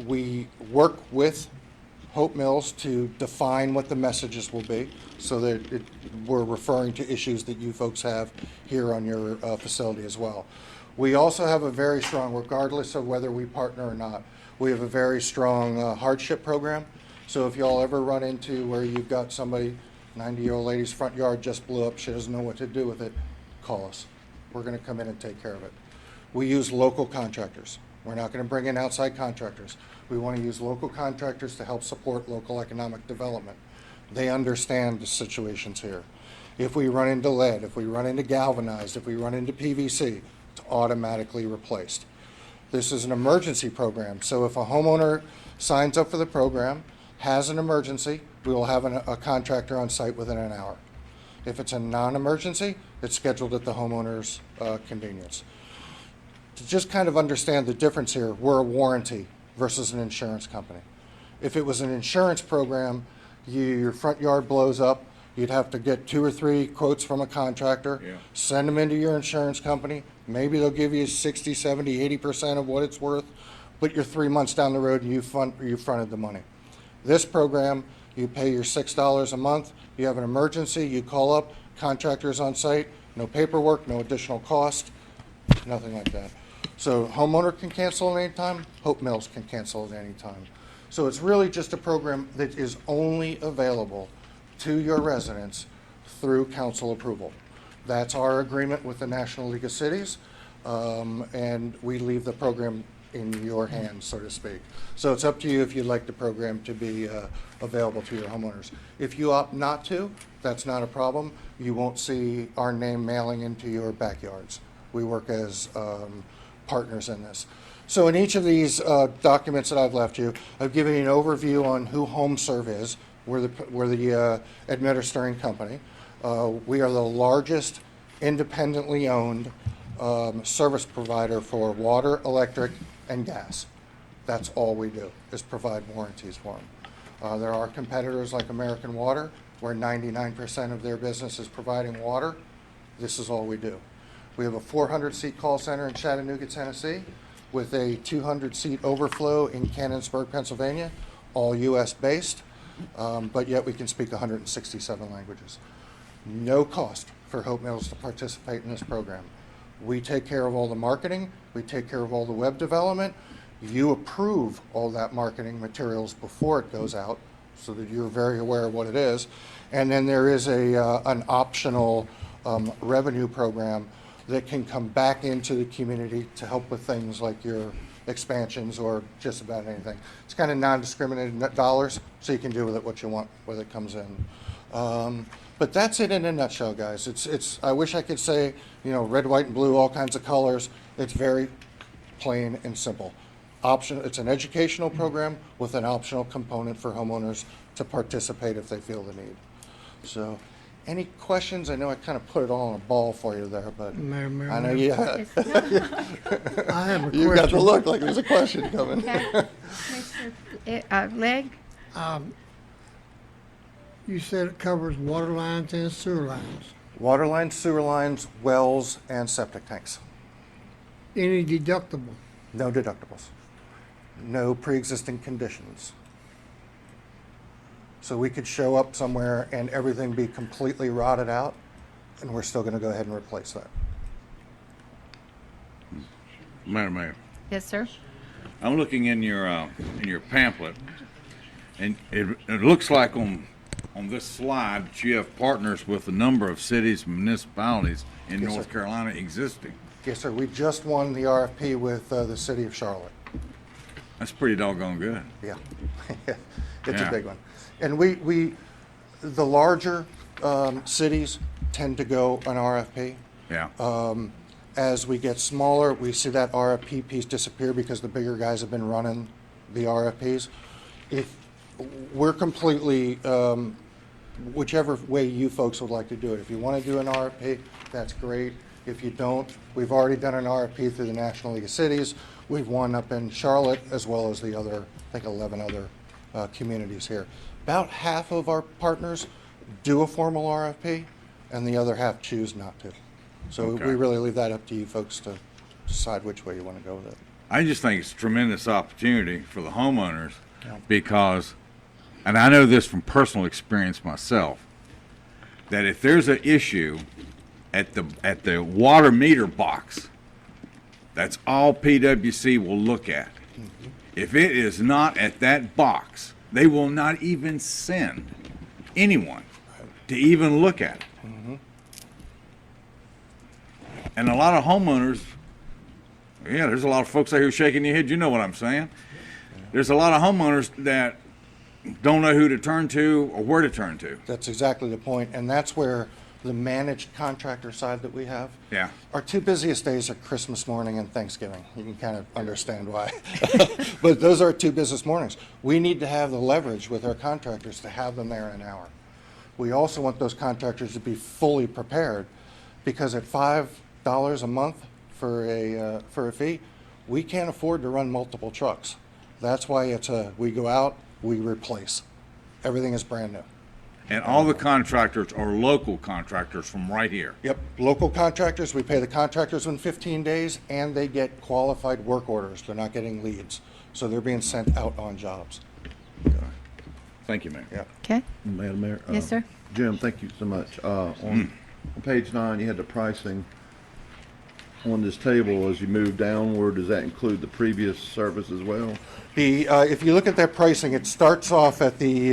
We work with Hope Mills to define what the messages will be so that we're referring to issues that you folks have here on your facility as well. We also have a very strong, regardless of whether we partner or not, we have a very strong hardship program. So if y'all ever run into where you've got somebody, 90-year-old lady's front yard just blew up, she doesn't know what to do with it, call us. We're going to come in and take care of it. We use local contractors. We're not going to bring in outside contractors. We want to use local contractors to help support local economic development. They understand the situations here. If we run into lead, if we run into galvanized, if we run into PVC, it's automatically replaced. This is an emergency program, so if a homeowner signs up for the program, has an emergency, we will have a contractor on site within an hour. If it's a non-emergency, it's scheduled at the homeowner's convenience. To just kind of understand the difference here, we're a warranty versus an insurance company. If it was an insurance program, your front yard blows up, you'd have to get 2 or 3 quotes from a contractor, send them into your insurance company. Maybe they'll give you 60, 70, 80% of what it's worth, but you're 3 months down the road and you fronted the money. This program, you pay your $6 a month, you have an emergency, you call up, contractor's on site, no paperwork, no additional cost, nothing like that. So homeowner can cancel at any time, Hope Mills can cancel at any time. So it's really just a program that is only available to your residents through council approval. That's our agreement with the National League of Cities, and we leave the program in your hands, so to speak. So it's up to you if you'd like the program to be available to your homeowners. If you opt not to, that's not a problem. You won't see our name mailing into your backyards. We work as partners in this. So in each of these documents that I've left you, I've given you an overview on who HomeServe is. We're the administering company. We are the largest independently owned service provider for water, electric, and gas. That's all we do, is provide warranties for them. There are competitors like American Water, where 99% of their business is providing water. This is all we do. We have a 400-seat call center in Chattanooga, Tennessee, with a 200-seat overflow in Canonsburg, Pennsylvania, all U.S.-based, but yet we can speak 167 languages. No cost for Hope Mills to participate in this program. We take care of all the marketing, we take care of all the web development. You approve all that marketing materials before it goes out so that you're very aware of what it is. And then there is an optional revenue program that can come back into the community to help with things like your expansions or just about anything. It's kind of non-discriminated dollars, so you can do with it what you want when it comes in. But that's it in a nutshell, guys. It's. I wish I could say, red, white, and blue, all kinds of colors. It's very plain and simple. It's an educational program with an optional component for homeowners to participate if they feel the need. So, any questions? I know I kind of put it all in a ball for you there, but I know you. I have a You got the question. look like there's a question coming. Leg? You said it covers water lines and sewer lines. Water lines, sewer lines, wells, and septic tanks. Any deductible? No deductibles. No pre-existing conditions. So we could show up somewhere and everything be completely rotted out, and we're still gonna go ahead and replace that. Madam Mayor, Yes, sir. I'm looking in your pamphlet, and it looks like on this slide that you have partners with a number of cities and municipalities in Yes, North sir. Carolina existing. Yes, sir, we just won the RFP with the city of Charlotte. That's pretty doggone good. Yeah, it's Yeah. a big one. And the larger cities tend to go an RFP. Yeah. As we get smaller, we see that RFP piece disappear because the bigger guys have been running the RFPs. If we're completely, whichever way you folks would like to do it. If you want to do an RFP, that's great. If you don't, we've already done an RFP through the National League of Cities. We've won up in Charlotte as well as the other, I think 11 other communities here. About half of our partners do a formal RFP and the other half choose not to. So Okay. we really leave that up to you folks to decide which way you want to go with it. I just think it's a tremendous opportunity for the homeowners Yeah. because, and I know this from personal experience myself, that if there's an issue at the water meter box, that's all PWC will look at. If it is not at that box, they will not even send anyone to even look at it. And a lot of homeowners, yeah, there's a lot of folks out here shaking your head. You know what I'm saying? There's a lot of homeowners that don't know who to turn to or where to turn to. That's exactly the point, and that's where the managed contractor side that we have. Yeah. Our two busiest days are Christmas morning and Thanksgiving. You can kind of understand why. But those are our two busiest mornings. We need to have the leverage with our contractors to have them there in an hour. We also want those contractors to be fully prepared, because at $5 a month for a fee, we can't afford to run multiple trucks. That's why we go out, we replace. Everything is brand new. And all the contractors are local contractors from right here. Yep, local contractors, we pay the contractors in 15 days, and they get qualified work orders. They're not getting leads, so they're being sent out on jobs. Thank you, Mayor. Yeah. Okay. Madam Mayor? Yes, sir. Jim, thank you so much. On page 9, you had the pricing on this table. As you move downward, does that include the previous service as well? If you look at that pricing, it starts off at the,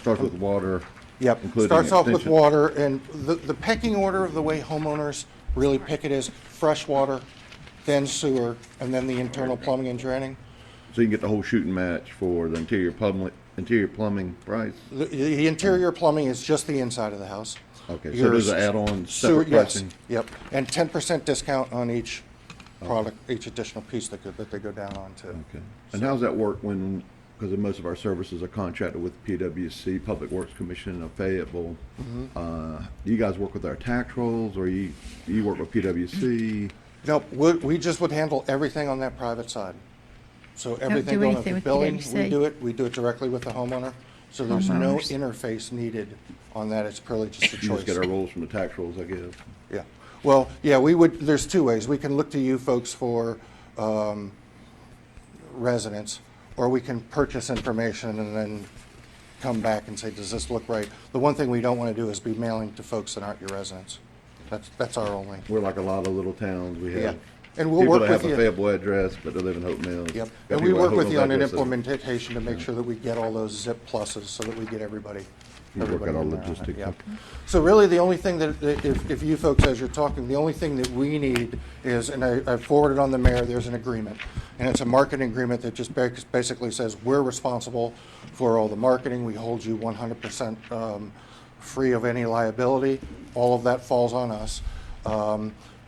Starts with water. yep, including starts off with extension. water, and the pecking order of the way homeowners really pick it is fresh water, then sewer, and then the internal plumbing and draining. So you can get the whole shooting match for the interior plumbing price? The interior plumbing is just the inside of the house. Okay, so Your there's an add-on sewer- separate yes, pricing? Yep, and 10% discount on each product, each additional piece that they go down on to. Okay. And how's that work when, because most of our services are contracted with PWC, Public Works Commission of Fayetteville. Do you guys work with our tax rolls, or you work with PWC? Nope, we just would handle everything on that private side. So everything do going anything with the with billing, PWC. we do it directly with the homeowner. So there's no Homeowners. interface needed on that, it's purely just a You just get our choice. rolls from the tax rolls, I guess. Yeah, well, yeah, there's two ways. We can look to you folks for residents, or we can purchase information and then come back and say, does this look right? The one thing we don't want to do is be mailing to folks that aren't your residents. That's our only. We're like a lot of little towns. We Yeah. have And we'll people work that with have a you. Fayetteville address, but they live in Hope Mills. Yep, Got and we people at work Hope with you Mills on an addresses. implementation to make sure that we get all those zip pluses so that we get everybody. You work everybody out all in there on it, logistics. yep. So really, the only thing that, if you folks, as you're talking, the only thing that we need is, and I forwarded on the mayor, there's an agreement. And it's a marketing agreement that just basically says, we're responsible for all the marketing, we hold you 100% free of any liability. All of that falls on us.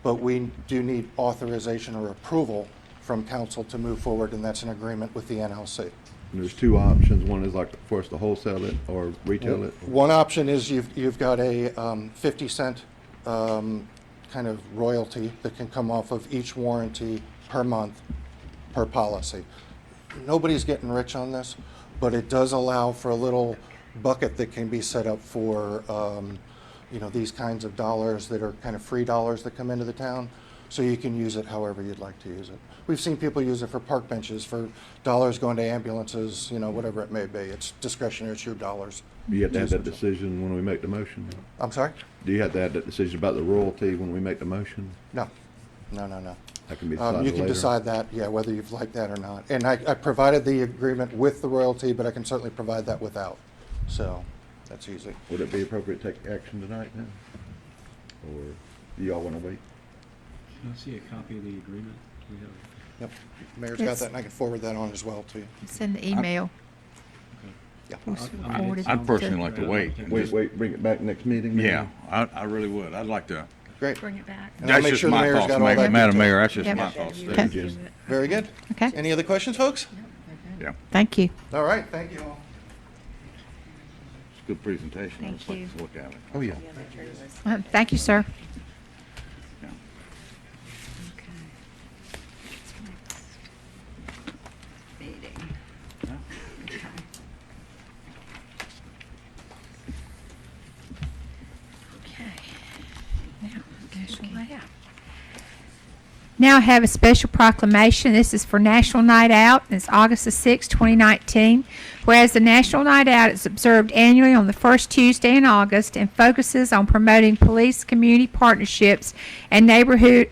But we do need authorization or approval from council to move forward, and that's an agreement with the NLC. And there's two options. One is like for us to wholesale it or retail it. One option is you've got a 50-cent kind of royalty that can come off of each warranty per month, per policy. Nobody's getting rich on this, but it does allow for a little bucket that can be set up for, these kinds of dollars that are kind of free dollars that come into the town. so you can use it however you'd like to use it. We've seen people use it for park benches, for dollars going to ambulances, you know, whatever it may be. It's discretionary, it's your dollars. You have to have that decision when we make the motion? I'm sorry? Do you have to have that decision about the royalty when we make the motion? No, no. That can be decided You can later? decide that, yeah, whether you've liked that or not. And I provided the agreement with the royalty, but I can certainly provide that without. So that's easy. Would it be appropriate to take action tonight then? Or do y'all want to wait? Can I see a copy of the agreement? We have. Yep, Mayor's got Yes. that, and I can forward that on as well to you. Send the email. Yeah. I'd personally like to wait. Wait, bring it back next meeting? maybe? Yeah, I really would. I'd like to. Great. Bring it back. And I'll That's make just sure the my mayor's thoughts, got all that Madam detail. Mayor, that's just Yep. my thoughts. Okay. Very good. Okay. Any other questions, folks? Yeah, Thank you. All right, thank you all. it's a good presentation. Thank Let's like you. to look at it. Oh, yeah. Thank you, sir. Yeah. Meeting. Now I have a special proclamation. This is for National Night Out. It's August the 6th, 2019. Whereas the National Night Out is observed annually on the first Tuesday in August and focuses on promoting police community partnerships and neighborhood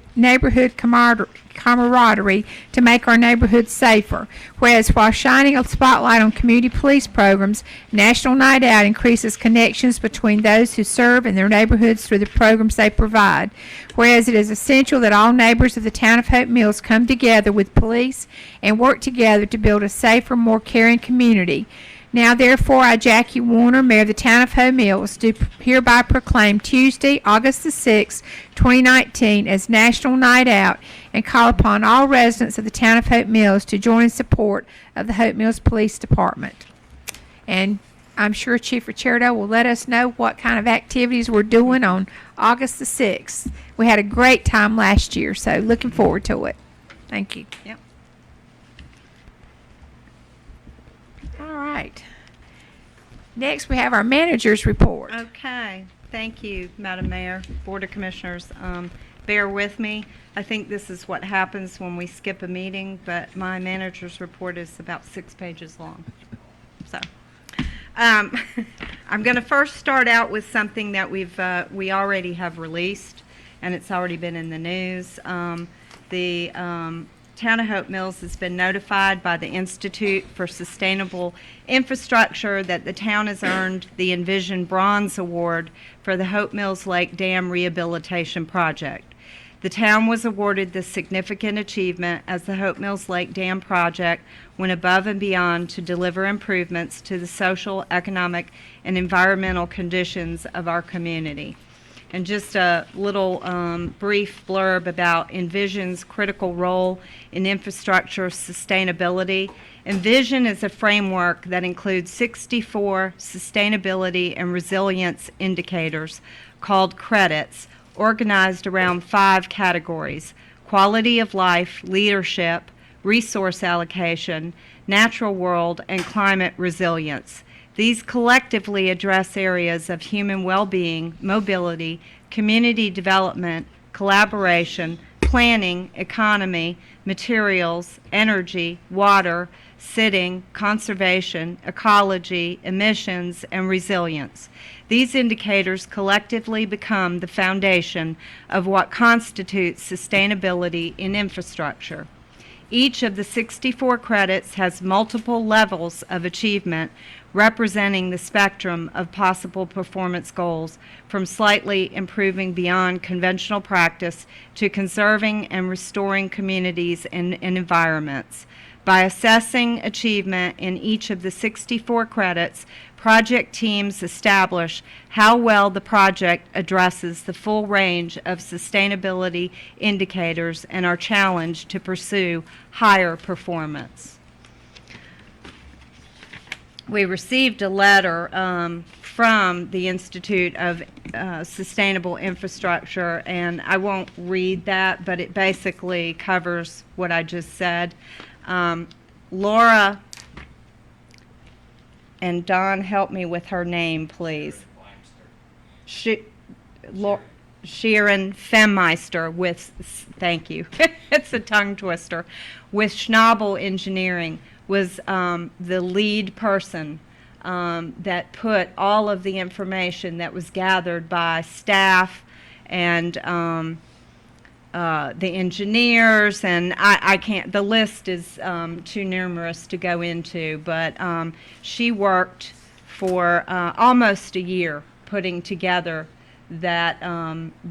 camaraderie to make our neighborhoods safer. Whereas while shining a spotlight on community police programs, National Night Out increases connections between those who serve in their neighborhoods through the programs they provide. Whereas it is essential that all neighbors of the town of Hope Mills come together with police and work together to build a safer, more caring community. Now, therefore, I, Jackie Warner, Mayor of the Town of Hope Mills, do hereby proclaim Tuesday, August the 6th, 2019 as National Night Out and call upon all residents of the Town of Hope Mills to join in support of the Hope Mills Police Department. And I'm sure Chief Ricciardo will let us know what kind of activities we're doing on August the 6th. We had a great time last year, so looking forward to it. Thank you. Yep. All right. Next, we have our manager's report. Okay, thank you, Madam Mayor, Board of Commissioners. Bear with me. I think this is what happens when we skip a meeting, but my manager's report is about 6 pages long. So, I'm going to first start out with something that we already have released, and it's already been in the news. The Town of Hope Mills has been notified by the Institute for Sustainable Infrastructure that the town has earned the Envision Bronze Award for the Hope Mills Lake Dam Rehabilitation Project. The town was awarded this significant achievement as the Hope Mills Lake Dam project went above and beyond to deliver improvements to the social, economic, and environmental conditions of our community. And just a little brief blurb about Envision's critical role in infrastructure sustainability. Envision is a framework that includes 64 sustainability and resilience indicators called credits, organized around 5 categories: quality of life, leadership, resource allocation, natural world, and climate resilience. These collectively address areas of human well-being, mobility, community development, collaboration, planning, economy, materials, energy, water, sitting, conservation, ecology, emissions, and resilience. These indicators collectively become the foundation of what constitutes sustainability in infrastructure. Each of the 64 credits has multiple levels of achievement representing the spectrum of possible performance goals, from slightly improving beyond conventional practice to conserving and restoring communities and environments. By assessing achievement in each of the 64 credits, project teams establish how well the project addresses the full range of sustainability indicators and are challenged to pursue higher performance. We received a letter from the Institute of Sustainable Infrastructure, and I won't read that, but it basically covers what I just said. Laura and Don, help me with her name, please. Sharon Femmeister with, thank you, it's a tongue twister, with Schnabel Engineering was the lead person that put all of the information that was gathered by staff and the engineers, and I can't, the list is too numerous to go into, but she worked for almost a year putting together that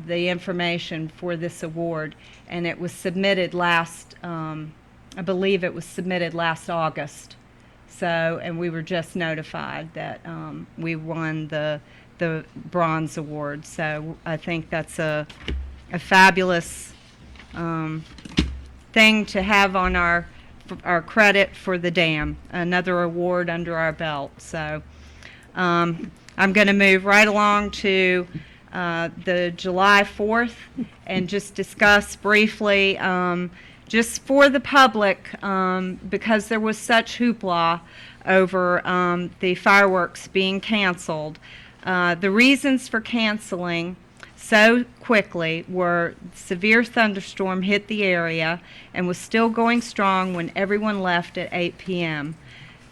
the information for this award, and it was submitted last, I believe it was submitted last August. So, and we were just notified that we won the bronze award. So I think that's a fabulous thing to have on our credit for the dam, another award under our belt. So I'm going to move right along to the July 4th and just discuss briefly, just for the public, because there was such hoopla over the fireworks being canceled. The reasons for canceling so quickly were severe thunderstorm hit the area and was still going strong when everyone left at 8 p.m.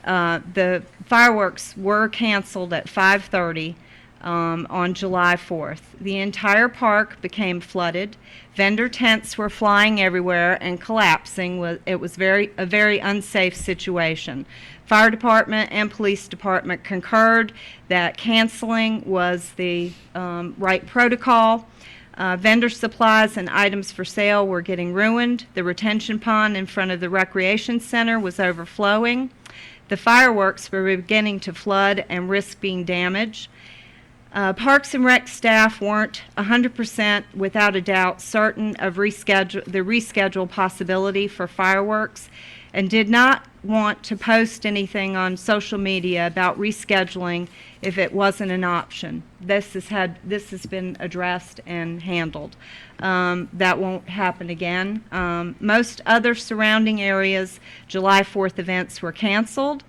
The fireworks were canceled at 5:30 on July 4th. The entire park became flooded. Vendor tents were flying everywhere and collapsing. It was a very unsafe situation. Fire department and police department concurred that canceling was the right protocol. Vendor supplies and items for sale were getting ruined. The retention pond in front of the recreation center was overflowing. The fireworks were beginning to flood and risk being damaged. Parks and Rec staff weren't 100% without a doubt certain of the reschedule possibility for fireworks and did not want to post anything on social media about rescheduling if it wasn't an option. This has been addressed and handled. That won't happen again. Most other surrounding areas, July 4th events were canceled.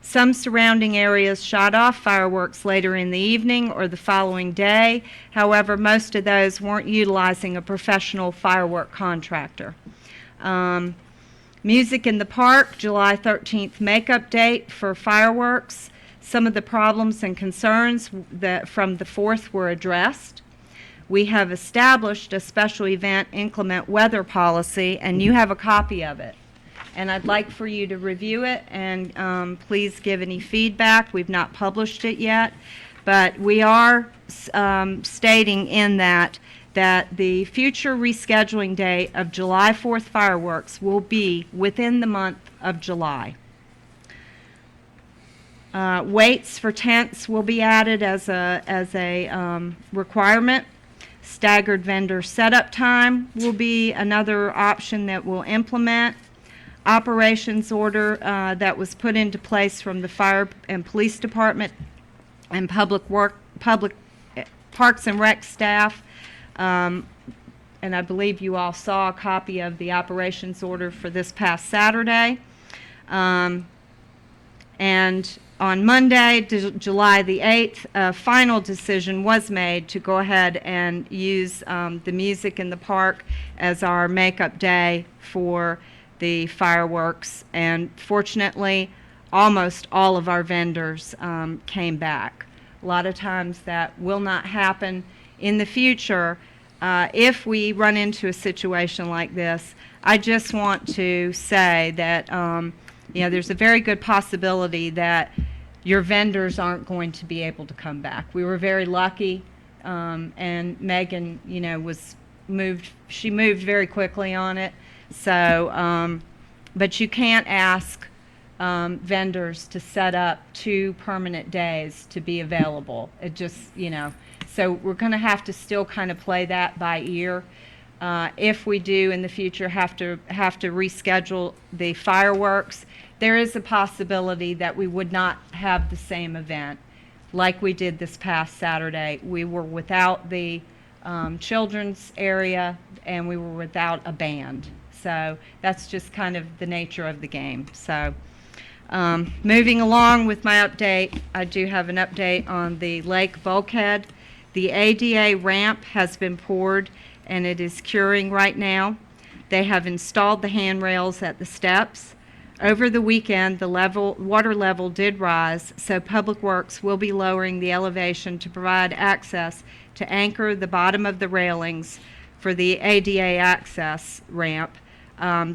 Some surrounding areas shot off fireworks later in the evening or the following day. However, most of those weren't utilizing a professional firework contractor. Music in the Park, July 13th makeup date for fireworks. Some of the problems and concerns from the 4th were addressed. We have established a special event inclement weather policy, and you have a copy of it. And I'd like for you to review it and please give any feedback. We've not published it yet, but we are stating in that the future rescheduling date of July 4th fireworks will be within the month of July. Weights for tents will be added as a requirement. Staggered vendor setup time will be another option that we'll implement. Operations order that was put into place from the fire and police department and public Parks and Rec staff. And I believe you all saw a copy of the operations order for this past Saturday. And on Monday, July the 8th, a final decision was made to go ahead and use the Music in the Park as our makeup day for the fireworks, and fortunately almost all of our vendors came back. A lot of times that will not happen in the future. If we run into a situation like this, I just want to say that there's a very good possibility that your vendors aren't going to be able to come back. We were very lucky, and Megan she moved very quickly on it. So, but you can't ask vendors to set up 2 permanent days to be available. It just, so we're going to have to still kind of play that by ear. If we do in the future have to reschedule the fireworks, there is a possibility that we would not have the same event like we did this past Saturday. We were without the children's area, and we were without a band. So that's just kind of the nature of the game. So moving along with my update, I do have an update on the lake bulkhead The ADA ramp has been poured and it is curing right now. They have installed the handrails at the steps. Over the weekend, the water level did rise, so Public Works will be lowering the elevation to provide access to anchor the bottom of the railings for the ADA access ramp.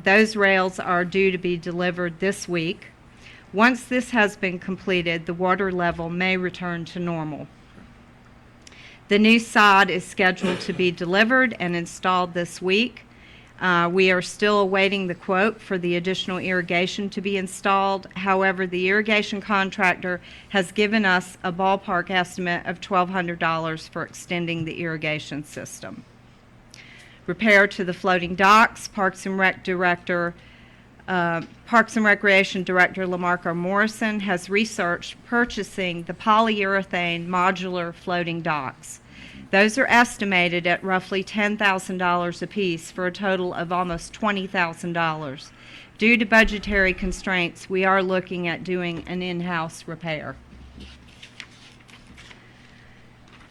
Those rails are due to be delivered this week. Once this has been completed, the water level may return to normal. The new sod is scheduled to be delivered and installed this week. We are still awaiting the quote for the additional irrigation to be installed. However, the irrigation contractor has given us a ballpark estimate of $1,200 for extending the irrigation system. Repair to the floating docks, Parks and Recreation Director Lamarco Morrison has researched purchasing the polyurethane modular floating docks. Those are estimated at roughly $10,000 apiece for a total of almost $20,000. Due to budgetary constraints, we are looking at doing an in-house repair.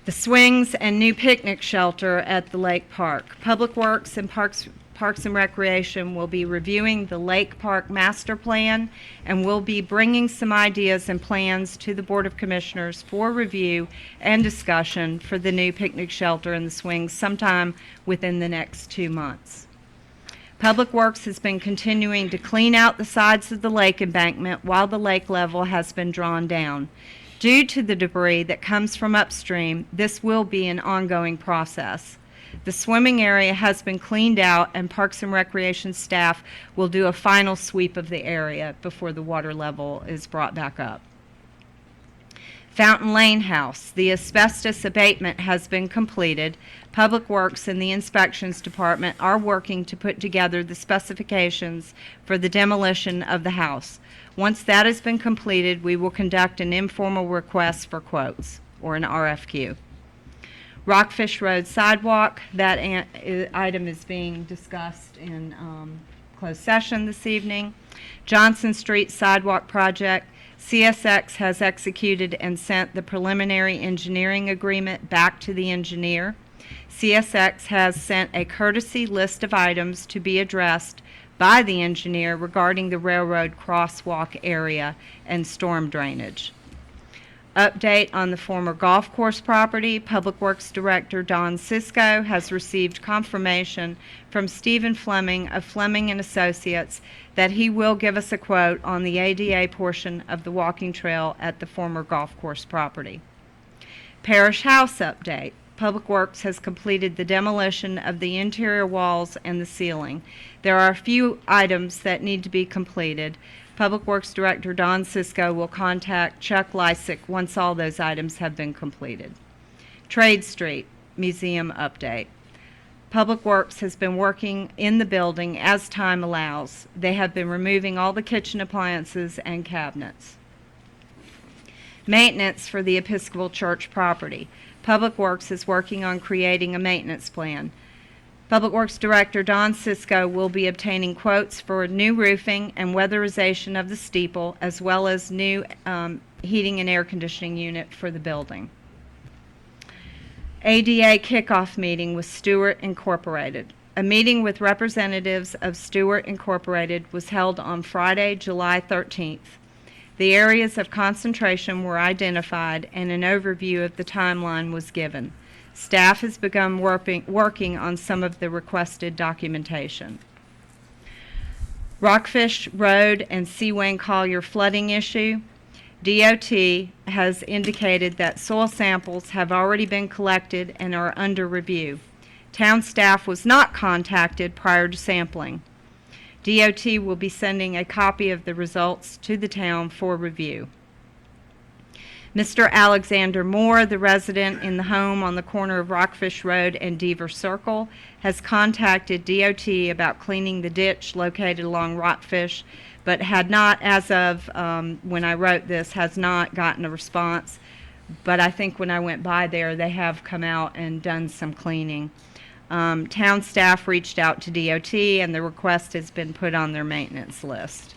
The swings and new picnic shelter at the Lake Park. Public Works and Parks and Recreation will be reviewing the Lake Park Master Plan and will be bringing some ideas and plans to the Board of Commissioners for review and discussion for the new picnic shelter and the swings sometime within the next 2 months. Public Works has been continuing to clean out the sides of the lake embankment while the lake level has been drawn down. Due to the debris that comes from upstream, this will be an ongoing process. The swimming area has been cleaned out and Parks and Recreation staff will do a final sweep of the area before the water level is brought back up. Fountain Lane House. The asbestos abatement has been completed. Public Works and the Inspections Department are working to put together the specifications for the demolition of the house. Once that has been completed, we will conduct an informal request for quotes, or an RFQ. Rockfish Road sidewalk, that item is being discussed in closed session this evening. Johnson Street sidewalk project, CSX has executed and sent the preliminary engineering agreement back to the engineer. CSX has sent a courtesy list of items to be addressed by the engineer regarding the railroad crosswalk area and storm drainage. Update on the former golf course property. Public Works Director Don Cisco has received confirmation from Stephen Fleming of Fleming and Associates that he will give us a quote on the ADA portion of the walking trail at the former golf course property. Parish House update. Public Works has completed the demolition of the interior walls and the ceiling. There are a few items that need to be completed. Public Works Director Don Cisco will contact Chuck Lysick once all those items have been completed. Trade Street Museum update. Public Works has been working in the building as time allows. They have been removing all the kitchen appliances and cabinets. Maintenance for the Episcopal Church property. Public Works is working on creating a maintenance plan. Public Works Director Don Cisco will be obtaining quotes for new roofing and weatherization of the steeple, as well as new heating and air conditioning unit for the building. ADA kickoff meeting with Stewart Incorporated. A meeting with representatives of Stewart Incorporated was held on Friday, July 13th. The areas of concentration were identified and an overview of the timeline was given. Staff has begun working on some of the requested documentation. Rockfish Road and C. Wayne Collier flooding issue. DOT has indicated that soil samples have already been collected and are under review. Town staff was not contacted prior to sampling. DOT will be sending a copy of the results to the town for review. Mr. Alexander Moore, the resident in the home on the corner of Rockfish Road and Deaver Circle, has contacted DOT about cleaning the ditch located along Rockfish, but had not, as of when I wrote this, has not gotten a response. But I think when I went by there, they have come out and done some cleaning. Town staff reached out to DOT, and the request has been put on their maintenance list.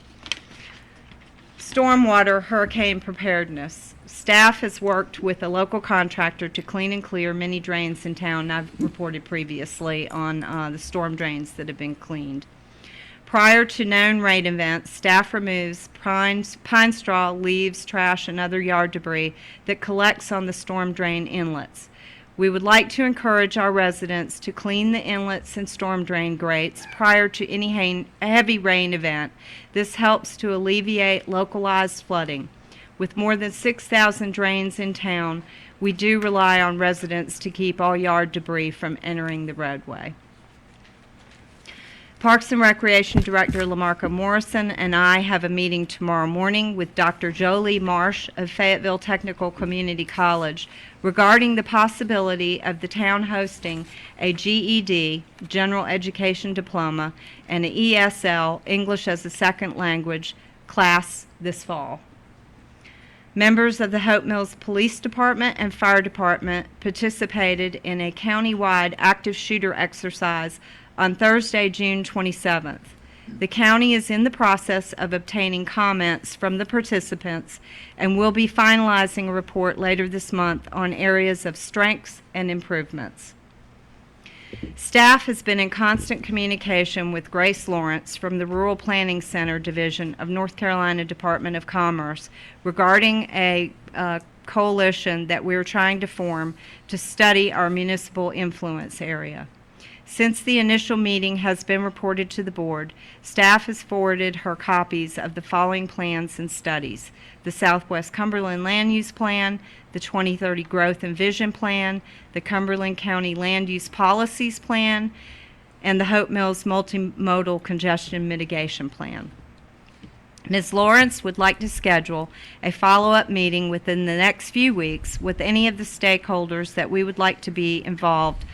Stormwater hurricane preparedness. staff has worked with a local contractor to clean and clear many drains in town. I've reported previously on the storm drains that have been cleaned. Prior to known rain events, staff removes pine straw, leaves, trash, and other yard debris that collects on the storm drain inlets. We would like to encourage our residents to clean the inlets and storm drain grates prior to any heavy rain event. This helps to alleviate localized flooding. With more than 6,000 drains in town, we do rely on residents to keep all yard debris from entering the roadway. Parks and Recreation Director Lamarca Morrison and I have a meeting tomorrow morning with Dr. Jolie Marsh of Fayetteville Technical Community College regarding the possibility of the town hosting a GED, General Education Diploma, and an ESL, English as a Second Language, class this fall. Members of the Hope Mills Police Department and Fire Department participated in a countywide active shooter exercise on Thursday, June 27th. The county is in the process of obtaining comments from the participants and will be finalizing a report later this month on areas of strengths and improvements. Staff has been in constant communication with Grace Lawrence from the Rural Planning Center Division of North Carolina Department of Commerce regarding a coalition that we're trying to form to study our municipal influence area. Since the initial meeting has been reported to the board, staff has forwarded her copies of the following plans and studies: the Southwest Cumberland Land Use Plan, the 2030 Growth and Vision Plan, the Cumberland County Land Use Policies Plan, and the Hope Mills Multimodal Congestion Mitigation Plan. Ms. Lawrence would like to schedule a follow-up meeting within the next few weeks with any of the stakeholders that we would like to be involved.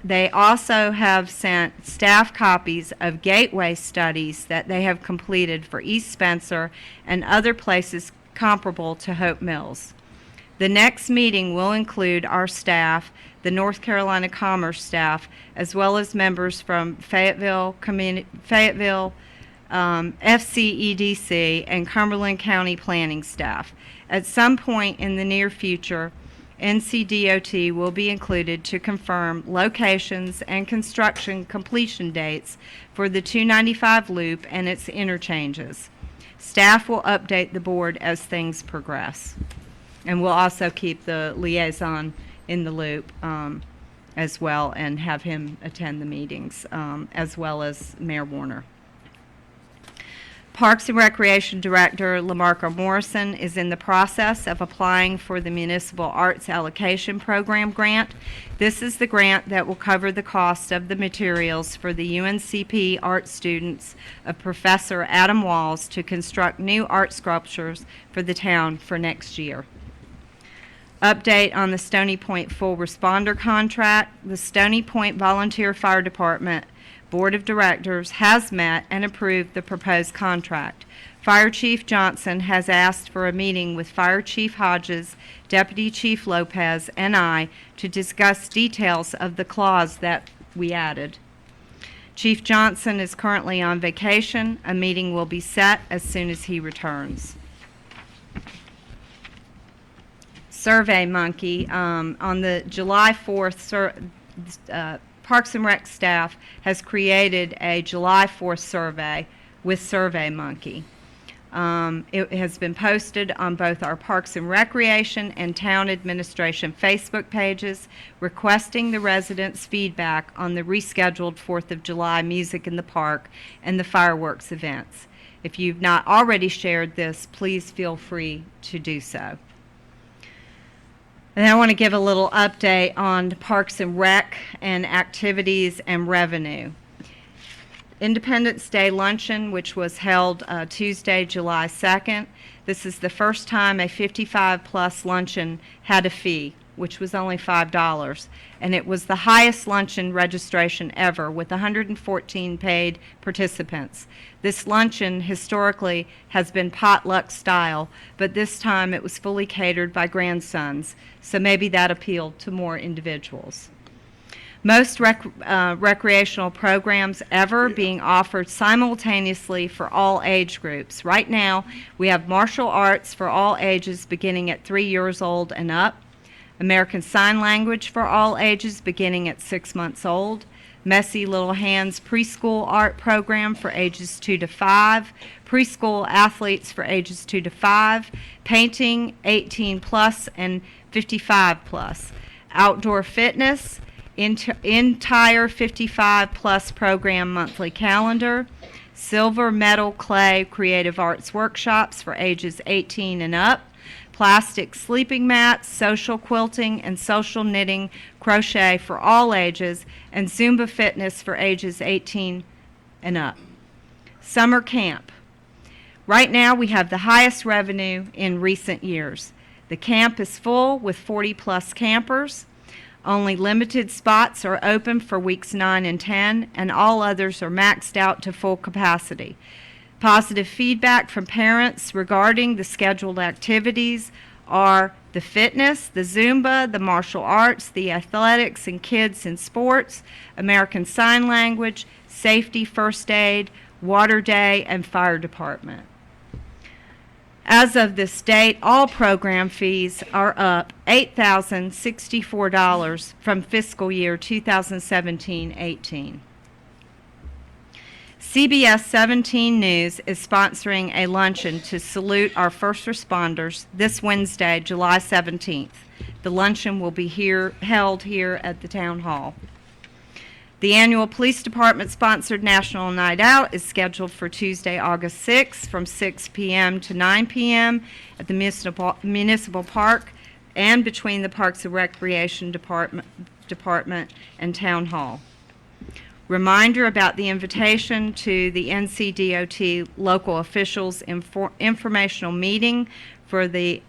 They also have sent staff copies of gateway studies that they have completed for East Spencer and other places comparable to Hope Mills. The next meeting will include our staff, the North Carolina Commerce staff, as well as members from Fayetteville, FCEDC, and Cumberland County Planning staff. At some point in the near future, NCDOT will be included to confirm locations and construction completion dates for the 295 loop and its interchanges. Staff will update the board as things progress. And we'll also keep the liaison in the loop as well and have him attend the meetings, as well as Mayor Warner. Parks and Recreation Director Lamarca Morrison is in the process of applying for the Municipal Arts Allocation Program grant. This is the grant that will cover the cost of the materials for the UNCP art students of Professor Adam Walls to construct new art sculptures for the town for next year. Update on the Stony Point full responder contract. The Stony Point Volunteer Fire Department Board of Directors has met and approved the proposed contract. Fire Chief Johnson has asked for a meeting with Fire Chief Hodges, Deputy Chief Lopez, and I to discuss details of the clause that we added. Chief Johnson is currently on vacation. A meeting will be set as soon as he returns. Survey Monkey, on the July 4th, Parks and Rec staff has created a July 4th survey with Survey Monkey. It has been posted on both our Parks and Recreation and Town Administration Facebook pages, requesting the residents' feedback on the rescheduled 4th of July music in the park and the fireworks events. If you've not already shared this, please feel free to do so. And I want to give a little update on Parks and Rec and activities and revenue. Independence Day Luncheon, which was held Tuesday, July 2nd. This is the first time a 55-plus luncheon had a fee, which was only $5. And it was the highest luncheon registration ever, with 114 paid participants. This luncheon historically has been potluck style, but this time it was fully catered by grandsons, so maybe that appealed to more individuals. Most recreational programs ever being offered simultaneously for all age groups. Right now, we have martial arts for all ages beginning at 3 years old and up, American Sign Language for all ages beginning at 6 months old, Messy Little Hands preschool art program for ages 2 to 5, preschool athletes for ages 2 to 5, painting 18 plus and 55 plus, outdoor fitness, entire 55 plus program monthly calendar, silver, metal, clay, creative arts workshops for ages 18 and up, plastic sleeping mats, social quilting and social knitting, crochet for all ages, and Zumba fitness for ages 18 and up. Summer camp. Right now we have the highest revenue in recent years. The camp is full with 40 plus campers. Only limited spots are open for weeks 9 and 10, and all others are maxed out to full capacity. Positive feedback from parents regarding the scheduled activities are the fitness, the Zumba, the martial arts, the athletics and kids and sports, American Sign Language, safety, first aid, water day, and fire department. As of this date, all program fees are up $8,064 from fiscal year 2017-18. CBS 17 News is sponsoring a luncheon to salute our first responders this Wednesday, July 17th. The luncheon will be held here at the Town Hall. The annual Police Department-sponsored National Night Out is scheduled for Tuesday, August 6th from 6 p.m. to 9 p.m. at the Municipal Park and between the Parks and Recreation Department and Town Hall. Reminder about the invitation to the NCDOT local officials informational meeting for the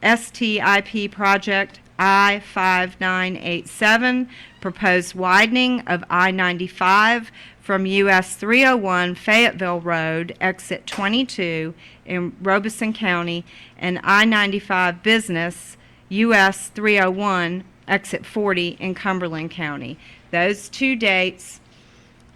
STIP project I-5987, proposed widening of I-95 from US 301 Fayetteville Road, exit 22 in Robeson County, and I-95 Business, US 301, exit 40 in Cumberland County. Those two dates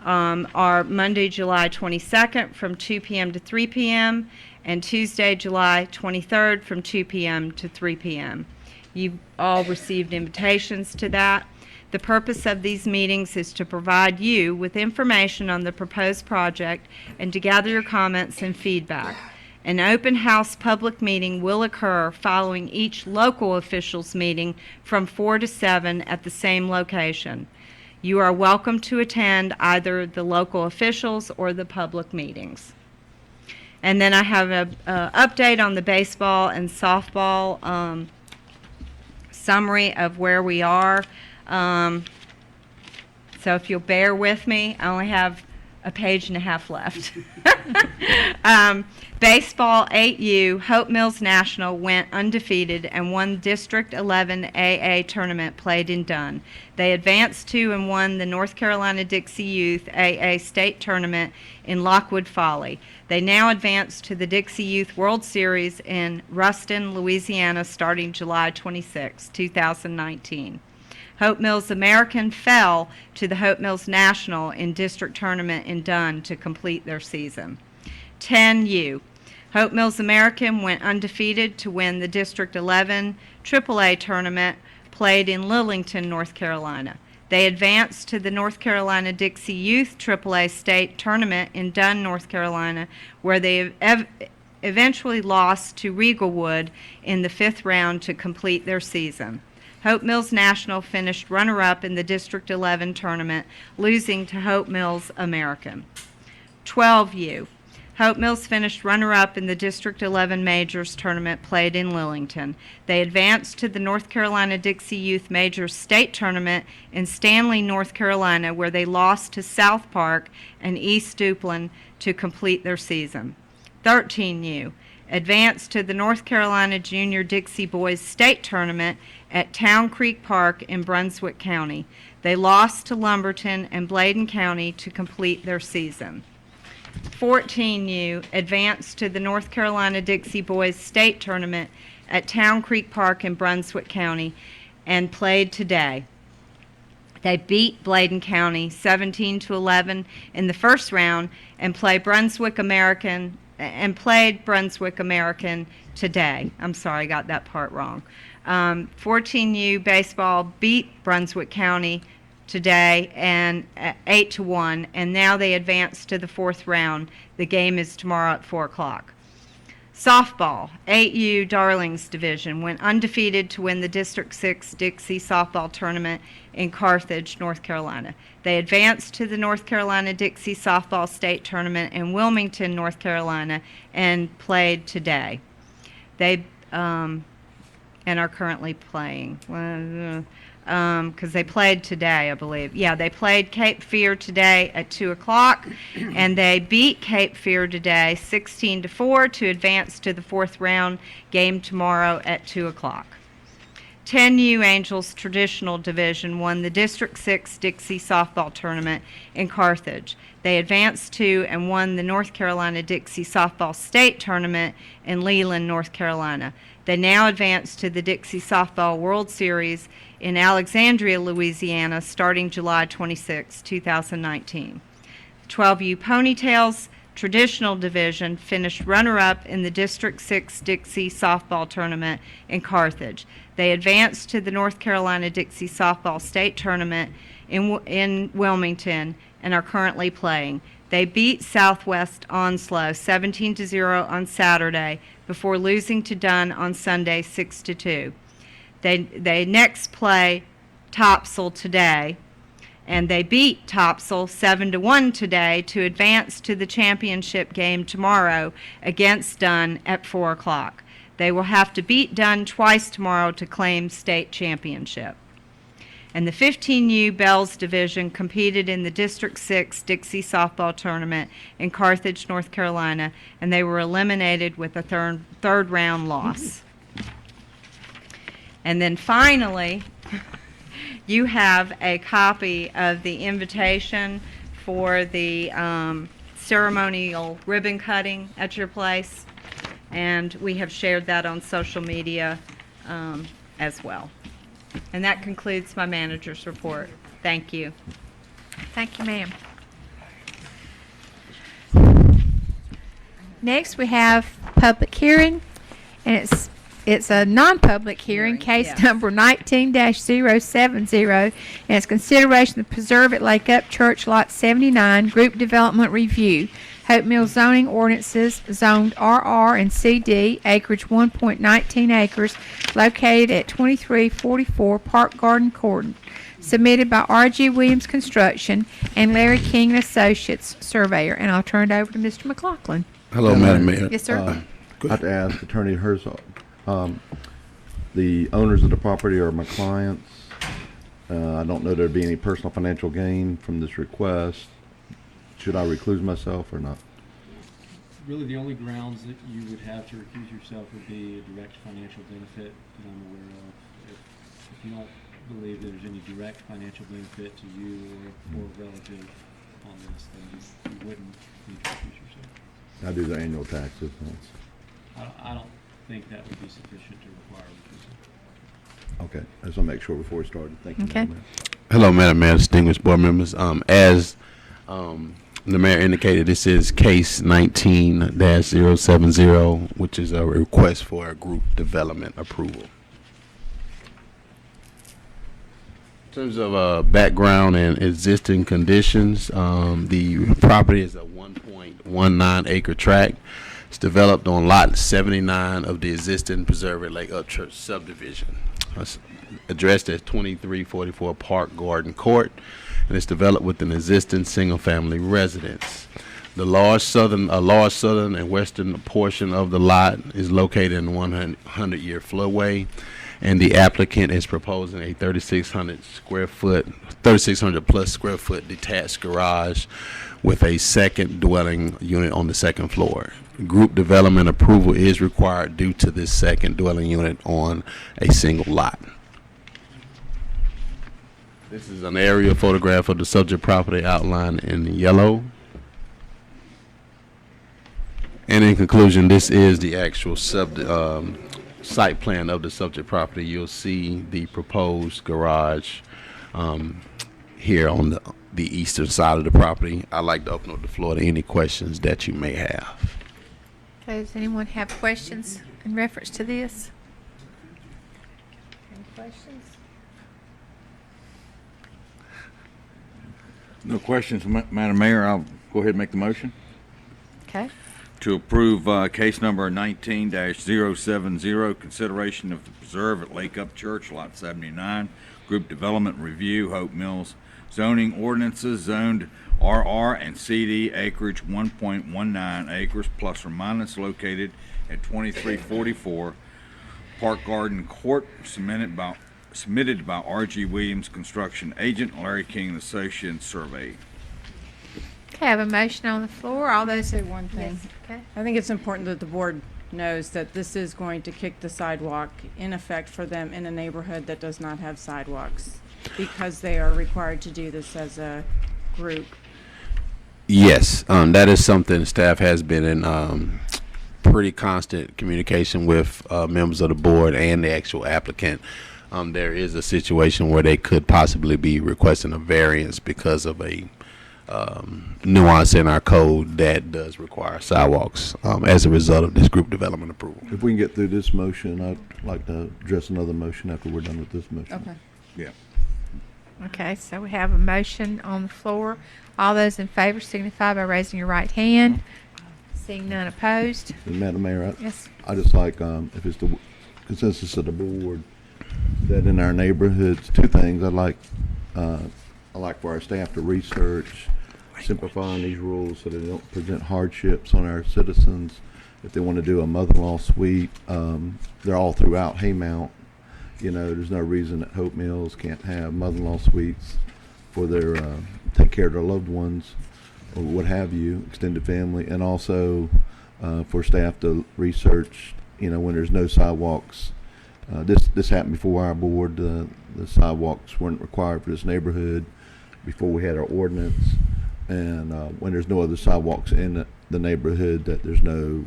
are Monday, July 22nd from 2 p.m. to 3 p.m. and Tuesday, July 23rd from 2 p.m. to 3 p.m. You've all received invitations to that. The purpose of these meetings is to provide you with information on the proposed project and to gather your comments and feedback. An open house public meeting will occur following each local officials meeting from 4 to 7 at the same location. You are welcome to attend either the local officials or the public meetings. And then I have an update on the baseball and softball summary of where we are. So if you'll bear with me, I only have a page and a half left. Baseball 8U, Hope Mills National went undefeated and won District 11 AA tournament played in Dunn. They advanced to and won the North Carolina Dixie Youth AA state tournament in Lockwood Folly. They now advance to the Dixie Youth World Series in Ruston, Louisiana, starting July 26, 2019. Hope Mills American fell to the Hope Mills National in district tournament in Dunn to complete their season. 10U. Hope Mills American went undefeated to win the District 11 AAA tournament played in Lillington, North Carolina. They advanced to the North Carolina Dixie Youth AAA state tournament in Dunn, North Carolina, where they eventually lost to Regalwood in the 5th round to complete their season. Hope Mills National finished runner-up in the District 11 tournament, losing to Hope Mills American. 12U. Hope Mills finished runner-up in the District 11 Majors tournament played in Lillington. They advanced to the North Carolina Dixie Youth Majors state tournament in Stanley, North Carolina, where they lost to South Park and East Duplin to complete their season. 13U. Advanced to the North Carolina Junior Dixie Boys state tournament at Town Creek Park in Brunswick County. They lost to Lumberton and Bladen County to complete their season. 14U advanced to the North Carolina Dixie Boys state tournament at Town Creek Park in Brunswick County and played today. They beat Bladen County 17-11 in the first round and played Brunswick American today. I'm sorry, I got that part wrong. 14U baseball beat Brunswick County today and 8-1, and now they advance to the fourth round. The game is tomorrow at 4 o'clock. Softball, 8U Darlings Division went undefeated to win the District 6 Dixie softball tournament in Carthage, North Carolina. They advanced to the North Carolina Dixie softball state tournament in Wilmington, North Carolina, and played today. They and are currently playing. Because they played today, I believe. Yeah, they played Cape Fear today at 2 o'clock, and they beat Cape Fear today 16-4 to advance to the fourth round game tomorrow at 2 o'clock. 10U Angels Traditional Division won the District 6 Dixie softball tournament in Carthage. They advanced to and won the North Carolina Dixie softball state tournament in Leland, North Carolina. They now advance to the Dixie Softball World Series in Alexandria, Louisiana, starting July 26, 2019. 12U Ponytails Traditional Division finished runner-up in the District 6 Dixie softball tournament in Carthage. They advanced to the North Carolina Dixie softball state tournament in Wilmington and are currently playing. They beat Southwest Onslow 17-0 on Saturday before losing to Dunn on Sunday 6-2. They next play Topsail today, and they beat Topsail 7-1 today to advance to the championship game tomorrow against Dunn at 4 o'clock. They will have to beat Dunn twice tomorrow to claim state championship. And the 15U Bells Division competed in the District 6 Dixie softball tournament in Carthage, North Carolina, and they were eliminated with a third round loss. And then finally, you have a copy of the invitation for the ceremonial ribbon cutting at your place, and we have shared that on social media as well. And that concludes my manager's report. Thank you. Thank you, ma'am. Next, we have public hearing, and it's a non-public hearing, case yes. number 19-070, and it's consideration to preserve at Lake Up Church Lot 79, Group Development Review. Hope Mills zoning ordinances zoned RR and CD, acreage 1.19 acres, located at 2344 Park Garden Court, submitted by R.G. Williams Construction and Larry King and Associates Surveyor. And I'll turn it over to Mr. McLaughlin. Hello, Madam Mayor. Yes, sir. I have to ask Attorney Herzog. The owners of the property are my clients. I don't know there'd be any personal financial gain from this request. Should I recluse myself or not? Really, the only grounds that you would have to recuse yourself would be a direct financial benefit that I'm aware of. If you don't believe there's any direct financial benefit to you or a relative on this, then you wouldn't need to recuse yourself. I do the annual taxes. I don't think that would be sufficient to require recusal. Okay, I just want to make sure before we started. Thank you, Okay. Madam Mayor. Hello, Madam Mayor, distinguished board members. As the mayor indicated, this is case 19-070, which is a request for a group development approval. In terms of background and existing conditions, the property is a 1.19 acre tract. It's developed on lot 79 of the existing Preserve at Lake Up Church subdivision. It's addressed as 2344 Park Garden Court, and it's developed with an existing single-family residence. The large southern and western portion of the lot is located in 100-year flowway, and the applicant is proposing a 3,600 plus square foot detached garage with a second dwelling unit on the second floor. Group development approval is required due to this second dwelling unit on a single lot. This is an aerial photograph of the subject property outlined in yellow. And in conclusion, this is the actual site plan of the subject property. You'll see the proposed garage here on the eastern side of the property. I'd like to open up the floor to any questions that you may have. Okay, does anyone have questions in reference to this? Any questions? No questions, Madam Mayor. I'll go ahead and make the motion Okay. to approve case number 19-070, consideration of the preserve at Lake Up Church, Lot 79, Group Development Review, Hope Mills, zoning ordinances zoned RR and CD acreage 1.19 acres plus or minus located at 2344 Park Garden Court, submitted by R.G. Williams Construction Agent, Larry King and Associates Survey. Okay, I have a motion on the floor. All those Say one thing. Yes, okay. I think it's important that the board knows that this is going to kick the sidewalk in effect for them in a neighborhood that does not have sidewalks, because they are required to do this as a group. Yes, that is something staff has been in pretty constant communication with members of the board and the actual applicant. There is a situation where they could possibly be requesting a variance because of a nuance in our code that does require sidewalks as a result of this group development approval. If we can get through this motion, I'd like to address another motion after we're done with this motion. Okay. Yeah. Okay, so we have a motion on the floor. All those in favor signify by raising your right hand. Seeing none opposed. And Madam Mayor, Yes. I just like, if it's the consensus of the board, that in our neighborhoods, two things I like for our staff to research, simplifying these rules so that they don't present hardships on our citizens. If they want to do a mother-in-law suite, they're all throughout Haymount. You know, there's no reason that Hope Mills can't have mother-in-law suites for their, take care of their loved ones or what have you, extended family, and also for staff to research, you know, when there's no sidewalks. This happened before our board. The sidewalks weren't required for this neighborhood before we had our ordinance, and when there's no other sidewalks in the neighborhood, that there's no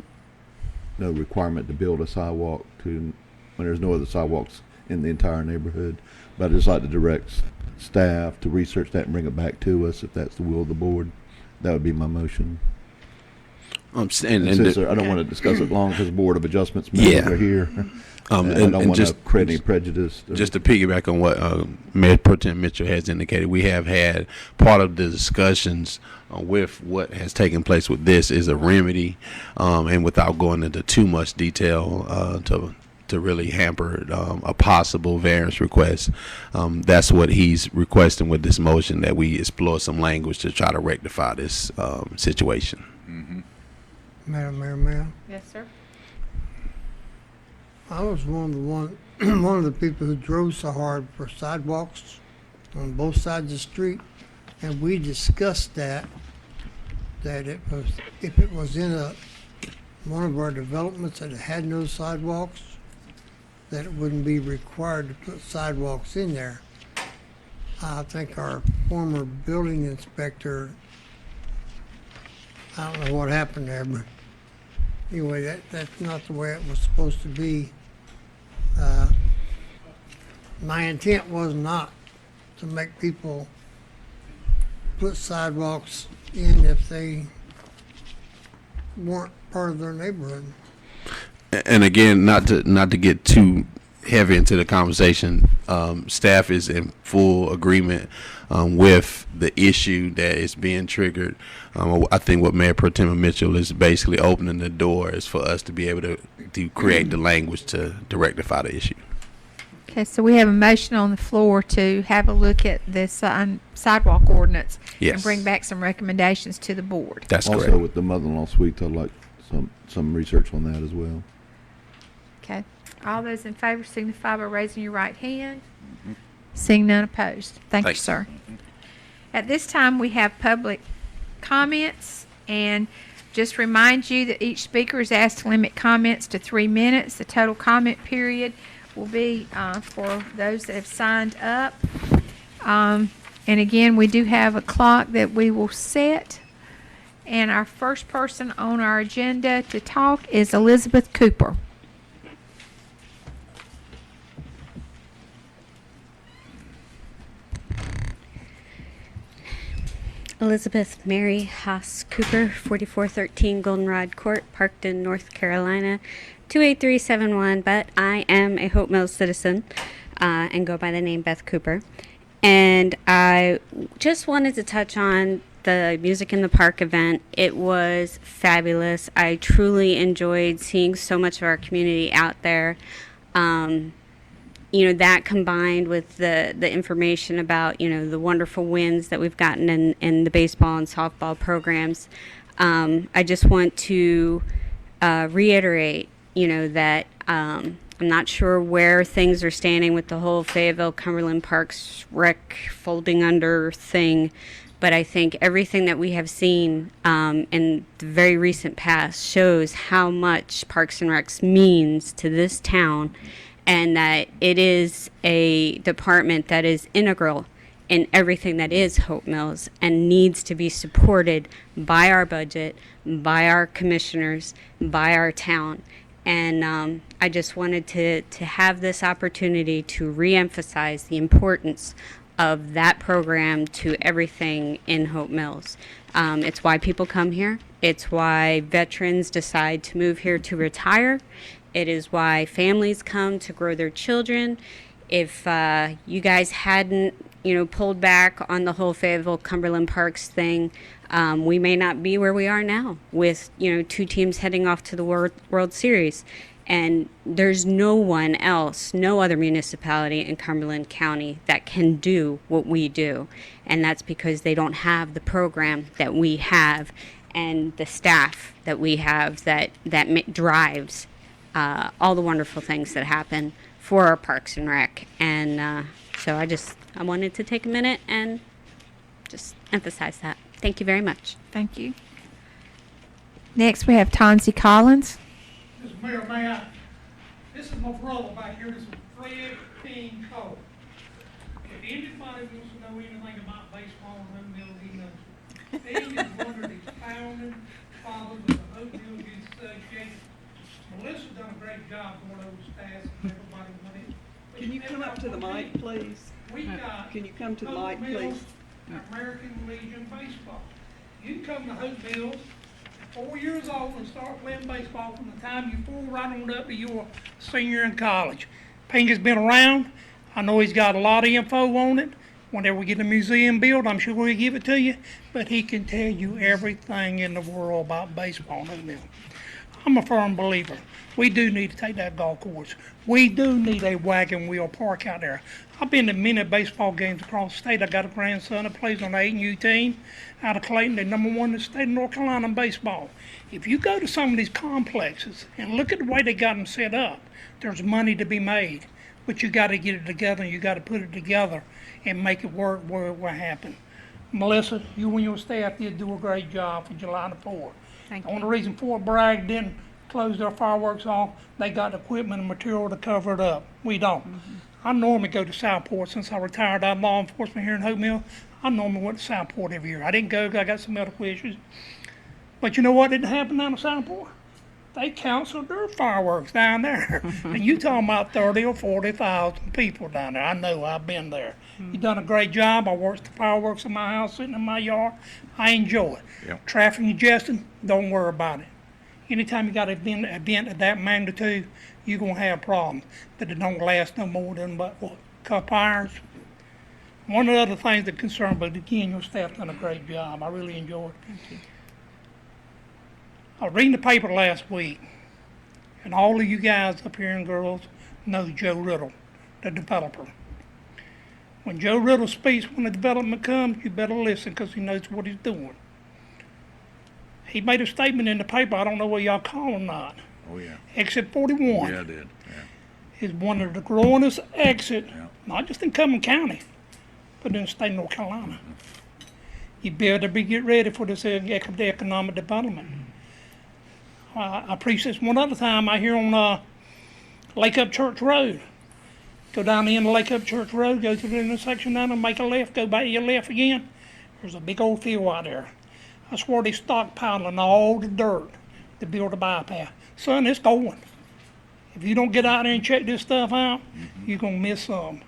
requirement to build a sidewalk when there's no other sidewalks in the entire neighborhood. But I'd just like to direct staff to research that and bring it back to us if that's the will of the board. That would be my motion. And since I don't want to discuss it long because the Board of Adjustments members are here. I don't want to create any prejudice. Just to piggyback on what Mayor Pro Tem Mitchell has indicated, we have had part of the discussions with what has taken place with this is a remedy, and without going into too much detail to really hamper a possible variance request, that's what he's requesting with this motion, that we explore some language to try to rectify this situation. Mm-hmm. Madam Mayor. Yes, sir. I was one of the people who drove so hard for sidewalks on both sides of the street, and we discussed that if it was in one of our developments that had no sidewalks, that it wouldn't be required to put sidewalks in there. I think our former building inspector, I don't know what happened there, but anyway, that's not the way it was supposed to be. My intent was not to make people put sidewalks in if they weren't part of their neighborhood. And again, not to get too heavy into the conversation, staff is in full agreement with the issue that is being triggered. I think what Mayor Pro Tem Mitchell is basically opening the door is for us to be able to create the language to rectify the issue. Okay, so we have a motion on the floor to have a look at this sidewalk ordinance Yes. and bring back some recommendations to the board. That's also, correct. with the mother-in-law suite, I'd like some research on that as well. Okay. All those in favor signify by raising your right hand. Seeing none opposed. Thank you, Thanks. sir. At this time, we have public comments, and just remind you that each speaker is asked to limit comments to 3 minutes. The total comment period will be for those that have signed up. And again, we do have a clock that we will set. And our first person on our agenda to talk is Elizabeth Cooper. Elizabeth Mary Haas Cooper, 4413 Goldenrod Court, Parkton, North Carolina, 28371, but I am a Hope Mills citizen and go by the name Beth Cooper. And I just wanted to touch on the Music in the Park event. It was fabulous. I truly enjoyed seeing so much of our community out there. That combined with the information about, the wonderful wins that we've gotten in the baseball and softball programs. I just want to reiterate, that I'm not sure where things are standing with the whole Fayetteville Cumberland Parks Rec folding under thing. But I think everything that we have seen in the very recent past shows how much Parks and Recs means to this town, and that it is a department that is integral in everything that is Hope Mills and needs to be supported by our budget, by our commissioners, by our town. And I just wanted to have this opportunity to reemphasize the importance of that program to everything in Hope Mills. It's why people come here. It's why veterans decide to move here to retire. It is why families come to grow their children. If you guys hadn't, pulled back on the whole Fayetteville Cumberland Parks thing, we may not be where we are now with, 2 teams heading off to the World Series. And there's no one else, no other municipality in Cumberland County that can do what we do. And that's because they don't have the program that we have and the staff that we have that drives all the wonderful things that happen for our Parks and Rec. And so I wanted to take a minute and just emphasize that. Thank you very much. Thank you. Next, we have Tonzi Collins. Mr. Mayor, may I? This is my brother back here. This is Fred King Cole. If anybody wants to know anything about baseball and Hope Mills, he knows it. He is one of the founding fathers of the Hope Mills Youth Association. Melissa's done a great job going over the stats and everybody went in. Can you come up to the mic, please? We got Can you come to the Hope mic, Mills please? American Legion Baseball. You can come to Hope Mills at 4 years old and start playing baseball from the time you're 4 right on up to your senior in college. Pink has been around. I know he's got a lot of info on it. Whenever we get the museum built, I'm sure he'll give it to you. But he can tell you everything in the world about baseball and Hope Mills. I'm a firm believer. We do need to take that golf course. We do need a wagon wheel park out there. I've been to many baseball games across the state. I got a grandson that plays on the 8U team out of Clayton. They're number 1 in the state of North Carolina in baseball. If you go to some of these complexes and look at the way they got them set up, there's money to be made. But you got to get it together, and you got to put it together and make it work where it will happen. Melissa, you and your staff did do a great job for July the 4th. Thank The only reason Fort Bragg didn't close their fireworks off, they got equipment and material to cover it up. We don't. I normally go to Southport since I retired out of law enforcement here in Hope Mills. I normally went to Southport every year. I didn't go because I got some medical issues. But you know what didn't happen down in Southport? They canceled their fireworks down there. And you talking about 30 or 40,000 people down there. I know, I've been there. You done a great job. I watched the fireworks in my house, sitting in my yard. I enjoy it. Yep. Traffic congestion, don't worry about it. Anytime you got an event of that magnitude, you're going to have problems. But it don't last no more than about, what, a couple hours. One of the other things that concern, but again, your staff done a great job. I really enjoyed it. Thank you. I was reading the paper last week, and all of you guys up here and girls know Joe Riddle, the developer. When Joe Riddle speaks when the development comes, you better listen because he knows what he's doing. He made a statement in the paper, I don't know whether y'all call or not. Oh, yeah. Exit 41 Yeah, I did. is one of the growingest exits, not just in Cumberland County, but in the state of North Carolina. You better get ready for this economic development. I preached this one other time. I hear on Lake Up Church Road. Go down the end of Lake Up Church Road, go through the intersection down and make a left, go back your left again. There's a big old field out there. I swear they stockpiling all the dirt to build a bypass. Son, it's going. If you don't get out there and check this stuff out, you're going to miss some.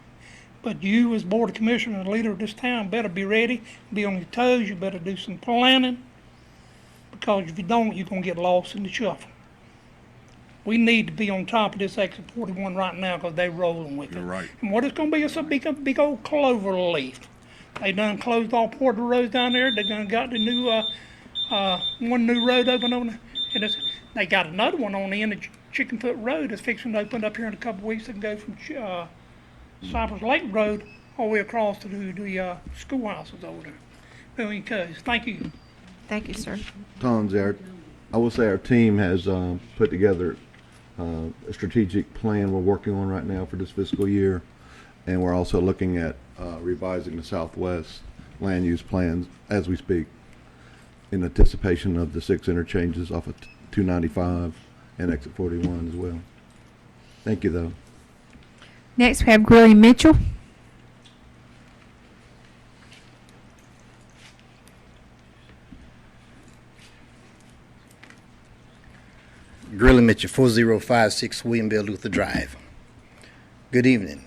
But you, as Board of Commissioners and leader of this town, better be ready, be on your toes, you better do some planning, because if you don't, you're gonna get lost in the shuffle. We need to be on top of this exit 41 right now, because they're rolling with it. You're right. And what it's gonna be is a big old clover leaf. They done closed all Porter roads down there, they done got the new, one new road open on, and they got another one on the end of Chickenfoot Road that's fixing to open up here in a couple of weeks and go from, Cypress Lake Road all the way across to the schoolhouses over there. Billion Co's. Thank you. Thank you, sir. Tons there. I will say our team has put together a strategic plan we're working on right now for this fiscal year, and we're also looking at revising the Southwest land use plans as we speak, in anticipation of the 6 interchanges off of 295 and exit 41 as well. Thank you, though. Next, we have Grilly Mitchell. Grilly Mitchell, 4056 William Bell Luther Drive. Good evening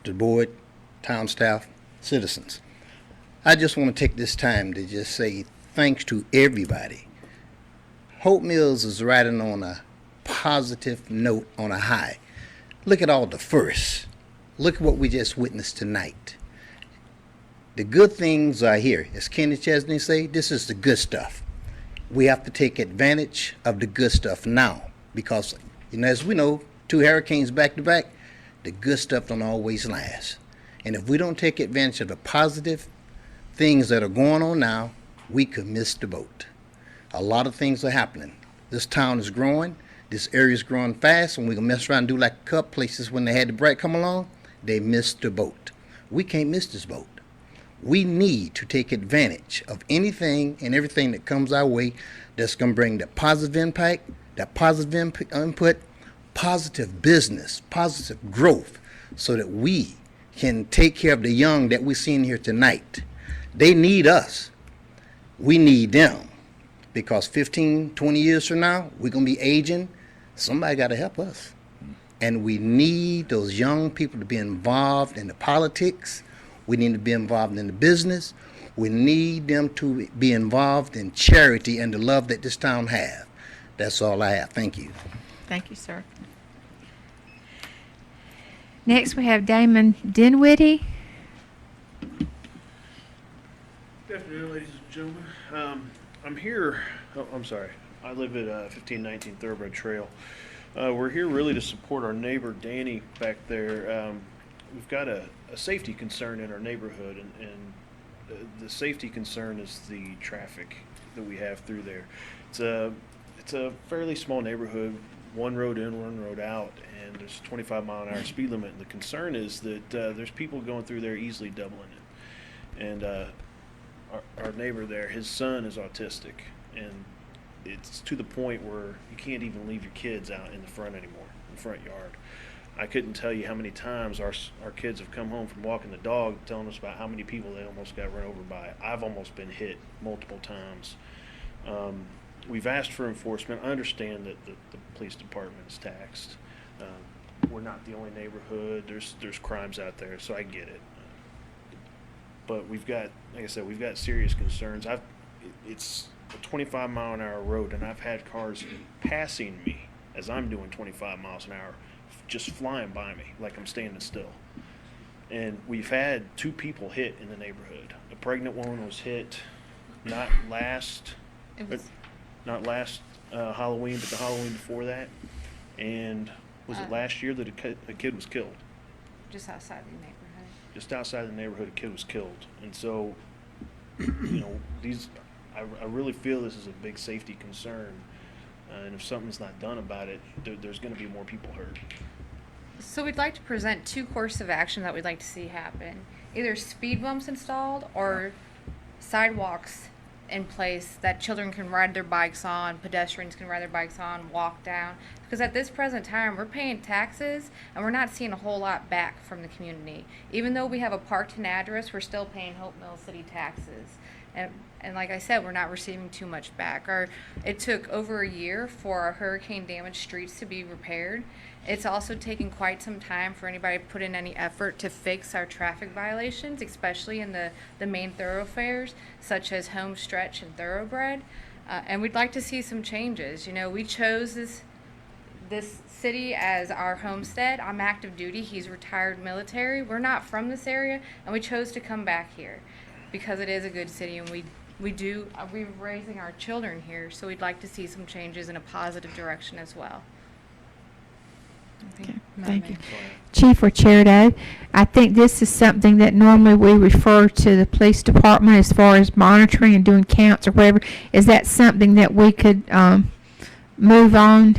to the board, town staff, citizens. I just want to take this time to just say thanks to everybody. Hope Mills is riding on a positive note, on a high. Look at all the firsts. Look at what we just witnessed tonight. The good things are here. As Kenny Chesney say, this is the good stuff. We have to take advantage of the good stuff now, because, as we know, 2 hurricanes back to back, the good stuff don't always last. And if we don't take advantage of the positive things that are going on now, we could miss the boat. A lot of things are happening. This town is growing. This area is growing fast, and we're going to mess around and do like a couple places when they had the Bright come along, they missed the boat. We can't miss this boat. We need to take advantage of anything and everything that comes our way that's going to bring the positive impact, that positive input, positive business, positive growth, so that we can take care of the young that we're seeing here tonight. They need us. We need them. Because 15, 20 years from now, we're going to be aging. Somebody got to help us. And we need those young people to be involved in the politics. We need to be involved in the business. We need them to be involved in charity and the love that this town has. That's all I have. Thank you. Thank you, sir. Next, we have Damon Dinwiddie. Good afternoon, ladies and gentlemen. I'm here, I'm sorry, I live at 1519 Thoroughbred Trail. We're here really to support our neighbor Danny back there. We've got a safety concern in our neighborhood, and the safety concern is the traffic that we have through there. It's a fairly small neighborhood, one road in, one road out, and there's a 25-mile-an-hour speed limit. And the concern is that there's people going through there easily doubling it. And our neighbor there, his son is autistic, and it's to the point where you can't even leave your kids out in the front anymore, in the front yard. I couldn't tell you how many times our kids have come home from walking the dog telling us about how many people they almost got run over by. I've almost been hit multiple times. We've asked for enforcement. I understand that the police department is taxed. We're not the only neighborhood. There's crimes out there, so I get it. But we've got, like I said, we've got serious concerns. It's a 25-mile-an-hour road, and I've had cars passing me as I'm doing 25 miles an hour, just flying by me like I'm standing still. And we've had 2 people hit in the neighborhood. A pregnant woman was hit not last Halloween, but the Halloween before that. And was it last year that a kid was killed? Just outside the neighborhood. Just outside the neighborhood, a kid was killed. And so, I really feel this is a big safety concern. And if something's not done about it, there's going to be more people hurt. So we'd like to present 2 courses of action that we'd like to see happen. Either speed bumps installed or sidewalks in place that children can ride their bikes on, pedestrians can ride their bikes on, walk down. Because at this present time, we're paying taxes and we're not seeing a whole lot back from the community. Even though we have a Parkton address, we're still paying Hope Mills city taxes. And like I said, we're not receiving too much back. It took over a year for our hurricane damaged streets to be repaired. It's also taken quite some time for anybody to put in any effort to fix our traffic violations, especially in the main thoroughfares, such as Home Stretch and Thoroughbred. And we'd like to see some changes. You know, we chose this city as our homestead. I'm active duty. He's retired military. We're not from this area, and we chose to come back here because it is a good city, and we're raising our children here, so we'd like to see some changes in a positive direction as well. Okay, thank you. Chief Ricciardo, I think this is something that normally we refer to the police department as far as monitoring and doing counts or whatever. Is that something that we could move on?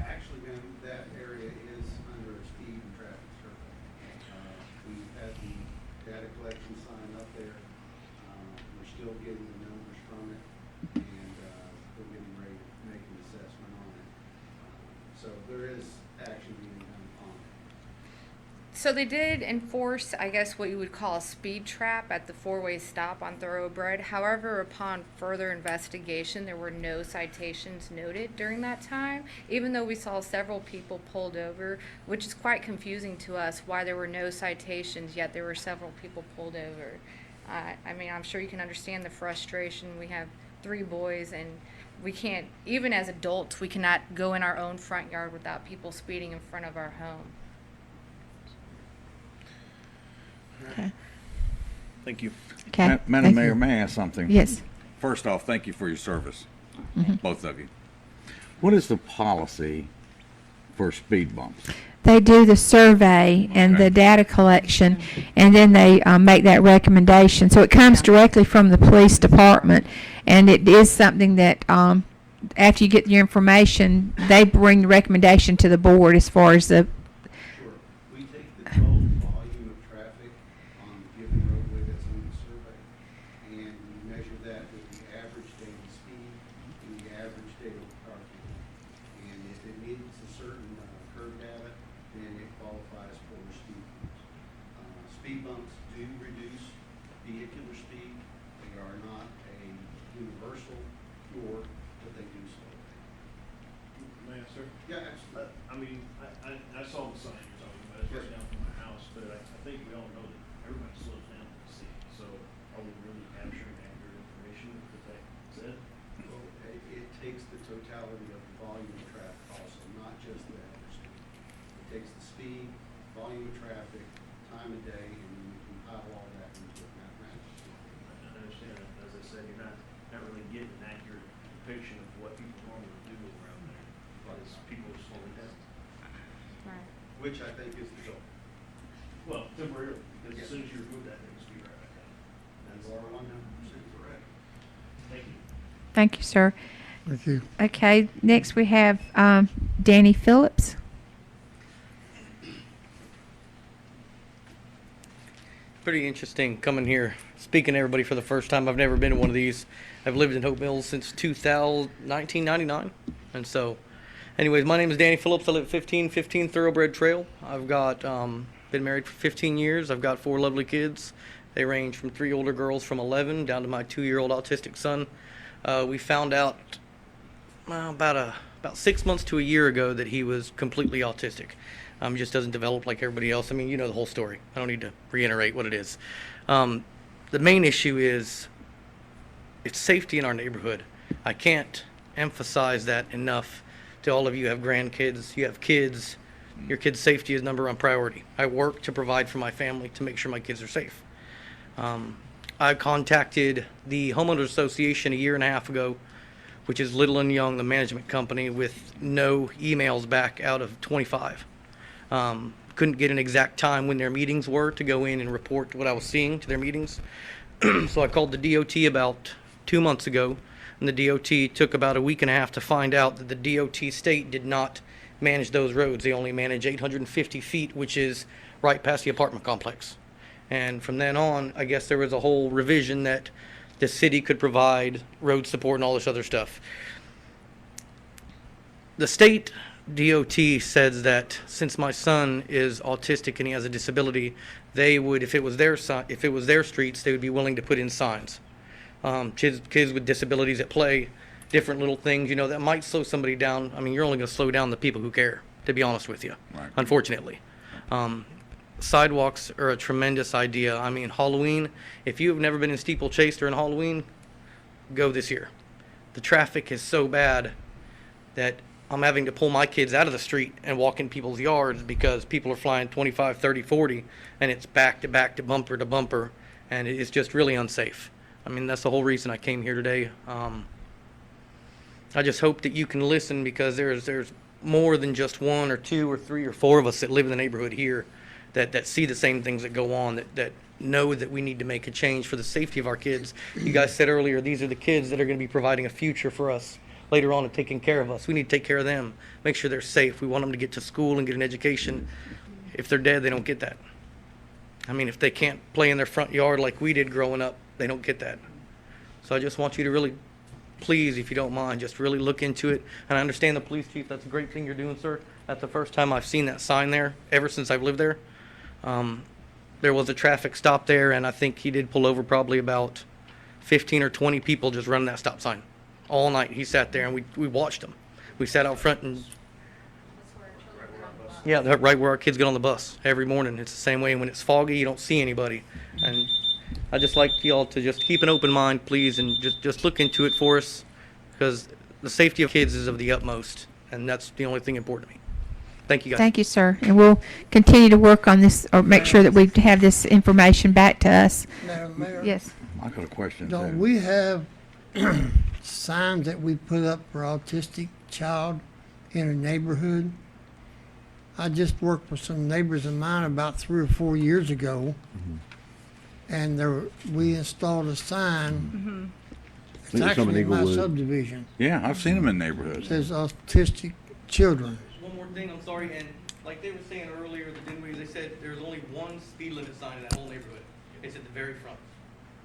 Actually, ma'am, that area is under a speed and traffic survey. We've had the data collection sign up there. We're still getting the numbers from it, and we're getting ready to make an assessment on it. So there is action being done on it. So they did enforce, I guess, what you would call a speed trap at the four-way stop on Thoroughbred. However, upon further investigation, there were no citations noted during that time, even though we saw several people pulled over, which is quite confusing to us why there were no citations, yet there were several people pulled over. I mean, I'm sure you can understand the frustration. We have 3 boys, and we can't, even as adults, we cannot go in our own front yard without people speeding in front of our home. Okay. Thank you. Okay. Madam Thank Mayor, you. may I ask something? Yes. First off, thank you for your service, Mhm. both of you. What is the policy for speed bumps? They do the survey and the data collection, and then they make that recommendation. So it comes directly from the police department, and it is something that after you get your information, they bring the recommendation to the board as far as the. Sure. We take the total volume of traffic on a given roadway that's on the survey, and we measure that with the average daily speed and the average daily car count. And if it meets a certain curve data, then it qualifies for speed bumps. Speed bumps do reduce vehicular speed. They are not a universal cure, but they do slow it down. May I, sir? Yeah, absolutely. I mean, I saw the sign you're talking about, it's right down from my house, but I think we all know that everybody slows down to the city, so are we really capturing accurate information with that said? Well, it takes the totality of the volume of traffic also, not just the average speed. It takes the speed, volume of traffic, time of day, and then we compile all that into a mathematical. I understand that, as I said, you're not really getting an accurate depiction of what people normally do around there, because people are slowing down. Right. Which I think is the goal. Well, temporarily, because Yes. as soon as you remove that, they'll speed right back up. You are 100% correct. Thank you. Thank you, sir. Thank you. Okay, next we have Danny Phillips. Pretty interesting coming here, speaking to everybody for the first time. I've never been to one of these. I've lived in Hope Mills since 1999. And so, anyways, my name is Danny Phillips. I live at 1515 Thoroughbred Trail. I've got, been married for 15 years. I've got 4 lovely kids. They range from 3 older girls from 11 down to my 2-year-old autistic son. We found out about 6 months to a year ago that he was completely autistic. Just doesn't develop like everybody else. I mean, you know the whole story. I don't need to reiterate what it is. The main issue is it's safety in our neighborhood. I can't emphasize that enough to all of you who have grandkids, you have kids. Your kids' safety is number 1 priority. I work to provide for my family to make sure my kids are safe. I contacted the Homeowners Association a year and a half ago, which is Little and Young, the management company, with no emails back out of 25. Couldn't get an exact time when their meetings were to go in and report what I was seeing to their meetings. So I called the DOT about 2 months ago, and the DOT took about a week and a half to find out that the DOT state did not manage those roads. They only manage 850 feet, which is right past the apartment complex. And from then on, I guess there was a whole revision that the city could provide road support and all this other stuff. The state DOT says that since my son is autistic and he has a disability, they would, if it was their streets, they would be willing to put in signs. Kids with disabilities that play different little things, you know, that might slow somebody down. I mean, you're only going to slow down the people who care, to be honest with you, unfortunately. Sidewalks are a tremendous idea. I mean, Halloween, if you have never been in Steeplechase during Halloween, go this year. The traffic is so bad that I'm having to pull my kids out of the street and walk in people's yards because people are flying 25, 30, 40, and it's back to back to bumper, and it's just really unsafe. I mean, that's the whole reason I came here today. I just hope that you can listen, because there's more than just one or two or three or four of us that live in the neighborhood here that see the same things that go on, that know that we need to make a change for the safety of our kids. You guys said earlier, these are the kids that are going to be providing a future for us later on and taking care of us. We need to take care of them, make sure they're safe. We want them to get to school and get an education. If they're dead, they don't get that. I mean, if they can't play in their front yard like we did growing up, they don't get that. So I just want you to really, please, if you don't mind, just really look into it. And I understand the police chief, that's a great thing you're doing, sir. That's the first time I've seen that sign there ever since I've lived there. There was a traffic stop there, and I think he did pull over probably about 15 or 20 people just running that stop sign. All night he sat there, and we watched him. We sat out front and... Yeah, right where our kids get on the bus every morning. It's the same way. When it's foggy, you don't see anybody. And I just like y'all to just keep an open mind, please, and just look into it for us, because the safety of kids is of the utmost, and that's the only thing important to me. Thank you, guys. Thank you, sir. And we'll continue to work on this, or make sure that we have this information back to us. Madam Mayor? Yes. I got a question. Don't we have signs that we put up for autistic child in a neighborhood? I just worked with some neighbors of mine about 3 or 4 years ago, and we installed a sign. It's actually in my subdivision. Yeah, I've seen them in neighborhoods. It says autistic children. One more thing, I'm sorry, and like they were saying earlier, the Dinwiddie, they said there's only one speed limit sign in that whole neighborhood. It's at the very front.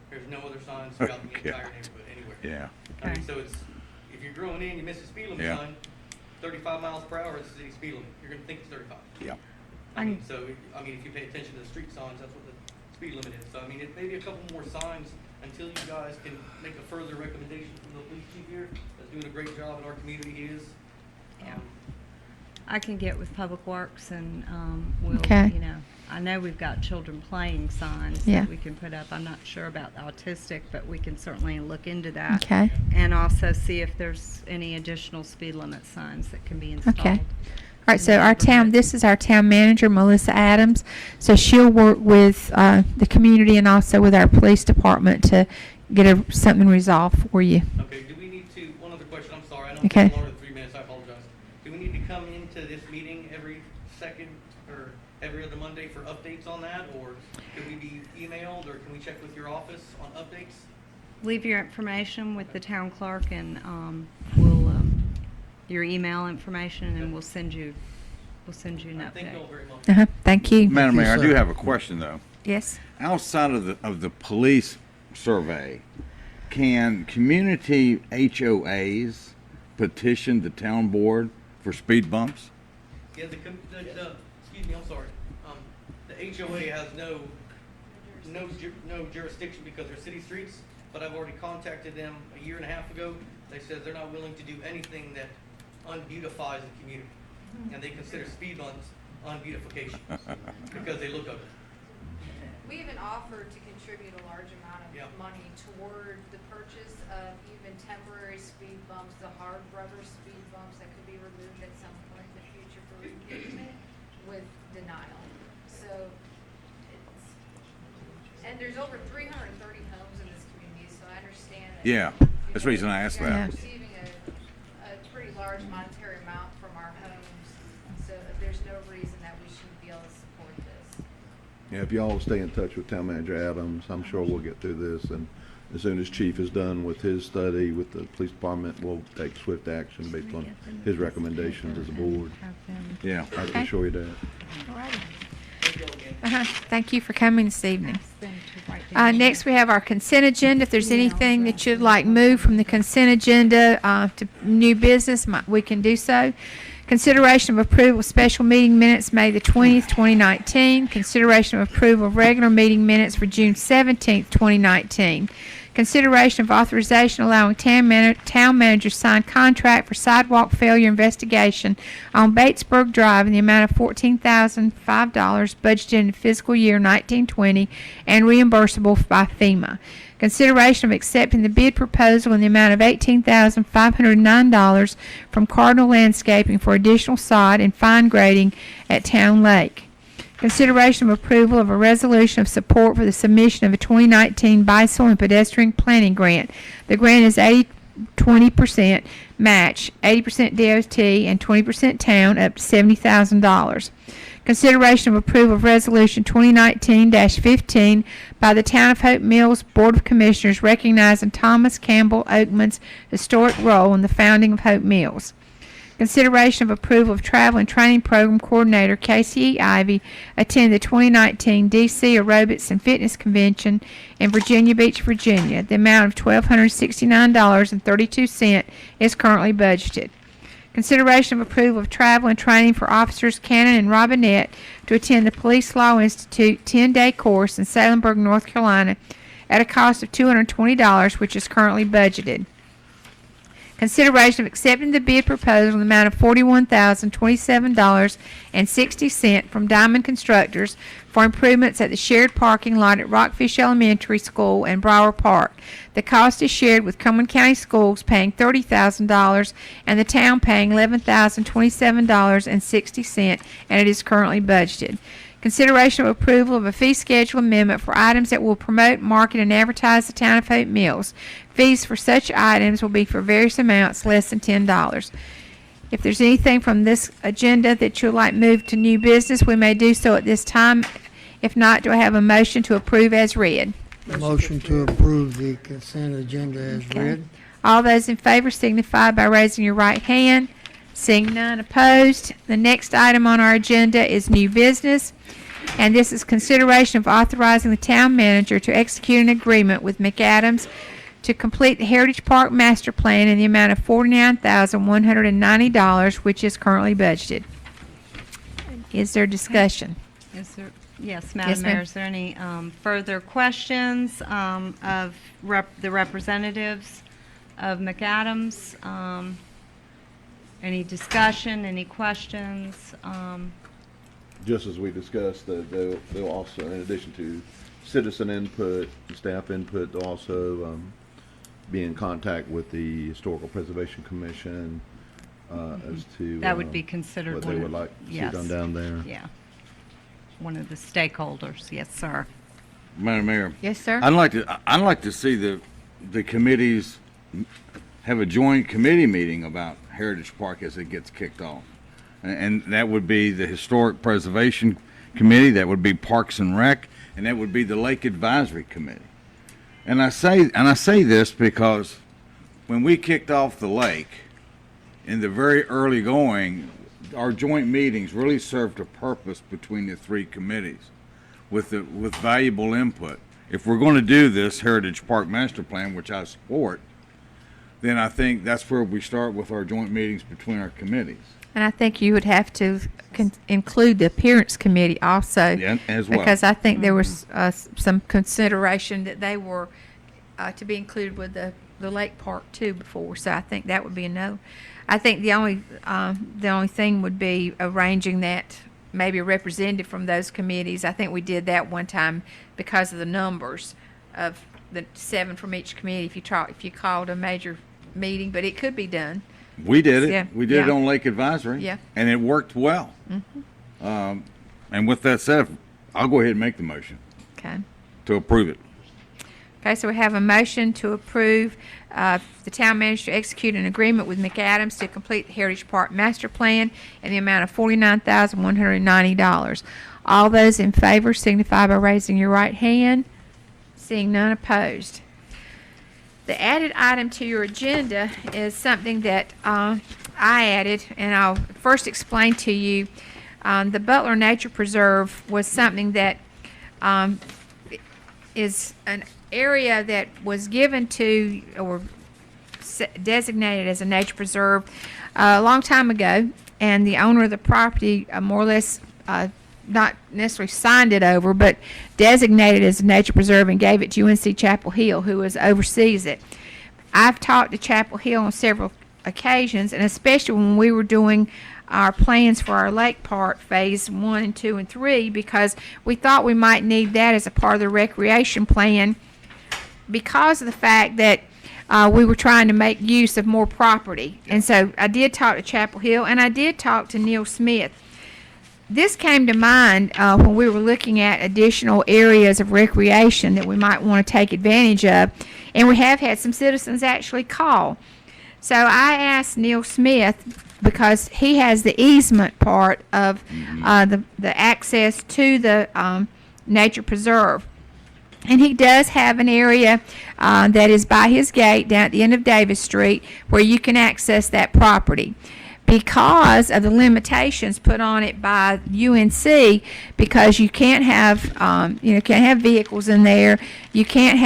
There's no other signs throughout the entire neighborhood anywhere. Yeah. I mean, so it's, if you're growing in, you miss a speed limit sign, 35 miles per hour is the city speed limit. You're gonna think it's 35. Yeah. I mean, so, I mean, if you pay attention to the street signs, that's what the speed limit is. So, I mean, it may be a couple more signs until you guys can make a further recommendation from the police chief here, that's doing a great job in our community, he is. I can get with Public Works and we'll, Okay. you know, I know we've got children playing signs Yeah. that we can put up. I'm not sure about autistic, but we can certainly look into that. Okay. And also see if there's any additional speed limit signs that can be installed. Okay. All right, so this is our town manager, Melissa Adams. So she'll work with the community and also with our police department to get something resolved for you. Okay, do we need to, one other question, I'm sorry, I know Okay. it's longer than 3 minutes, I apologize. Do we need to come into this meeting every second or every other Monday for updates on that? Or can we be emailed, or can we check with your office on updates? Leave your information with the town clerk and your email information, and we'll send you an Thank you update. all very much. Thank you. Madam Mayor, I Yes, do sir. have a question, though. Yes. Outside of the police survey, can community HOAs petition the town board for speed bumps? Yeah, excuse me, I'm sorry. The HOA has no jurisdiction because they're city streets, but I've already contacted them a year and a half ago. They said they're not willing to do anything that unbeautifies the community. And they consider speed bumps unbeautification because they look ugly. We even offered to contribute a large amount of Yep. money toward the purchase of even temporary speed bumps, the hard rubber speed bumps that could be removed at some point in the future for replacement with denial. So and there's over 330 homes in this community, so I understand that. Yeah, that's the reason I asked you guys that. are receiving a pretty large monetary amount from our homes, so there's no reason that we shouldn't be able to support this. Yeah, if y'all stay in touch with Town Manager Adams, I'm sure we'll get through this, and as soon as Chief is done with his study with the police department, we'll take swift action based on his recommendations as a board. Yeah. I can assure you that. Thank you for coming this evening. Next, we have our consent agenda. If there's anything that you'd like moved from the consent agenda to new business, we can do so. Consideration of approval of special meeting minutes, May the 20th, 2019. Consideration of approval of regular meeting minutes for June 17th, 2019. Consideration of authorization allowing town manager to sign contract for sidewalk failure investigation on Batesburg Drive in the amount of $14,005 budgeted in fiscal year 1920 and reimbursable by FEMA. Consideration of accepting the bid proposal in the amount of $18,509 from Cardinal Landscaping for additional sod and fine grading at Town Lake. Consideration of approval of a resolution of support for the submission of a 2019 bicycle and pedestrian planning grant. The grant is 20% match, 80% DOT, and 20% town, up to $70,000. Consideration of approval of Resolution 2019-15 by the Town of Hope Mills Board of Commissioners recognizing Thomas Campbell Oakman's historic role in the founding of Hope Mills. Consideration of approval of travel and training program coordinator Casey E. Ivy attend the 2019 DC Aerobics and Fitness Convention in Virginia Beach, Virginia. The amount of $1,269.32 is currently budgeted. Consideration of approval of travel and training for officers Cannon and Robinette to attend the Police Law Institute 10-day course in Salemburg, North Carolina at a cost of $220, which is currently budgeted. Consideration of accepting the bid proposal in the amount of $41,027.60 from Diamond Constructors for improvements at the shared parking lot at Rockfish Elementary School and Brower Park. The cost is shared with Cumberland County Schools paying $30,000 and the town paying $11,027.60, and it is currently budgeted. Consideration of approval of a fee schedule amendment for items that will promote, market, and advertise the Town of Hope Mills. Fees for such items will be for various amounts less than $10. If there's anything from this agenda that you'd like moved to new business, we may do so at this time. If not, do I have a motion to approve as read? Motion to approve the consent agenda as read. All those in favor signify by raising your right hand. Seeing none opposed, the next item on our agenda is new business, and this is consideration of authorizing the town manager to execute an agreement with McAdams to complete the Heritage Park Master Plan in the amount of $49,190, which is currently budgeted. Is there discussion? Yes, Yes, Madam ma'am. Mayor, is there any further questions of the representatives of McAdams? Any discussion, any questions? Just as we discussed, they'll also, in addition to citizen input, staff input, they'll also be in contact with the Historical Preservation Commission as to That would be considered what one they of- would like to see yes. done down there. Yeah. One of the stakeholders, yes, sir. Madam Mayor. Yes, sir. I'd like to see the committees have a joint committee meeting about Heritage Park as it gets kicked off. And that would be the Historic Preservation Committee, that would be Parks and Rec, and that would be the Lake Advisory Committee. And I say this because when we kicked off the lake, in the very early going, our joint meetings really served a purpose between the three committees with valuable input. If we're going to do this Heritage Park Master Plan, which I support, then I think that's where we start with our joint meetings between our committees. And I think you would have to include the Appearance Committee also. Yeah, as well. Because I think there was some consideration that they were to be included with the Lake Park too before. So I think that would be a no. I think the only thing would be arranging that maybe a representative from those committees. I think we did that one time because of the numbers of the 7 from each committee. If you called a major meeting, but it could be done. We did it. Yeah, We did it yeah. on Lake Advisory. Yeah. And it worked well. Mm-hmm. And with that said, I'll go ahead and make the motion Okay. to approve it. Okay, so we have a motion to approve the town manager to execute an agreement with McAdams to complete the Heritage Park Master Plan in the amount of $49,190. All those in favor signify by raising your right hand. Seeing none opposed. The added item to your agenda is something that I added, and I'll first explain to you. The Butler Nature Preserve was something that is an area that was given to or designated as a nature preserve a long time ago, and the owner of the property more or less not necessarily signed it over, but designated as a nature preserve and gave it to UNC Chapel Hill, who oversees it. I've talked to Chapel Hill on several occasions, and especially when we were doing our plans for our lake park phase 1 and 2 and 3, because we thought we might need that as a part of the recreation plan because of the fact that we were trying to make use of more property. And so I did talk to Chapel Hill, and I did talk to Neil Smith. This came to mind when we were looking at additional areas of recreation that we might want to take advantage of, and we have had some citizens actually call. So I asked Neil Smith, because he has the easement part of the access to the nature preserve. And he does have an area that is by his gate down at the end of Davis Street where you can access that property. Because of the limitations put on it by UNC, because you can't have can't have vehicles in there, you can't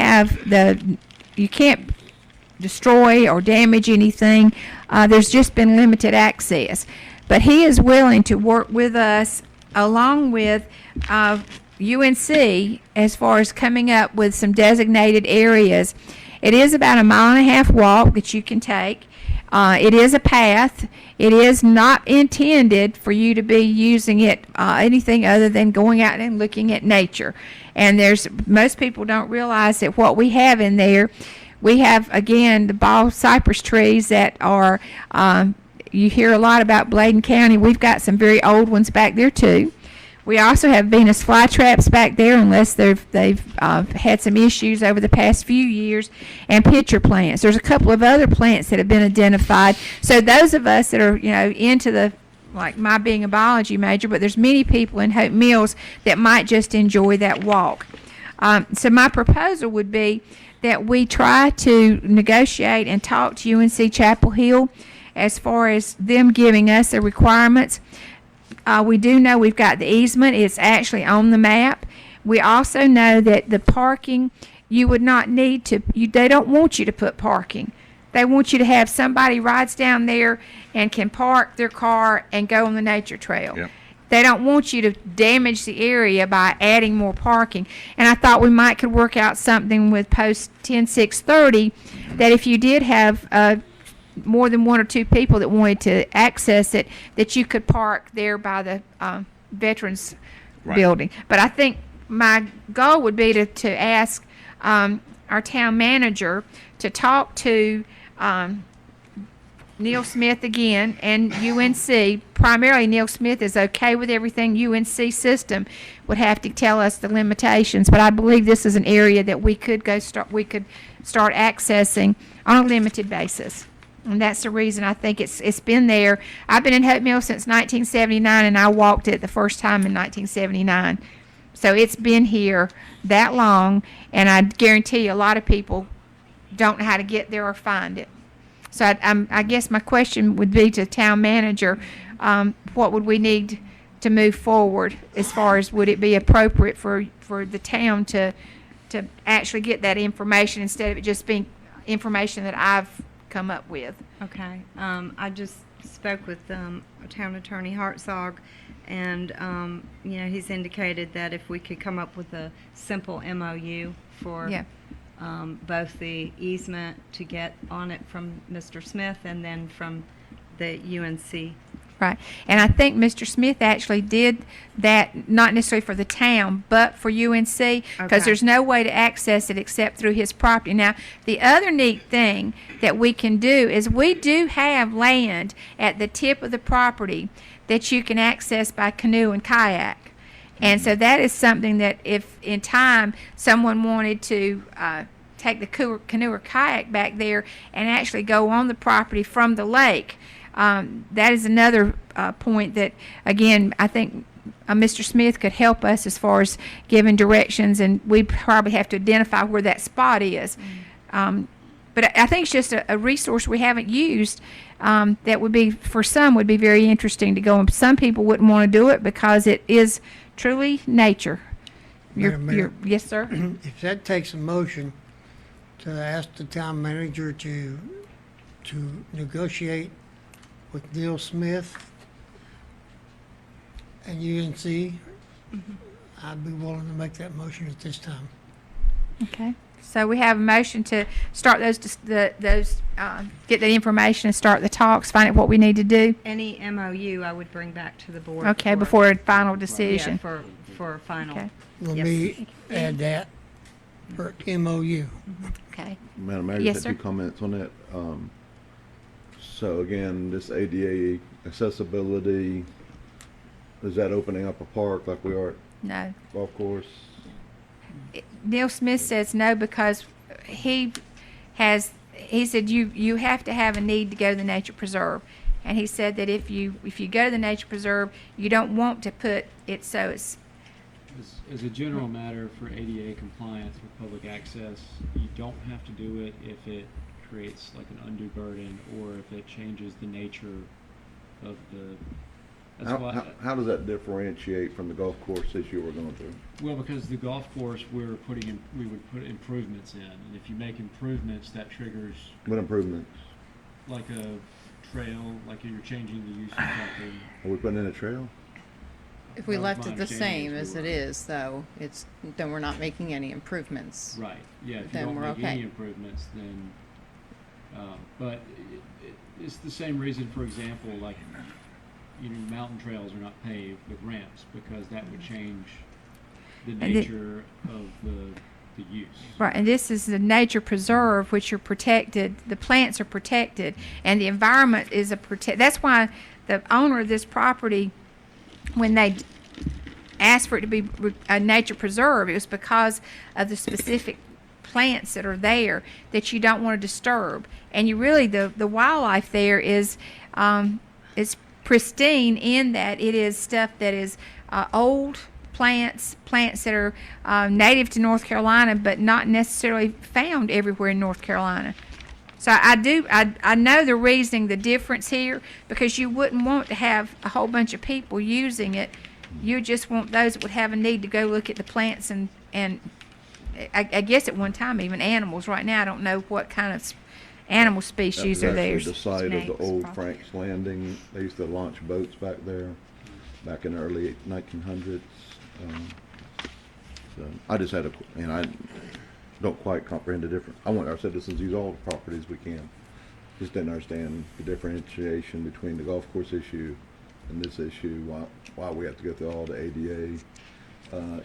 destroy or damage anything. There's just been limited access. But he is willing to work with us along with UNC as far as coming up with some designated areas. It is about a 1.5 mile walk that you can take. It is a path. It is not intended for you to be using it anything other than going out and looking at nature. And most people don't realize that what we have in there, we have, again, the bald cypress trees that are, you hear a lot about Bladen County. We've got some very old ones back there too. We also have Venus flytraps back there, unless they've had some issues over the past few years, and pitcher plants. There's a couple of other plants that have been identified. So those of us that are into the, like my being a biology major, but there's many people in Hope Mills that might just enjoy that walk. So my proposal would be that we try to negotiate and talk to UNC Chapel Hill as far as them giving us the requirements. We do know we've got the easement. It's actually on the map. We also know that the parking, you would not need to, they don't want you to put parking. They want you to have somebody rides down there and can park their car and go on the nature trail. Yep. They don't want you to damage the area by adding more parking. And I thought we could work out something with post 10630 that if you did have more than 1 or 2 people that wanted to access it, that you could park there by the Veterans Building. But I think my goal would be to ask our town manager to talk to Neil Smith again and UNC. Primarily, Neil Smith is okay with everything. UNC system would have to tell us the limitations, but I believe this is an area that we could start accessing on a limited basis. And that's the reason I think it's been there. I've been in Hope Mills since 1979, and I walked it the first time in 1979. So it's been here that long, and I guarantee you a lot of people don't know how to get there or find it. So I guess my question would be to town manager, what would we need to move forward as far as would it be appropriate for the town to actually get that information instead of it just being information that I've come up with. Okay. I just spoke with town attorney Hartzog, and he's indicated that if we could come up with a simple MOU for both the easement to get on it from Mr. Smith and then from the UNC. Right. And I think Mr. Smith actually did that, not necessarily for the town, but for UNC, because there's no way to access it except through his property. Now, the other neat thing that we can do is we do have land at the tip of the property that you can access by canoe and kayak. And so that is something that if in time someone wanted to take the canoe or kayak back there and actually go on the property from the lake, that is another point that, again, I think Mr. Smith could help us as far as giving directions, and we probably have to identify where that spot is. But I think it's just a resource we haven't used that would be, for some, would be very interesting to go. And some people wouldn't want to do it because it is truly nature. Yes, sir? If that takes a motion to ask the town manager to negotiate with Neil Smith and UNC, I'd be willing to make that motion at this time. Okay. So we have a motion to start get the information and start the talks, find out what we need to do. Any MOU I would bring back to the board. Okay, before a final decision. Yeah, for final. Okay. Let Yes. me add that for MOU. Okay. Madam Mayor, Yes, just sir. had 2 comments on that. So again, this ADA accessibility, is that opening up a park like we are at No. golf course? Neil Smith says no because he said you have to have a need to go to the nature preserve, and he said that if you go to the nature preserve, you don't want to put it so it's As a general matter for ADA compliance with public access, you don't have to do it if it creates like an undue burden or if it changes the nature of the. That's why. How does that differentiate from the golf course issue we're going through? Well, because the golf course we would put improvements in, and if you make improvements, that triggers What improvements? like a trail, like you're changing the use of something. Are we putting in a trail? If we That was left my it the understanding same as we it were. is, though, then we're not making any improvements. Right, yeah, if you Then don't we're make any okay. improvements, then, but it's the same reason, for example, like, mountain trails are not paved with ramps, because that would change the And it- nature of the use. right. And this is the nature preserve, which are protected. The plants are protected, and the environment is That's why the owner of this property, when they asked for it to be a nature preserve, it was because of the specific plants that are there that you don't want to disturb. And you really, the wildlife there is pristine in that it is stuff that is old plants that are native to North Carolina, but not necessarily found everywhere in North Carolina. So I know the reasoning, the difference here, because you wouldn't want to have a whole bunch of people using it. You just want those that would have a need to go look at the plants and I guess at one time even animals. Right now I don't know what kind of animal species are there. That was actually the site of the Snakes, old probably. Frank's Landing. They used to launch boats back there, back in the early 1900s. So I just had I don't quite comprehend the difference. I want our citizens to use all the properties we can. Just didn't understand the differentiation between the golf course issue and this issue, why we have to go through all the ADA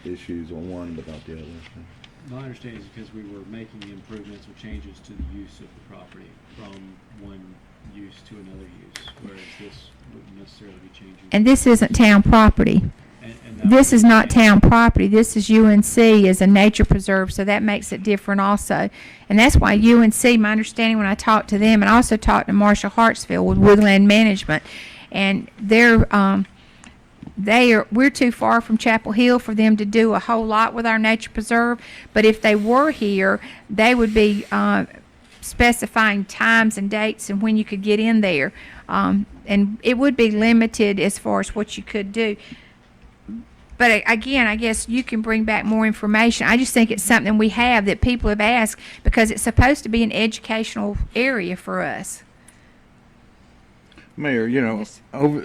issues on one but not the other. My understanding is because we were making improvements or changes to the use of the property from one use to another use, whereas this wouldn't necessarily be changing. And this isn't town property. And that This was is not the- town property. This is UNC as a nature preserve, so that makes it different also. And that's why UNC, my understanding when I talked to them, and I also talked to Marshall Hartsfield with Woodland Management, and we're too far from Chapel Hill for them to do a whole lot with our nature preserve. But if they were here, they would be specifying times and dates and when you could get in there. And it would be limited as far as what you could do. But again, I guess you can bring back more information. I just think it's something we have that people have asked because it's supposed to be an educational area for us. Mayor,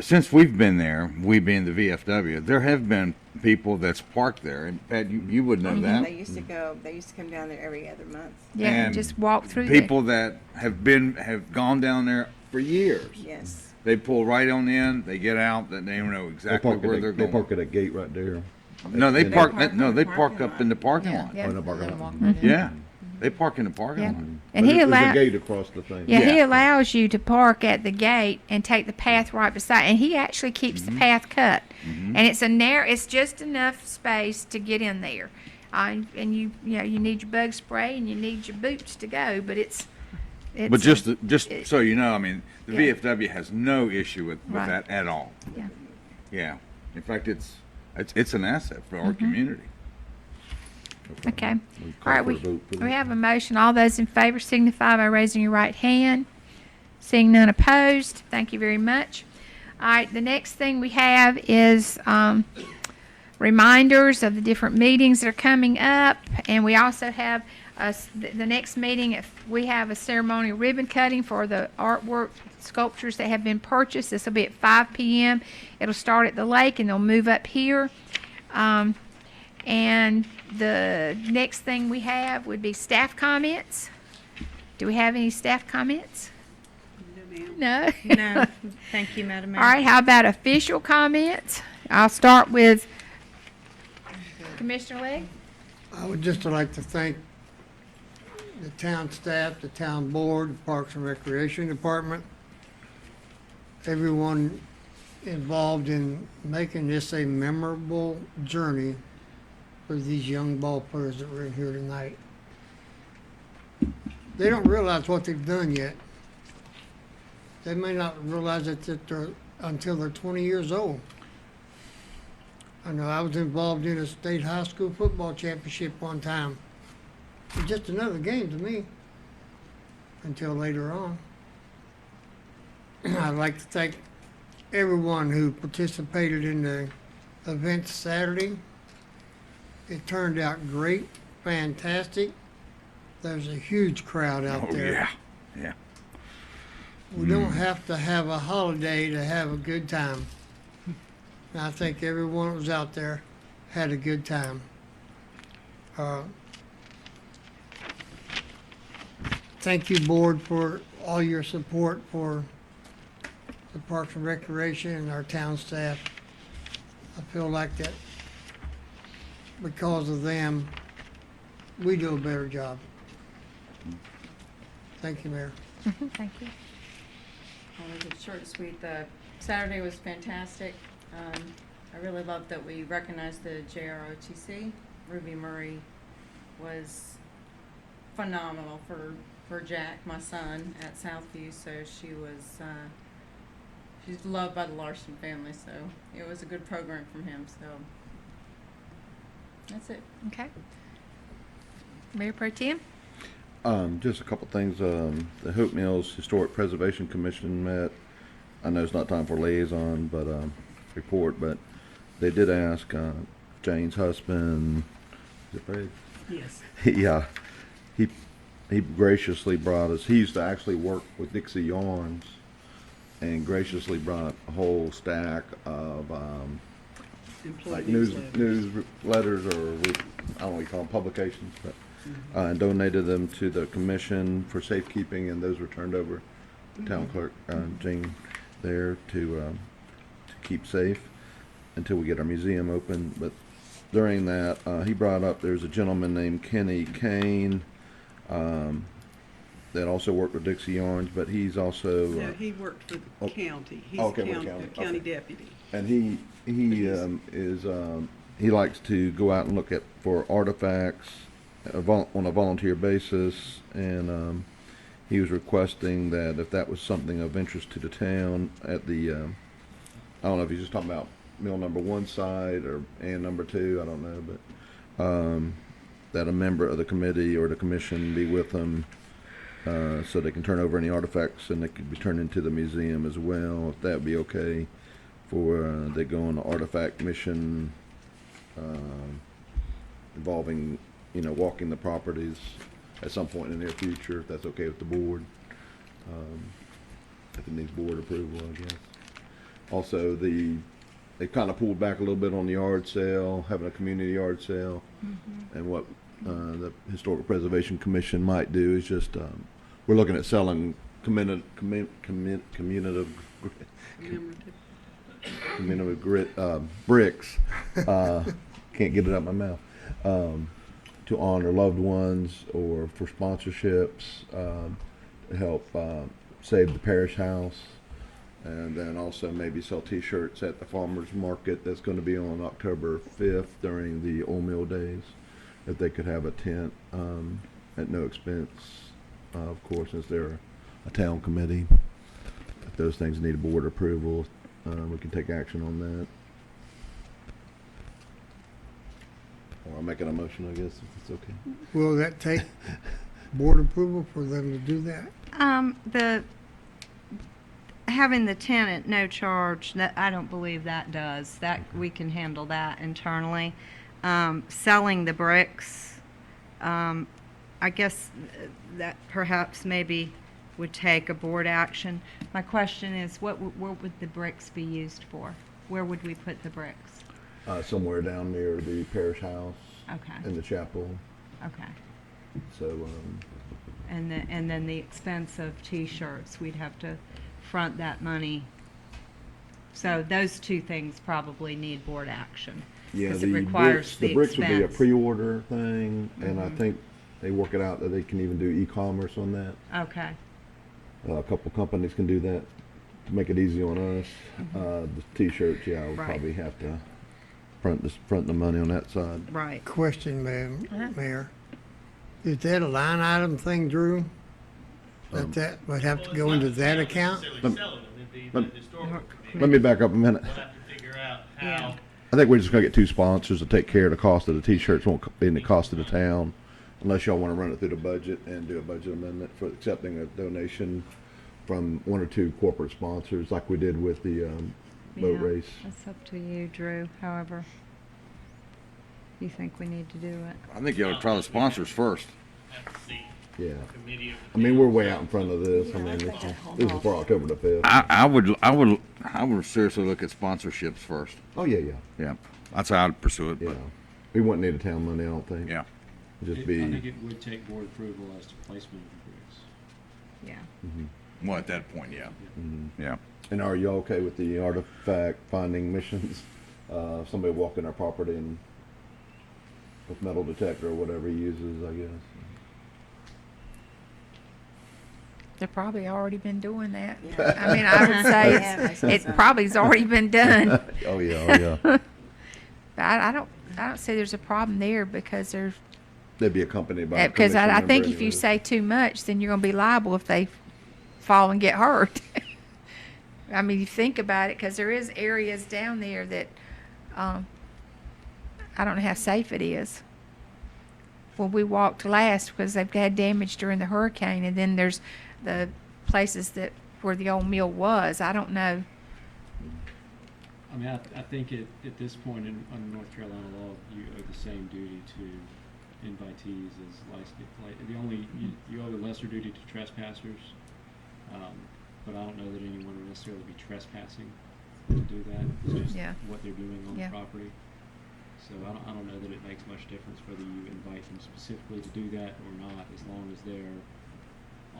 since we've been there, we being the VFW, there have been people that's parked there, and Pat, you would know that. They used to come down there every other month. Yeah, And just walk through there. people that have gone down there for years. Yes. They pull right on in, they get out, that they know exactly where they're They going. park at a gate right there. No, they And park. park in No, the they park parking up in the parking lot. Yeah. Oh, in the parking lot. Yeah, they park in the parking Yeah. lot. And But he there's allow- a gate across the thing. Yeah, he Yeah. allows you to park at the gate and take the path right beside, and he actually keeps the path cut. And it's just enough space to get in there. And you need your bug spray and you need your boots to go, but it's But just it- so you know, I mean, the Yeah. VFW has no issue with Right. that at all. Yeah. Yeah. In fact, it's an asset for our community. Okay. We All right, call for a vote for we that. have a motion. All those in favor signify by raising your right hand. Seeing none opposed, thank you very much. All right, the next thing we have is reminders of the different meetings that are coming up, and we also have The next meeting, if we have a ceremonial ribbon cutting for the artwork sculptures that have been purchased. This will be at 5 p.m. It'll start at the lake and they'll move up here. And the next thing we have would be staff comments. Do we have any staff comments? No? No, thank you, Madam Mayor. All right, how about official comments? I'll start with Commissioner Legg. I would just like to thank the town staff, the town board, the Parks and Recreation Department, everyone involved in making this a memorable journey for these young ball players that were in here tonight. They don't realize what they've done yet. They may not realize it until they're 20 years old. I know I was involved in a state high school football championship one time. It was just another game to me until later on. I'd like to thank everyone who participated in the event Saturday. It turned out great, fantastic. There's a huge crowd out there. Yeah. We don't have to have a holiday to have a good time. And I think everyone that was out there had a good time. Thank you, board, for all your support for the Parks and Recreation and our town staff. I feel like that because of them, we do a better job. Thank you, Mayor. Thank you. I'll make it short and sweet. The Saturday was fantastic. I really loved that we recognized the JROTC. Ruby Murray was phenomenal for Jack, my son, at Southview. So she's loved by the Larson family. So it was a good program from him. So that's it. Okay. Mayor Pro Tem? Just a couple things. The Hope Mills Historic Preservation Commission met. I know it's not time for liaison, but report. But they did ask Jane's husband. Is it Brad? Yes. He graciously brought us. He used to actually work with Dixie Yarns, and graciously brought a whole stack of like newsletters, or I don't know what you call them, publications, but. And donated them to the commission for safekeeping, and those were turned over to town clerk Jane there to keep safe until we get our museum open. But during that, he brought up there's a gentleman named Kenny Kane that also worked with Dixie Yarns, but he's also No, he worked for the county. He's okay, a with county, the county okay. deputy. And he likes to go out and look for artifacts on a volunteer basis, and he was requesting that if that was something of interest to the town at the I don't know if he's just talking about mill number 1 side and number 2, I don't know, but that a member of the committee or the commission be with them so they can turn over any artifacts, and they could be turned into the museum as well, if that would be okay for they go on an artifact mission involving walking the properties at some point in the near future, if that's okay with the board. If it needs board approval, I guess. Also, they kind of pulled back a little bit on the yard sale, having a community yard sale. And what the Historical Preservation Commission might do is just, we're looking at selling commemorative bricks. Can't get it out of my mouth. To honor loved ones or for sponsorships, to help save the parish house, and then also maybe sell T-shirts at the farmers market that's going to be on October 5th during the Old Mill Days. If they could have a tent at no expense, of course, since they're a town committee. If those things need a board approval, we can take action on that. Or I'm making a motion, I guess, if it's okay. Will that take board approval for them to do that? Having the tenant no charge, that I don't believe that does. That we can handle that internally. Selling the bricks, I guess that perhaps maybe would take a board action. My question is, what would the bricks be used for? Where would we put the bricks? Somewhere down near the parish house. Okay. And the chapel. Okay. So, And then the expense of T-shirts, we'd have to front that money. So those two things probably need board action. yeah, 'cause the it requires bricks would be a expense. pre-order thing, and I Mhm. think they work it out that they can even do e-commerce on that. Okay. A couple companies can do that to make it easy on us. The T-shirts, yeah, we'll Right. probably have to front the money on that side. Right. Question, Mayor. Is that a line item thing, Drew? That would have to go into that account? Let me back up a minute. Yeah. I think we're just gonna get two sponsors to take care of the cost of the T-shirts. Won't be in the cost of the town, unless y'all want to run it through the budget and do a budget amendment for accepting a donation from one or two corporate sponsors, like we did with the boat Yeah, race. That's up to you, Drew, however you think we need to do it. I think you ought to try the sponsors first. Yeah. I mean, we're way out in front of this. I mean, this is for October the 5th. I would seriously look at sponsorships first. Oh, yeah. Yeah, that's how I'd pursue it. But We wouldn't need a town money, I don't think. yeah, Just I be, think it would take board approval as to placement of the bricks. Yeah. well, at that point, yeah, yeah. and are you okay with the artifact finding missions? Somebody walking our property and with metal detector or whatever he uses, I guess. They've probably already been doing that. I mean, I would say it probably has already been done. Oh, yeah. But I don't see there's a problem there because there's, They'd be accompanied by a because commission I member think if you anyways. say too much, then you're gonna be liable if they fall and get hurt. I mean, you think about it, because there is areas down there that, I don't know how safe it is. When we walked last, because they've had damage during the hurricane, and then there's the places that, where the old mill was, I don't know. I mean, I think at this point under North Carolina law, you owe the same duty to invitees as licensed. You owe a lesser duty to trespassers, but I don't know that anyone would necessarily be trespassing to do that. It's just what they're doing on the property. So I don't know that it makes much difference whether you invite them specifically to do that or not, as long as they're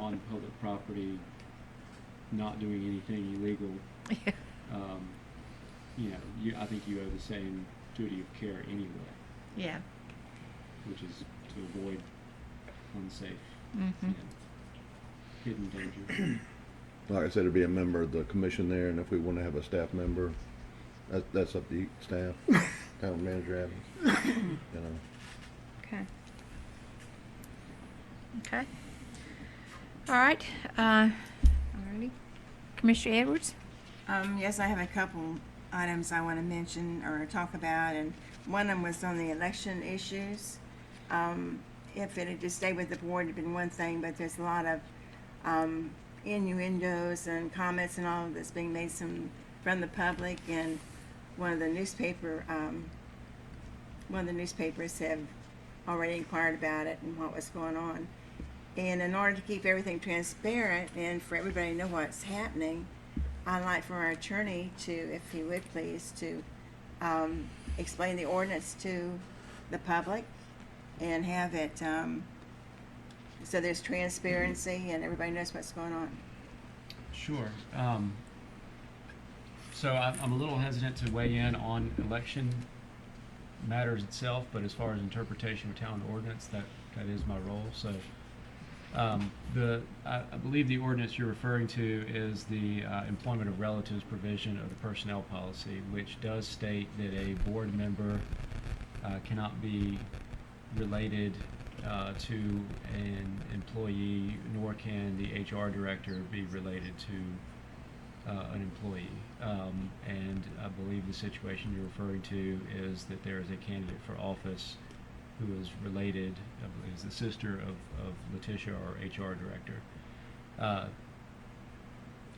on public property, not doing anything illegal. I think you owe the same duty of care anyway. Yeah. Which is to avoid unsafe, Mhm. hidden danger. Like I said, it'd be a member of the commission there, and if we want to have a staff member, that's up to you, staff, town manager, Adams, Okay. Okay. All right. Alrighty. Commissioner Edwards? Yes, I have a couple items I want to mention or talk about, and one of them was on the election issues. If it had just stayed with the board, it'd been one thing, but there's a lot of innuendos and comments and all that's being made from the public, and one of the newspapers have already inquired about it and what was going on. And in order to keep everything transparent and for everybody to know what's happening, I'd like for our attorney to, if he would please, to explain the ordinance to the public and have it so there's transparency and everybody knows what's going on. Sure. So I'm a little hesitant to weigh in on election matters itself, but as far as interpretation of town ordinance, that is my role. So I believe the ordinance you're referring to is the employment of relatives provision of the personnel policy, which does state that a board member cannot be related to an employee, nor can the HR director be related to an employee. And I believe the situation you're referring to is that there is a candidate for office who is related, I believe is the sister of Letitia, our HR director.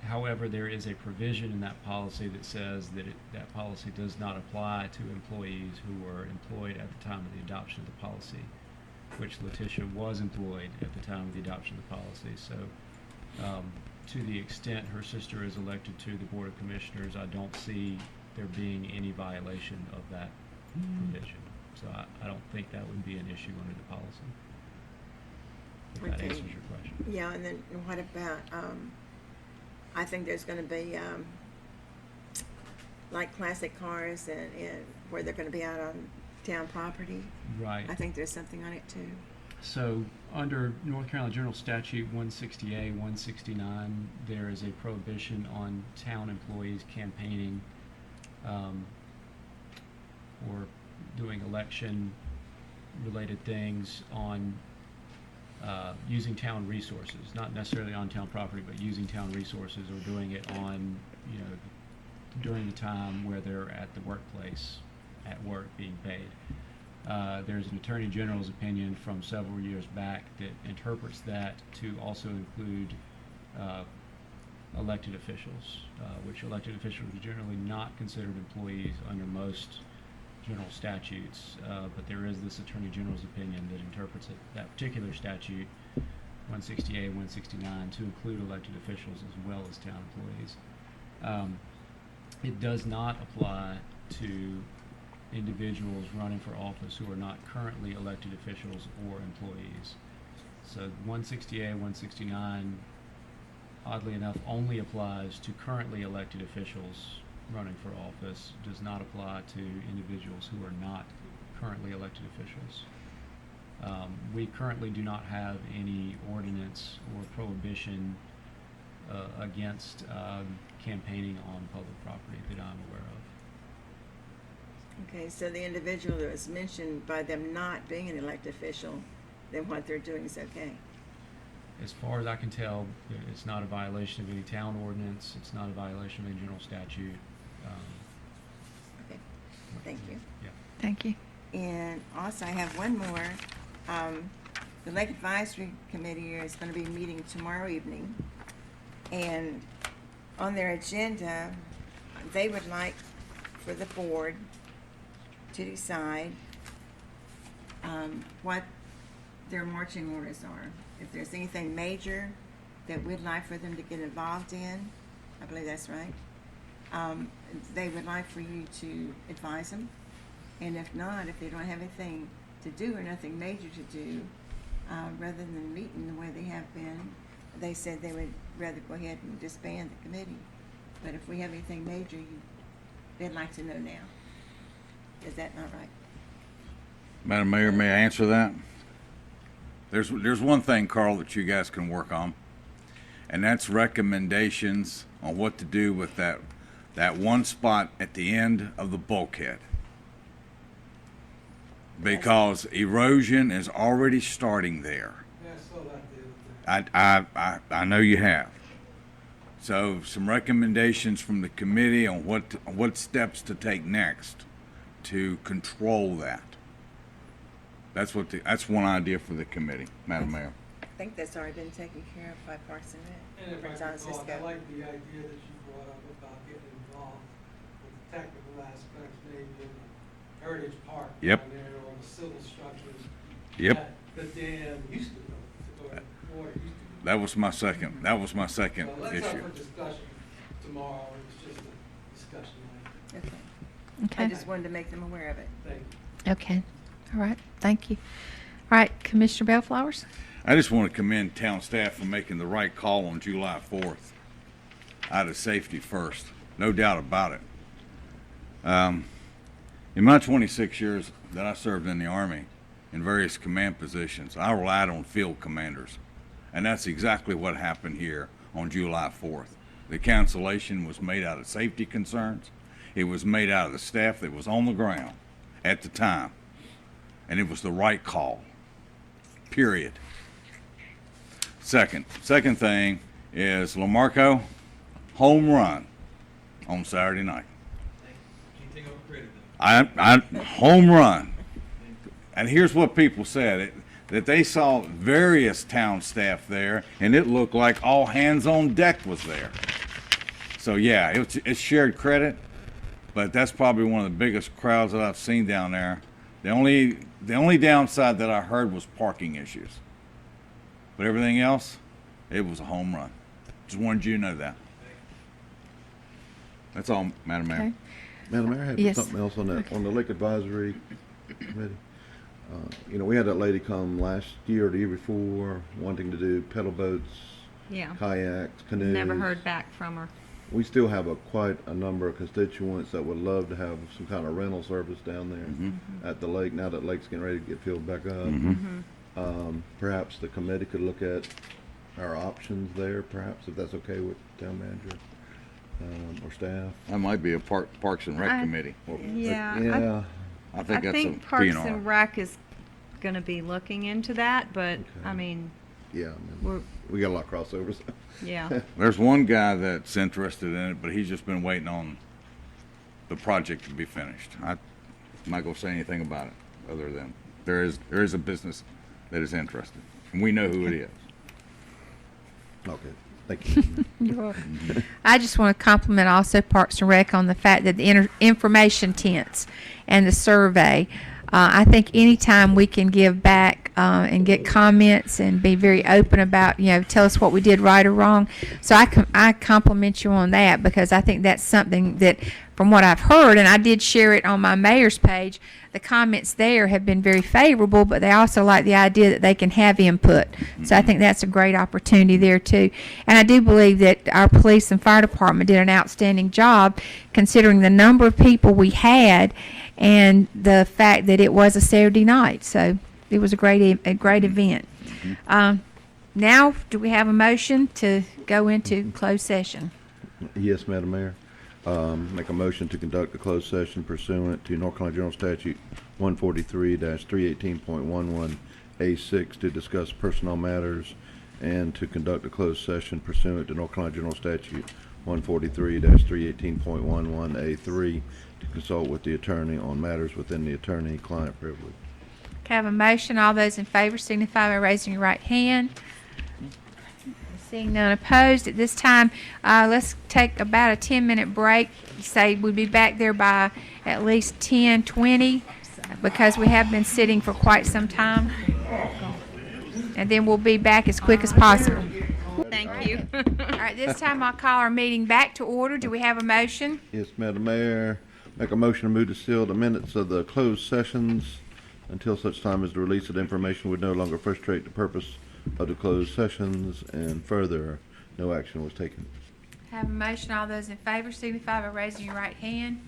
However, there is a provision in that policy that says that that policy does not apply to employees who were employed at the time of the adoption of the policy. which Letitia was employed at the time of the adoption of the policy. So to the extent her sister is elected to the Board of Commissioners, I don't see there being any violation of that provision. So I don't think that would be an issue under the policy. If that Okay. answers your question. Yeah, and then what about, I think there's gonna be, like classic cars and where they're gonna be out on town property. Right. I think there's something on it too. So under North Carolina General Statute 160A, 169, there is a prohibition on town employees campaigning or doing election-related things on using town resources, not necessarily on town property, but using town resources or doing it on, during the time where they're at the workplace, at work, being paid. There's an Attorney General's opinion from several years back that interprets that to also include elected officials, which elected officials are generally not considered employees under most general statutes, but there is this Attorney General's opinion that interprets that particular statute, 160A, 169, to include elected officials as well as town employees. It does not apply to individuals running for office who are not currently elected officials or employees. So 160A, 169, oddly enough, only applies to currently elected officials running for office, does not apply to individuals who are not currently elected officials. We currently do not have any ordinance or prohibition against campaigning on public property that I'm aware of. Okay, so the individual that was mentioned, by them not being an elected official, then what they're doing is okay. As far as I can tell, it's not a violation of any town ordinance, it's not a violation of any general statute. Okay, thank you. Yeah. Thank you. And also I have one more. The Lake Advisory Committee is going to be meeting tomorrow evening. And on their agenda, they would like for the board to decide what their marching orders are. If there's anything major that we'd like for them to get involved in, I believe that's right. They would like for you to advise them. And if not, if they don't have anything to do or nothing major to do, rather than meeting the way they have been, they said they would rather go ahead and disband the committee. But if we have anything major, they'd like to know now. Is that not right? Madam Mayor, may I answer that? There's one thing, Carl, that you guys can work on, and that's recommendations on what to do with that one spot at the end of the bulkhead. Because erosion is already starting there. Yeah, I saw that the other day. I know you have. So some recommendations from the committee on what steps to take next to control that. That's one idea for the committee, Madam Mayor. I think that's already been taken care of by Parks and Rec. And if Prince I John recall, Cisco. I like the idea that you brought up about getting involved with the technical aspects, maybe in the Heritage Park. Yep. Down there, or the civil structures. Yep. That the dam used to go, or the water used to go. That was my second So let's issue. have a discussion tomorrow, it's just a discussion item. Okay. I Okay. just wanted to make them aware of it. Thank you. Okay. All right. Thank you. All right, Commissioner Bellflowers. I just want to commend town staff for making the right call on July 4th. Out of safety first, no doubt about it. In my 26 years that I served in the Army in various command positions, I relied on field commanders. And that's exactly what happened here on July 4th. The cancellation was made out of safety concerns. It was made out of the staff that was on the ground at the time. And it was the right call. Period. Second thing is LaMarco, home run on Saturday night. Home run. And here's what people said, that they saw various town staff there, and it looked like all hands on deck was there. So yeah, it's shared credit, but that's probably one of the biggest crowds that I've seen down there The only downside that I heard was parking issues. But everything else, it was a home run. Just wanted you to know that. That's all, Madam Mayor. Okay. Madam Mayor, I had Yes. something else on that, on the Lake Advisory Committee. You know, we had that lady come last year or the year before wanting to do pedal boats, Yeah. kayaks, canoes. Never heard back from her. We still have quite a number of constituents that would love to have some kind of rental service down there at the lake, now that lake's getting ready to get filled back up. Perhaps the committee could look at our options there, perhaps, if that's okay with town manager or staff. That might be a Parks and Rec I- committee. Yeah. I think that's a Parks PNR. and Rec is going to be looking into that, but I mean, Yeah, we're, we got a lot of crossovers. yeah. There's one guy that's interested in it, but he's just been waiting on the project to be finished. I'm not gonna say anything about it, other than there is a business that is interested, and we know who it is. Okay, thank you. You're welcome. I just want to compliment also Parks and Rec on the fact that the information tents and the survey. I think anytime we can give back and get comments and be very open about, tell us what we did right or wrong. So I compliment you on that, because I think that's something that, from what I've heard, and I did share it on my mayor's page, the comments there have been very favorable, but they also like the idea that they can have input. So I think that's a great opportunity there too. And I do believe that our police and fire department did an outstanding job, considering the number of people we had and the fact that it was a Saturday night. So it was a great event. Now, do we have a motion to go into closed session? Yes, Madam Mayor. Make a motion to conduct a closed session pursuant to North Carolina General Statute 143-318.11A6 to discuss personnel matters, and to conduct a closed session pursuant to North Carolina General Statute 143-318.11A3 to consult with the attorney on matters within the attorney-client privilege. Can I have a motion? All those in favor signify by raising your right hand. Seeing none opposed, at this time, let's take about a 10-minute break. Say we'll be back there by at least 10:20, because we have been sitting for quite some time. And then we'll be back as quick as possible. Thank you. All right, this time I'll call our meeting back to order. Do we have a motion? Yes, Madam Mayor. Make a motion to move to seal the minutes of the closed sessions until such time as the release of the information would no longer frustrate the purpose of the closed sessions, and further, no action was taken. Have a motion. All those in favor signify by raising your right hand.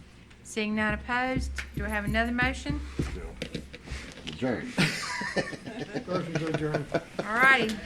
Seeing none opposed, do I have another motion? Adjourn. Motion to adjourn. All righty.